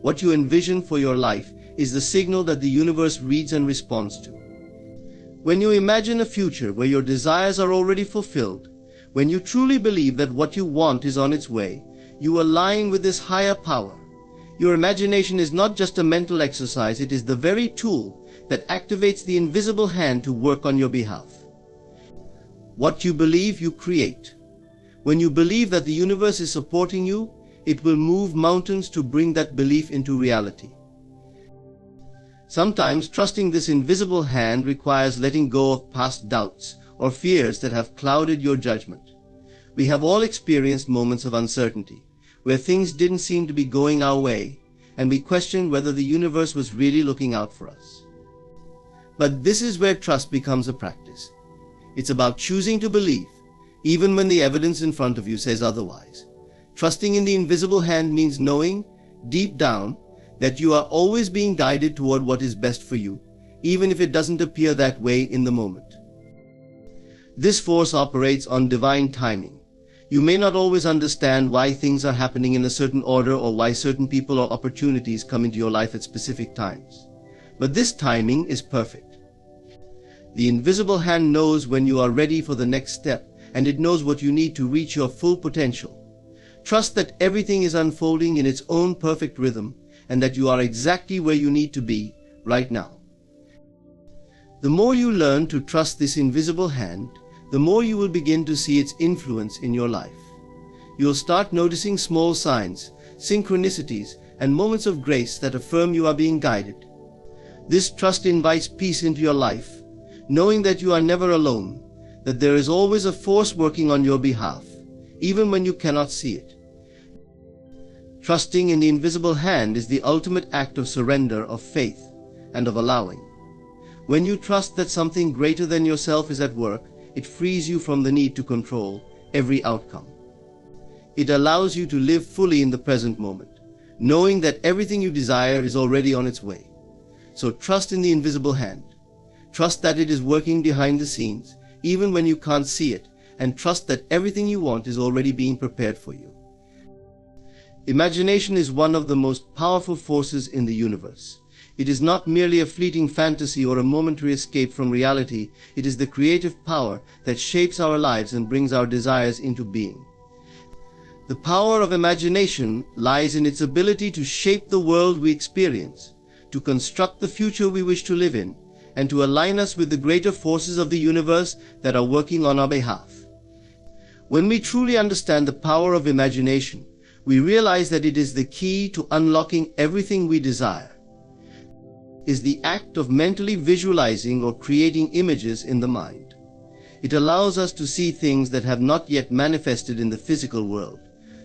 What you envision for your life is the signal that the universe reads and responds to. When you imagine a future where your desires are already fulfilled, when you truly believe that what you want is on its way, you align with this higher power. Your imagination is not just a mental exercise, it is the very tool that activates the invisible hand to work on your behalf. What you believe, you create. When you believe that the universe is supporting you, it will move mountains to bring that belief into reality. Sometimes trusting this invisible hand requires letting go of past doubts or fears that have clouded your judgment. We have all experienced moments of uncertainty, where things didn't seem to be going our way, and we questioned whether the universe was really looking out for us. But this is where trust becomes a practice. It's about choosing to believe, even when the evidence in front of you says otherwise. Trusting in the invisible hand means knowing, deep down, that you are always being guided toward what is best for you, even if it doesn't appear that way in the moment. This force operates on divine timing. You may not always understand why things are happening in a certain order or why certain people or opportunities come into your life at specific times. But this timing is perfect. The invisible hand knows when you are ready for the next step, and it knows what you need to reach your full potential. Trust that everything is unfolding in its own perfect rhythm, and that you are exactly where you need to be right now. The more you learn to trust this invisible hand, the more you will begin to see its influence in your life. You'll start noticing small signs, synchronicities, and moments of grace that affirm you are being guided. This trust invites peace into your life, knowing that you are never alone, that there is always a force working on your behalf, even when you cannot see it. Trusting in the invisible hand is the ultimate act of surrender, of faith, and of allowing. When you trust that something greater than yourself is at work, it frees you from the need to control every outcome. It allows you to live fully in the present moment, knowing that everything you desire is already on its way. So trust in the invisible hand. Trust that it is working behind the scenes, even when you can't see it, and trust that everything you want is already being prepared for you. Imagination is one of the most powerful forces in the universe. It is not merely a fleeting fantasy or a momentary escape from reality. It is the creative power that shapes our lives and brings our desires into being. The power of imagination lies in its ability to shape the world we experience, to construct the future we wish to live in, and to align us with the greater forces of the universe that are working on our behalf. When we truly understand the power of imagination, we realize that it is the key to unlocking everything we desire. Is the act of mentally visualizing or creating images in the mind. It allows us to see things that have not yet manifested in the physical world,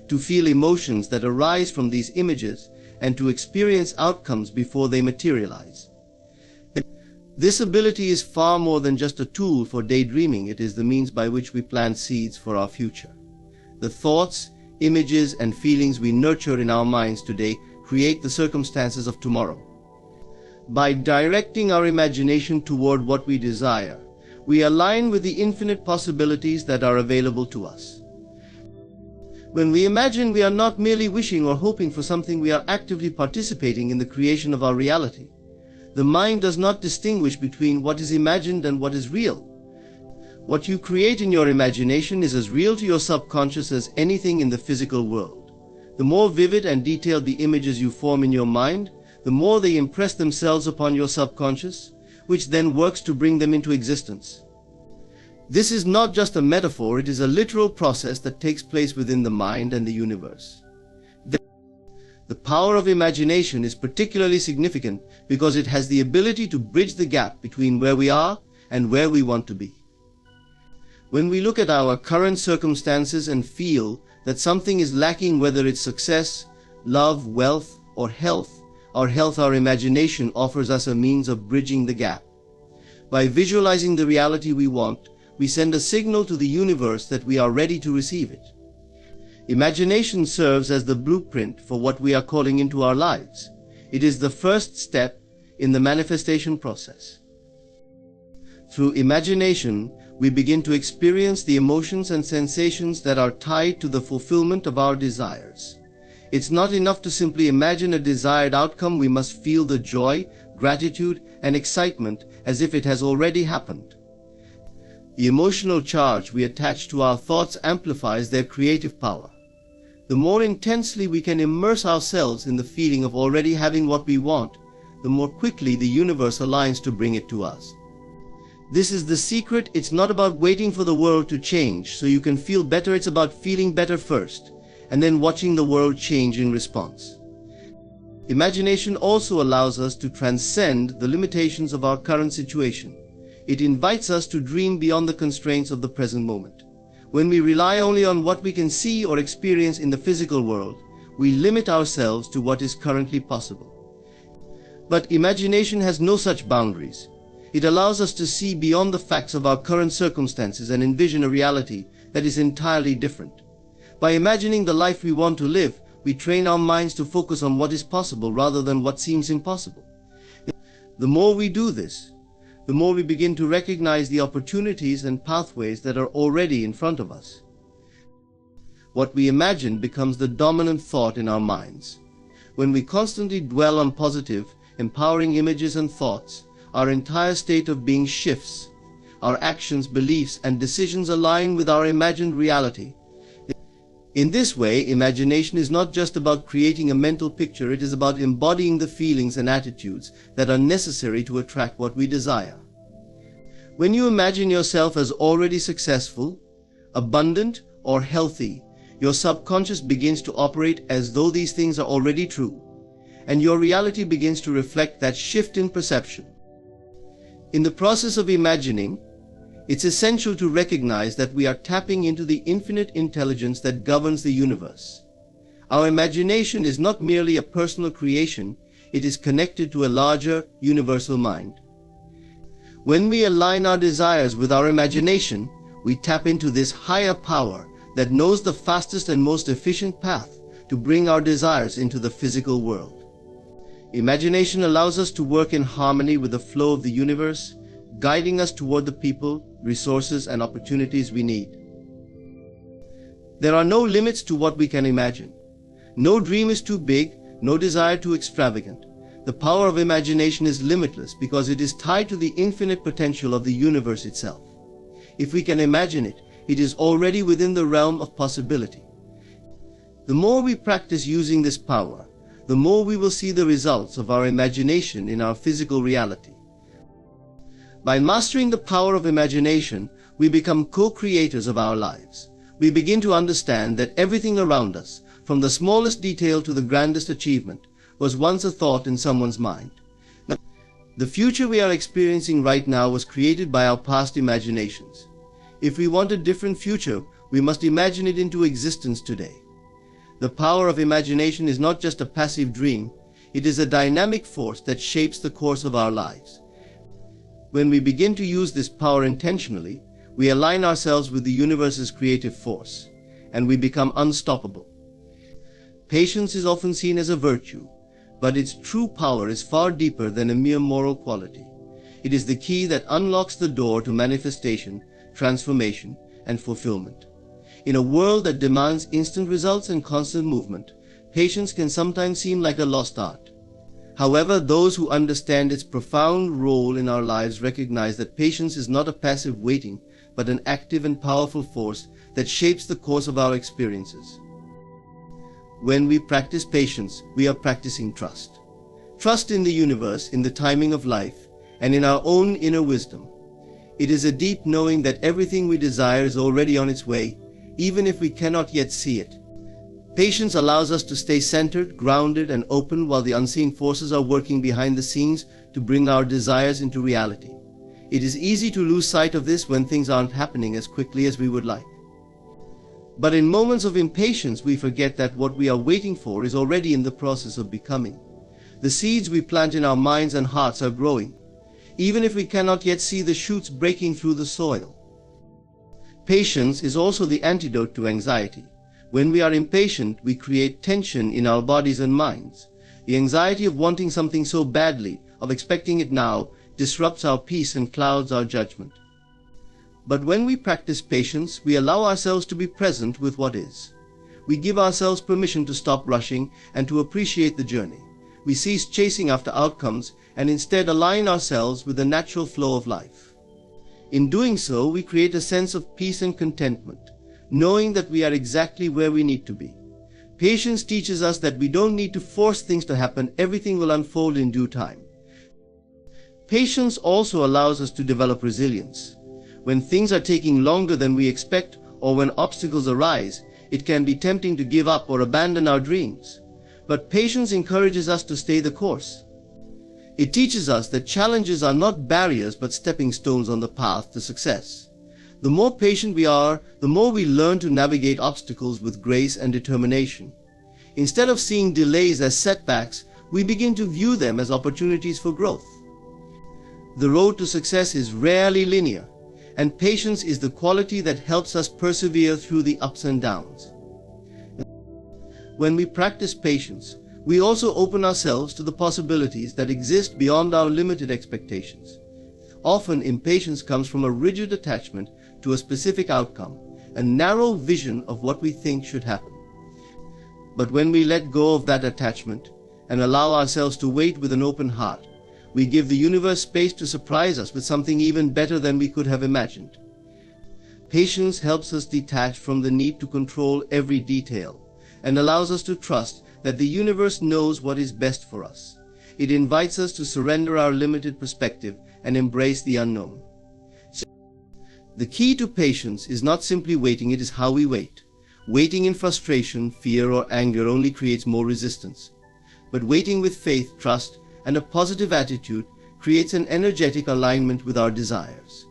to feel emotions that arise from these images, and to experience outcomes before they materialize. This ability is far more than just a tool for daydreaming. It is the means by which we plant seeds for our future. The thoughts, images, and feelings we nurture in our minds today create the circumstances of tomorrow. By directing our imagination toward what we desire, we align with the infinite possibilities that are available to us. When we imagine, we are not merely wishing or hoping for something, we are actively participating in the creation of our reality. The mind does not distinguish between what is imagined and what is real. What you create in your imagination is as real to your subconscious as anything in the physical world. The more vivid and detailed the images you form in your mind, the more they impress themselves upon your subconscious, which then works to bring them into existence. This is not just a metaphor, it is a literal process that takes place within the mind and the universe. The power of imagination is particularly significant because it has the ability to bridge the gap between where we are and where we want to be. When we look at our current circumstances and feel that something is lacking, whether it's success, love, wealth, or health, our imagination offers us a means of bridging the gap. By visualizing the reality we want, we send a signal to the universe that we are ready to receive it. Imagination serves as the blueprint for what we are calling into our lives. It is the first step in the manifestation process. Through imagination, we begin to experience the emotions and sensations that are tied to the fulfillment of our desires. It's not enough to simply imagine a desired outcome. We must feel the joy, gratitude, and excitement as if it has already happened. The emotional charge we attach to our thoughts amplifies their creative power. The more intensely we can immerse ourselves in the feeling of already having what we want, the more quickly the universe aligns to bring it to us. This is the secret. It's not about waiting for the world to change so you can feel better. It's about feeling better first, and then watching the world change in response. Imagination also allows us to transcend the limitations of our current situation. It invites us to dream beyond the constraints of the present moment. When we rely only on what we can see or experience in the physical world, we limit ourselves to what is currently possible. But imagination has no such boundaries. It allows us to see beyond the facts of our current circumstances and envision a reality that is entirely different. By imagining the life we want to live, we train our minds to focus on what is possible rather than what seems impossible. The more we do this, the more we begin to recognize the opportunities and pathways that are already in front of us. What we imagine becomes the dominant thought in our minds. When we constantly dwell on positive, empowering images and thoughts, our entire state of being shifts. Our actions, beliefs, and decisions align with our imagined reality. In this way, imagination is not just about creating a mental picture, it is about embodying the feelings and attitudes that are necessary to attract what we desire. When you imagine yourself as already successful, abundant, or healthy, your subconscious begins to operate as though these things are already true, and your reality begins to reflect that shift in perception. In the process of imagining, it's essential to recognize that we are tapping into the infinite intelligence that governs the universe. Our imagination is not merely a personal creation, it is connected to a larger, universal mind. When we align our desires with our imagination, we tap into this higher power that knows the fastest and most efficient path to bring our desires into the physical world. Imagination allows us to work in harmony with the flow of the universe, guiding us toward the people, resources, and opportunities we need. There are no limits to what we can imagine. No dream is too big, no desire too extravagant. The power of imagination is limitless because it is tied to the infinite potential of the universe itself. If we can imagine it, it is already within the realm of possibility. The more we practice using this power, the more we will see the results of our imagination in our physical reality. By mastering the power of imagination, we become co-creators of our lives. We begin to understand that everything around us, from the smallest detail to the grandest achievement, was once a thought in someone's mind. Now, the future we are experiencing right now was created by our past imaginations. If we want a different future, we must imagine it into existence today. The power of imagination is not just a passive dream, it is a dynamic force that shapes the course of our lives. When we begin to use this power intentionally, we align ourselves with the universe's creative force, and we become unstoppable. Patience is often seen as a virtue, but its true power is far deeper than a mere moral quality. It is the key that unlocks the door to manifestation, transformation, and fulfillment. In a world that demands instant results and constant movement, patience can sometimes seem like a lost art. However, those who understand its profound role in our lives recognize that patience is not a passive waiting, but an active and powerful force that shapes the course of our experiences. When we practice patience, we are practicing trust. Trust in the universe, in the timing of life, and in our own inner wisdom. It is a deep knowing that everything we desire is already on its way, even if we cannot yet see it. Patience allows us to stay centered, grounded, and open while the unseen forces are working behind the scenes to bring our desires into reality. It is easy to lose sight of this when things aren't happening as quickly as we would like. But in moments of impatience, we forget that what we are waiting for is already in the process of becoming. The seeds we plant in our minds and hearts are growing, even if we cannot yet see the shoots breaking through the soil. Patience is also the antidote to anxiety. When we are impatient, we create tension in our bodies and minds. The anxiety of wanting something so badly, of expecting it now, disrupts our peace and clouds our judgment. But when we practice patience, we allow ourselves to be present with what is. We give ourselves permission to stop rushing and to appreciate the journey. We cease chasing after outcomes and instead align ourselves with the natural flow of life. In doing so, we create a sense of peace and contentment, knowing that we are exactly where we need to be. Patience teaches us that we don't need to force things to happen, everything will unfold in due time. Patience also allows us to develop resilience. When things are taking longer than we expect, or when obstacles arise, it can be tempting to give up or abandon our dreams. But patience encourages us to stay the course. It teaches us that challenges are not barriers but stepping stones on the path to success. The more patient we are, the more we learn to navigate obstacles with grace and determination. Instead of seeing delays as setbacks, we begin to view them as opportunities for growth. The road to success is rarely linear, and patience is the quality that helps us persevere through the ups and downs. When we practice patience, we also open ourselves to the possibilities that exist beyond our limited expectations. Often, impatience comes from a rigid attachment to a specific outcome, a narrow vision of what we think should happen. But when we let go of that attachment and allow ourselves to wait with an open heart, we give the universe space to surprise us with something even better than we could have imagined. Patience helps us detach from the need to control every detail and allows us to trust that the universe knows what is best for us. It invites us to surrender our limited perspective and embrace the unknown. The key to patience is not simply waiting, it is how we wait. Waiting in frustration, fear, or anger only creates more resistance. But waiting with faith, trust, and a positive attitude creates an energetic alignment with our desires.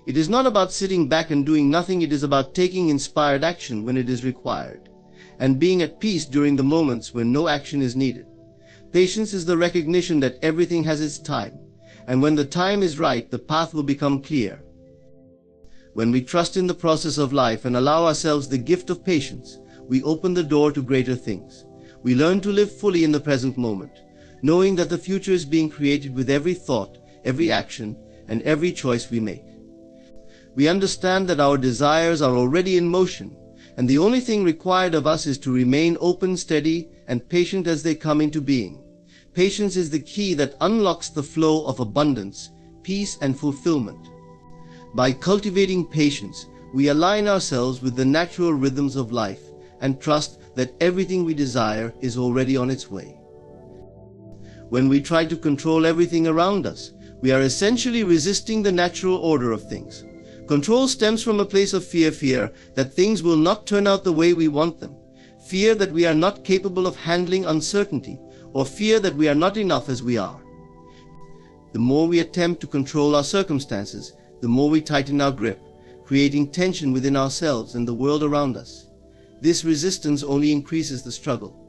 It is not about sitting back and doing nothing, it is about taking inspired action when it is required, and being at peace during the moments when no action is needed. Patience is the recognition that everything has its time, and when the time is right, the path will become clear. When we trust in the process of life and allow ourselves the gift of patience, we open the door to greater things. We learn to live fully in the present moment, knowing that the future is being created with every thought, every action, and every choice we make. We understand that our desires are already in motion, and the only thing required of us is to remain open, steady, and patient as they come into being. Patience is the key that unlocks the flow of abundance, peace, and fulfillment. By cultivating patience, we align ourselves with the natural rhythms of life and trust that everything we desire is already on its way. When we try to control everything around us, we are essentially resisting the natural order of things. Control stems from a place of fear that things will not turn out the way we want them, fear that we are not capable of handling uncertainty, or fear that we are not enough as we are. The more we attempt to control our circumstances, the more we tighten our grip, creating tension within ourselves and the world around us. This resistance only increases the struggle.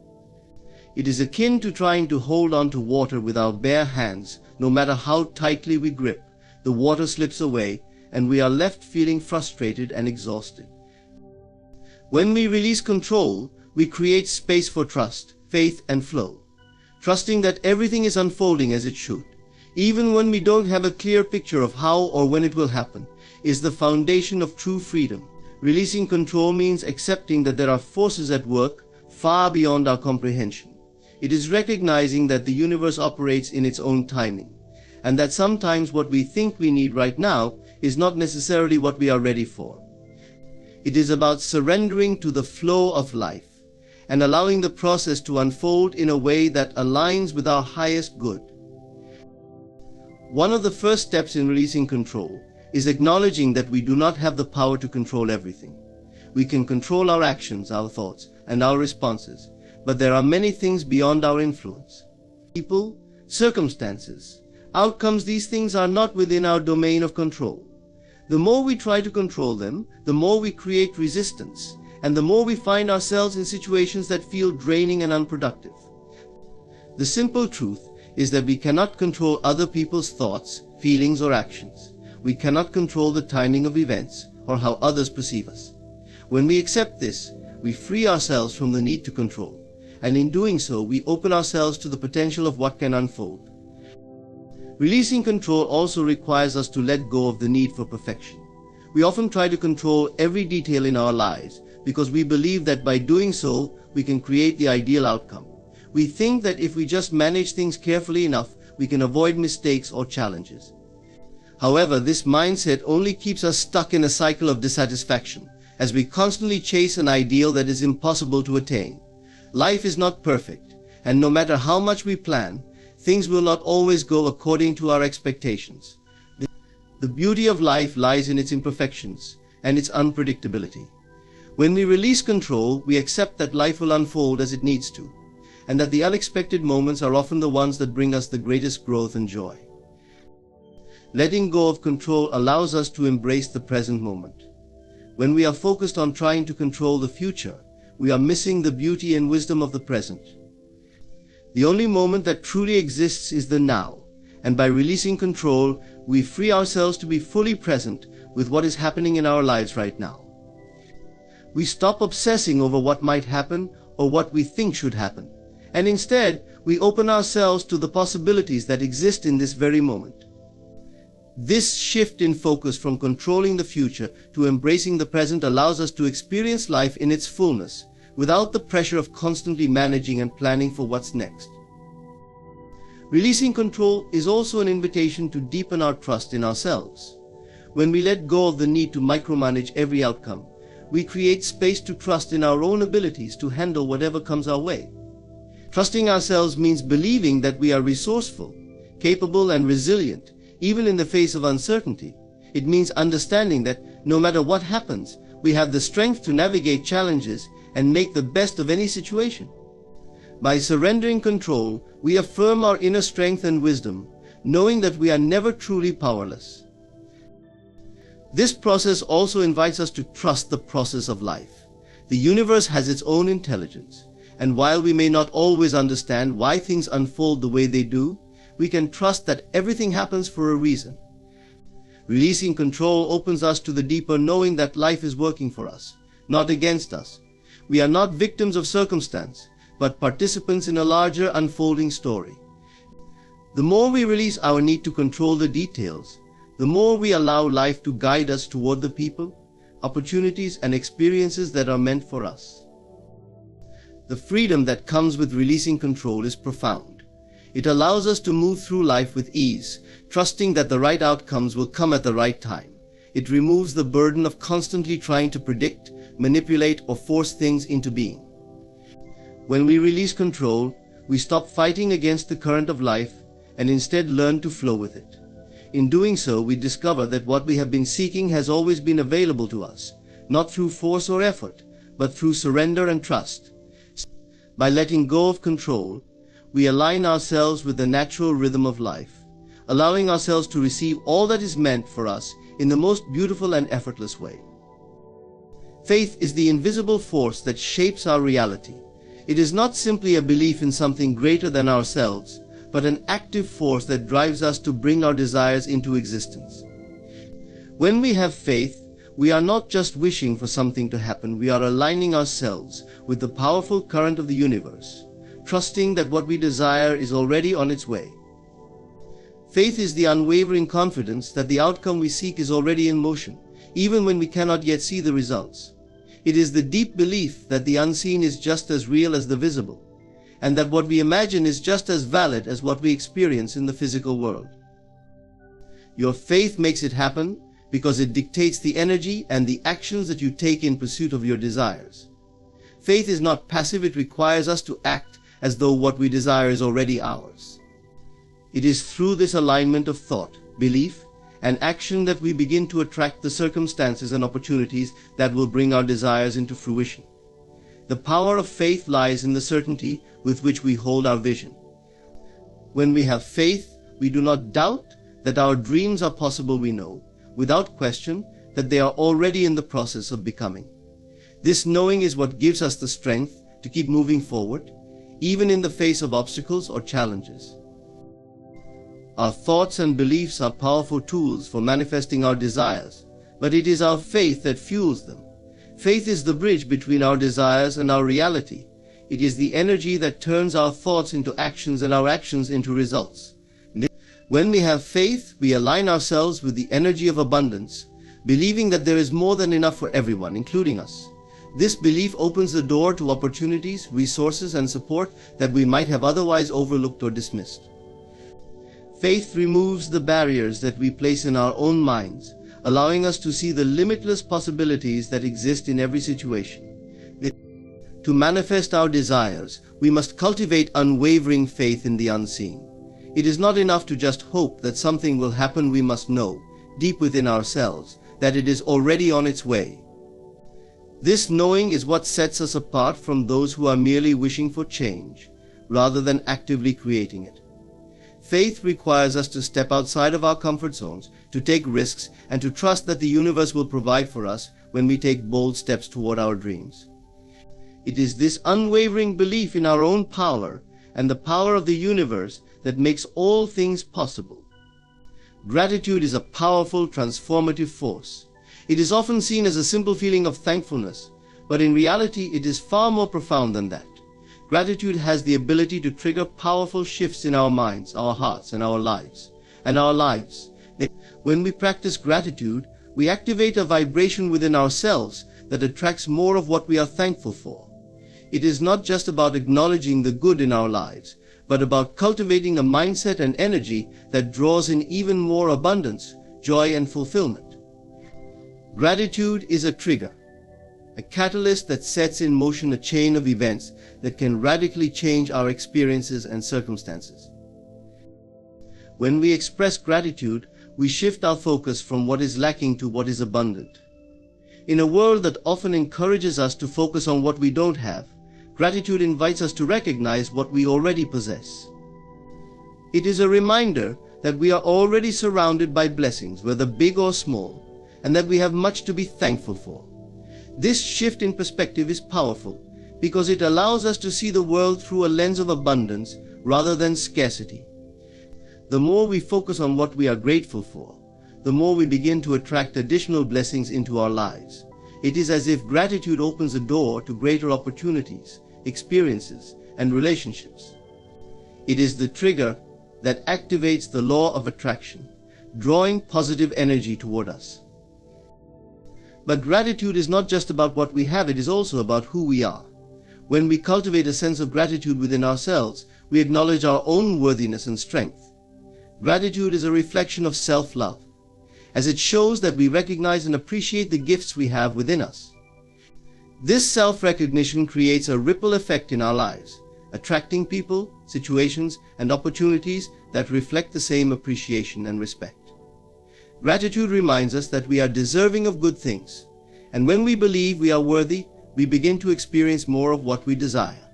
It is akin to trying to hold on to water with our bare hands. No matter how tightly we grip, the water slips away, and we are left feeling frustrated and exhausted. When we release control, we create space for trust, faith, and flow, trusting that everything is unfolding as it should, even when we don't have a clear picture of how or when it will happen, is the foundation of true freedom. Releasing control means accepting that there are forces at work far beyond our comprehension. It is recognizing that the universe operates in its own timing, and that sometimes what we think we need right now is not necessarily what we are ready for. It is about surrendering to the flow of life and allowing the process to unfold in a way that aligns with our highest good. One of the first steps in releasing control is acknowledging that we do not have the power to control everything. We can control our actions, our thoughts, and our responses, but there are many things beyond our influence. People, circumstances, outcomes, these things are not within our domain of control. The more we try to control them, the more we create resistance, and the more we find ourselves in situations that feel draining and unproductive. The simple truth is that we cannot control other people's thoughts, feelings, or actions. We cannot control the timing of events or how others perceive us. When we accept this, we free ourselves from the need to control, and in doing so, we open ourselves to the potential of what can unfold. Releasing control also requires us to let go of the need for perfection. We often try to control every detail in our lives because we believe that by doing so, we can create the ideal outcome. We think that if we just manage things carefully enough, we can avoid mistakes or challenges. However, this mindset only keeps us stuck in a cycle of dissatisfaction, as we constantly chase an ideal that is impossible to attain. Life is not perfect, and no matter how much we plan, things will not always go according to our expectations. The beauty of life lies in its imperfections and its unpredictability. When we release control, we accept that life will unfold as it needs to, and that the unexpected moments are often the ones that bring us the greatest growth and joy. Letting go of control allows us to embrace the present moment. When we are focused on trying to control the future, we are missing the beauty and wisdom of the present. The only moment that truly exists is the now, and by releasing control, we free ourselves to be fully present with what is happening in our lives right now. We stop obsessing over what might happen or what we think should happen, and instead, we open ourselves to the possibilities that exist in this very moment. This shift in focus from controlling the future to embracing the present allows us to experience life in its fullness, without the pressure of constantly managing and planning for what's next. Releasing control is also an invitation to deepen our trust in ourselves. When we let go of the need to micromanage every outcome, we create space to trust in our own abilities to handle whatever comes our way. Trusting ourselves means believing that we are resourceful, capable, and resilient, even in the face of uncertainty. It means understanding that no matter what happens, we have the strength to navigate challenges and make the best of any situation. By surrendering control, we affirm our inner strength and wisdom, knowing that we are never truly powerless. This process also invites us to trust the process of life. The universe has its own intelligence, and while we may not always understand why things unfold the way they do, we can trust that everything happens for a reason. Releasing control opens us to the deeper knowing that life is working for us, not against us. We are not victims of circumstance, but participants in a larger unfolding story. The more we release our need to control the details, the more we allow life to guide us toward the people, opportunities, and experiences that are meant for us. The freedom that comes with releasing control is profound. It allows us to move through life with ease, trusting that the right outcomes will come at the right time. It removes the burden of constantly trying to predict, manipulate, or force things into being. When we release control, we stop fighting against the current of life and instead learn to flow with it. In doing so, we discover that what we have been seeking has always been available to us, not through force or effort, but through surrender and trust. By letting go of control, we align ourselves with the natural rhythm of life, allowing ourselves to receive all that is meant for us in the most beautiful and effortless way. Faith is the invisible force that shapes our reality. It is not simply a belief in something greater than ourselves, but an active force that drives us to bring our desires into existence. When we have faith, we are not just wishing for something to happen, we are aligning ourselves with the powerful current of the universe, trusting that what we desire is already on its way. Faith is the unwavering confidence that the outcome we seek is already in motion, even when we cannot yet see the results. It is the deep belief that the unseen is just as real as the visible, and that what we imagine is just as valid as what we experience in the physical world. Your faith makes it happen because it dictates the energy and the actions that you take in pursuit of your desires. Faith is not passive, it requires us to act as though what we desire is already ours. It is through this alignment of thought, belief, and action that we begin to attract the circumstances and opportunities that will bring our desires into fruition. The power of faith lies in the certainty with which we hold our vision. When we have faith, we do not doubt that our dreams are possible. We know, without question, that they are already in the process of becoming. This knowing is what gives us the strength to keep moving forward, even in the face of obstacles or challenges. Our thoughts and beliefs are powerful tools for manifesting our desires, but it is our faith that fuels them. Faith is the bridge between our desires and our reality. It is the energy that turns our thoughts into actions and our actions into results. When we have faith, we align ourselves with the energy of abundance, believing that there is more than enough for everyone, including us. This belief opens the door to opportunities, resources, and support that we might have otherwise overlooked or dismissed. Faith removes the barriers that we place in our own minds, allowing us to see the limitless possibilities that exist in every situation. To manifest our desires, we must cultivate unwavering faith in the unseen. It is not enough to just hope that something will happen. We must know, deep within ourselves, that it is already on its way. This knowing is what sets us apart from those who are merely wishing for change, rather than actively creating it. Faith requires us to step outside of our comfort zones, to take risks, and to trust that the universe will provide for us when we take bold steps toward our dreams. It is this unwavering belief in our own power and the power of the universe that makes all things possible. Gratitude is a powerful, transformative force. It is often seen as a simple feeling of thankfulness, but in reality it is far more profound than that. Gratitude has the ability to trigger powerful shifts in our minds, our hearts, and our lives. When we practice gratitude, we activate a vibration within ourselves that attracts more of what we are thankful for. It is not just about acknowledging the good in our lives, but about cultivating a mindset and energy that draws in even more abundance, joy, and fulfillment. Gratitude is a trigger, a catalyst that sets in motion a chain of events that can radically change our experiences and circumstances. When we express gratitude, we shift our focus from what is lacking to what is abundant. In a world that often encourages us to focus on what we don't have, gratitude invites us to recognize what we already possess. It is a reminder that we are already surrounded by blessings, whether big or small, and that we have much to be thankful for. This shift in perspective is powerful because it allows us to see the world through a lens of abundance rather than scarcity. The more we focus on what we are grateful for, the more we begin to attract additional blessings into our lives. It is as if gratitude opens a door to greater opportunities, experiences, and relationships. It is the trigger that activates the law of attraction, drawing positive energy toward us. But gratitude is not just about what we have, it is also about who we are. When we cultivate a sense of gratitude within ourselves, we acknowledge our own worthiness and strength. Gratitude is a reflection of self-love, as it shows that we recognize and appreciate the gifts we have within us. This self-recognition creates a ripple effect in our lives, attracting people, situations, and opportunities that reflect the same appreciation and respect. Gratitude reminds us that we are deserving of good things, and when we believe we are worthy, we begin to experience more of what we desire.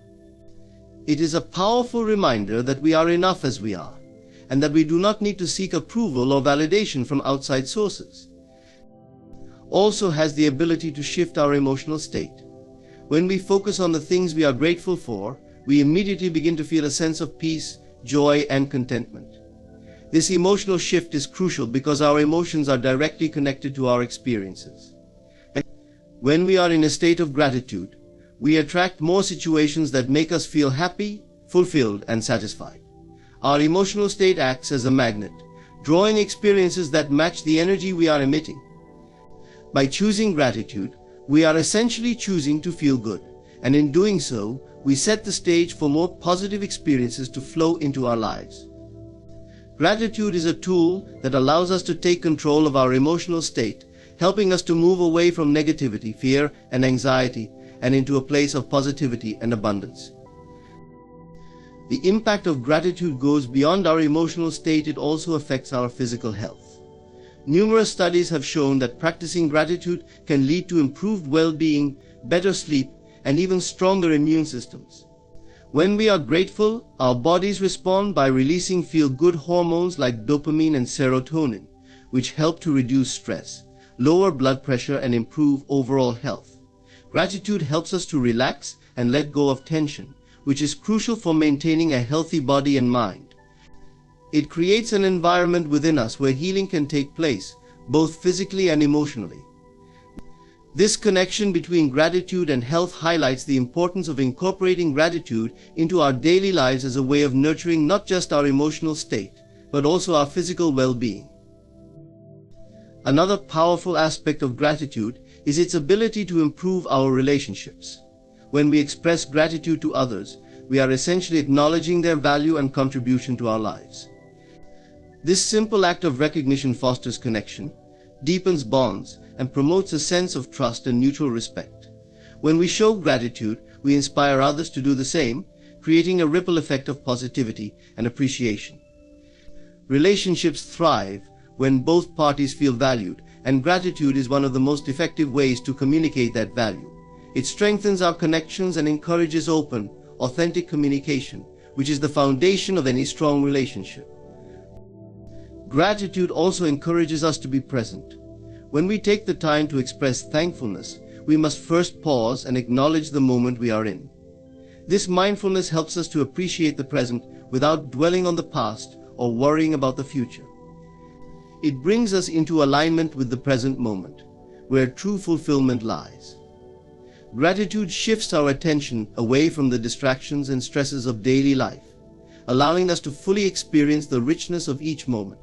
It is a powerful reminder that we are enough as we are, and that we do not need to seek approval or validation from outside sources. Also has the ability to shift our emotional state. When we focus on the things we are grateful for, we immediately begin to feel a sense of peace, joy, and contentment. This emotional shift is crucial because our emotions are directly connected to our experiences. And when we are in a state of gratitude, we attract more situations that make us feel happy, fulfilled, and satisfied. Our emotional state acts as a magnet, drawing experiences that match the energy we are emitting. By choosing gratitude, we are essentially choosing to feel good, and in doing so, we set the stage for more positive experiences to flow into our lives. Gratitude is a tool that allows us to take control of our emotional state, helping us to move away from negativity, fear, and anxiety, and into a place of positivity and abundance. The impact of gratitude goes beyond our emotional state, it also affects our physical health. Numerous studies have shown that practicing gratitude can lead to improved well-being, better sleep, and even stronger immune systems. When we are grateful, our bodies respond by releasing feel-good hormones like dopamine and serotonin, which help to reduce stress, lower blood pressure, and improve overall health. Gratitude helps us to relax and let go of tension, which is crucial for maintaining a healthy body and mind. It creates an environment within us where healing can take place, both physically and emotionally. This connection between gratitude and health highlights the importance of incorporating gratitude into our daily lives as a way of nurturing not just our emotional state, but also our physical well-being. Another powerful aspect of gratitude is its ability to improve our relationships. When we express gratitude to others, we are essentially acknowledging their value and contribution to our lives. This simple act of recognition fosters connection, deepens bonds, and promotes a sense of trust and mutual respect. When we show gratitude, we inspire others to do the same, creating a ripple effect of positivity and appreciation. Relationships thrive when both parties feel valued, and gratitude is one of the most effective ways to communicate that value. It strengthens our connections and encourages open, authentic communication, which is the foundation of any strong relationship. Gratitude also encourages us to be present. When we take the time to express thankfulness, we must first pause and acknowledge the moment we are in. This mindfulness helps us to appreciate the present without dwelling on the past or worrying about the future. It brings us into alignment with the present moment, where true fulfillment lies. Gratitude shifts our attention away from the distractions and stresses of daily life, allowing us to fully experience the richness of each moment.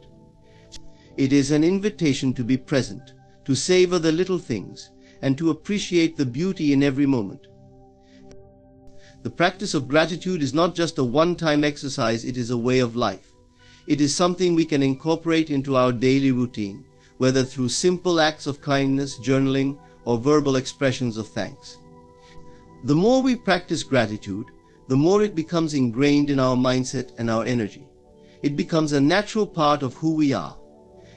It is an invitation to be present, to savor the little things, and to appreciate the beauty in every moment. The practice of gratitude is not just a one-time exercise, it is a way of life. It is something we can incorporate into our daily routine, whether through simple acts of kindness, journaling, or verbal expressions of thanks. The more we practice gratitude, the more it becomes ingrained in our mindset and our energy. It becomes a natural part of who we are.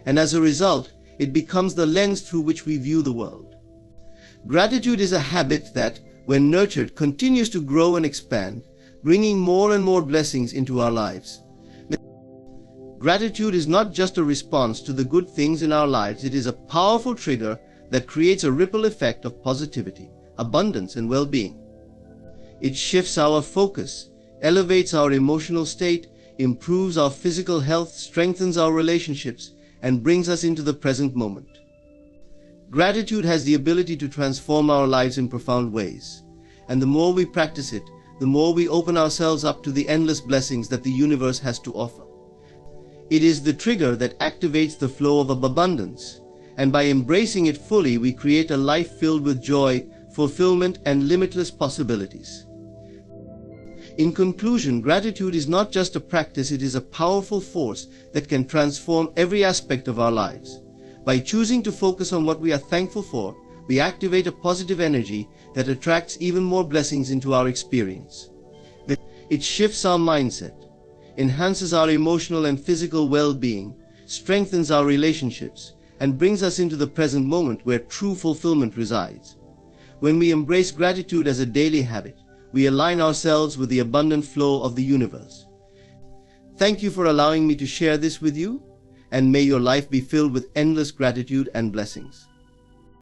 and as a result, it becomes the lens through which we view the world. Gratitude is a habit that, when nurtured, continues to grow and expand, bringing more and more blessings into our lives. Gratitude is not just a response to the good things in our lives, it is a powerful trigger that creates a ripple effect of positivity, abundance, and well-being. It shifts our focus, elevates our emotional state, improves our physical health, strengthens our relationships, and brings us into the present moment. Gratitude has the ability to transform our lives in profound ways, and the more we practice it, the more we open ourselves up to the endless blessings that the universe has to offer. It is the trigger that activates the flow of abundance, and by embracing it fully, we create a life filled with joy, fulfillment, and limitless possibilities. In conclusion, gratitude is not just a practice, it is a powerful force that can transform every aspect of our lives. By choosing to focus on what we are thankful for, we activate a positive energy that attracts even more blessings into our experience. It shifts our mindset, enhances our emotional and physical well-being, strengthens our relationships, and brings us into the present moment where true fulfillment resides. When we embrace gratitude as a daily habit, we align ourselves with the abundant flow of the universe. Thank you for allowing me to share this with you, and may your life be filled with endless gratitude and blessings.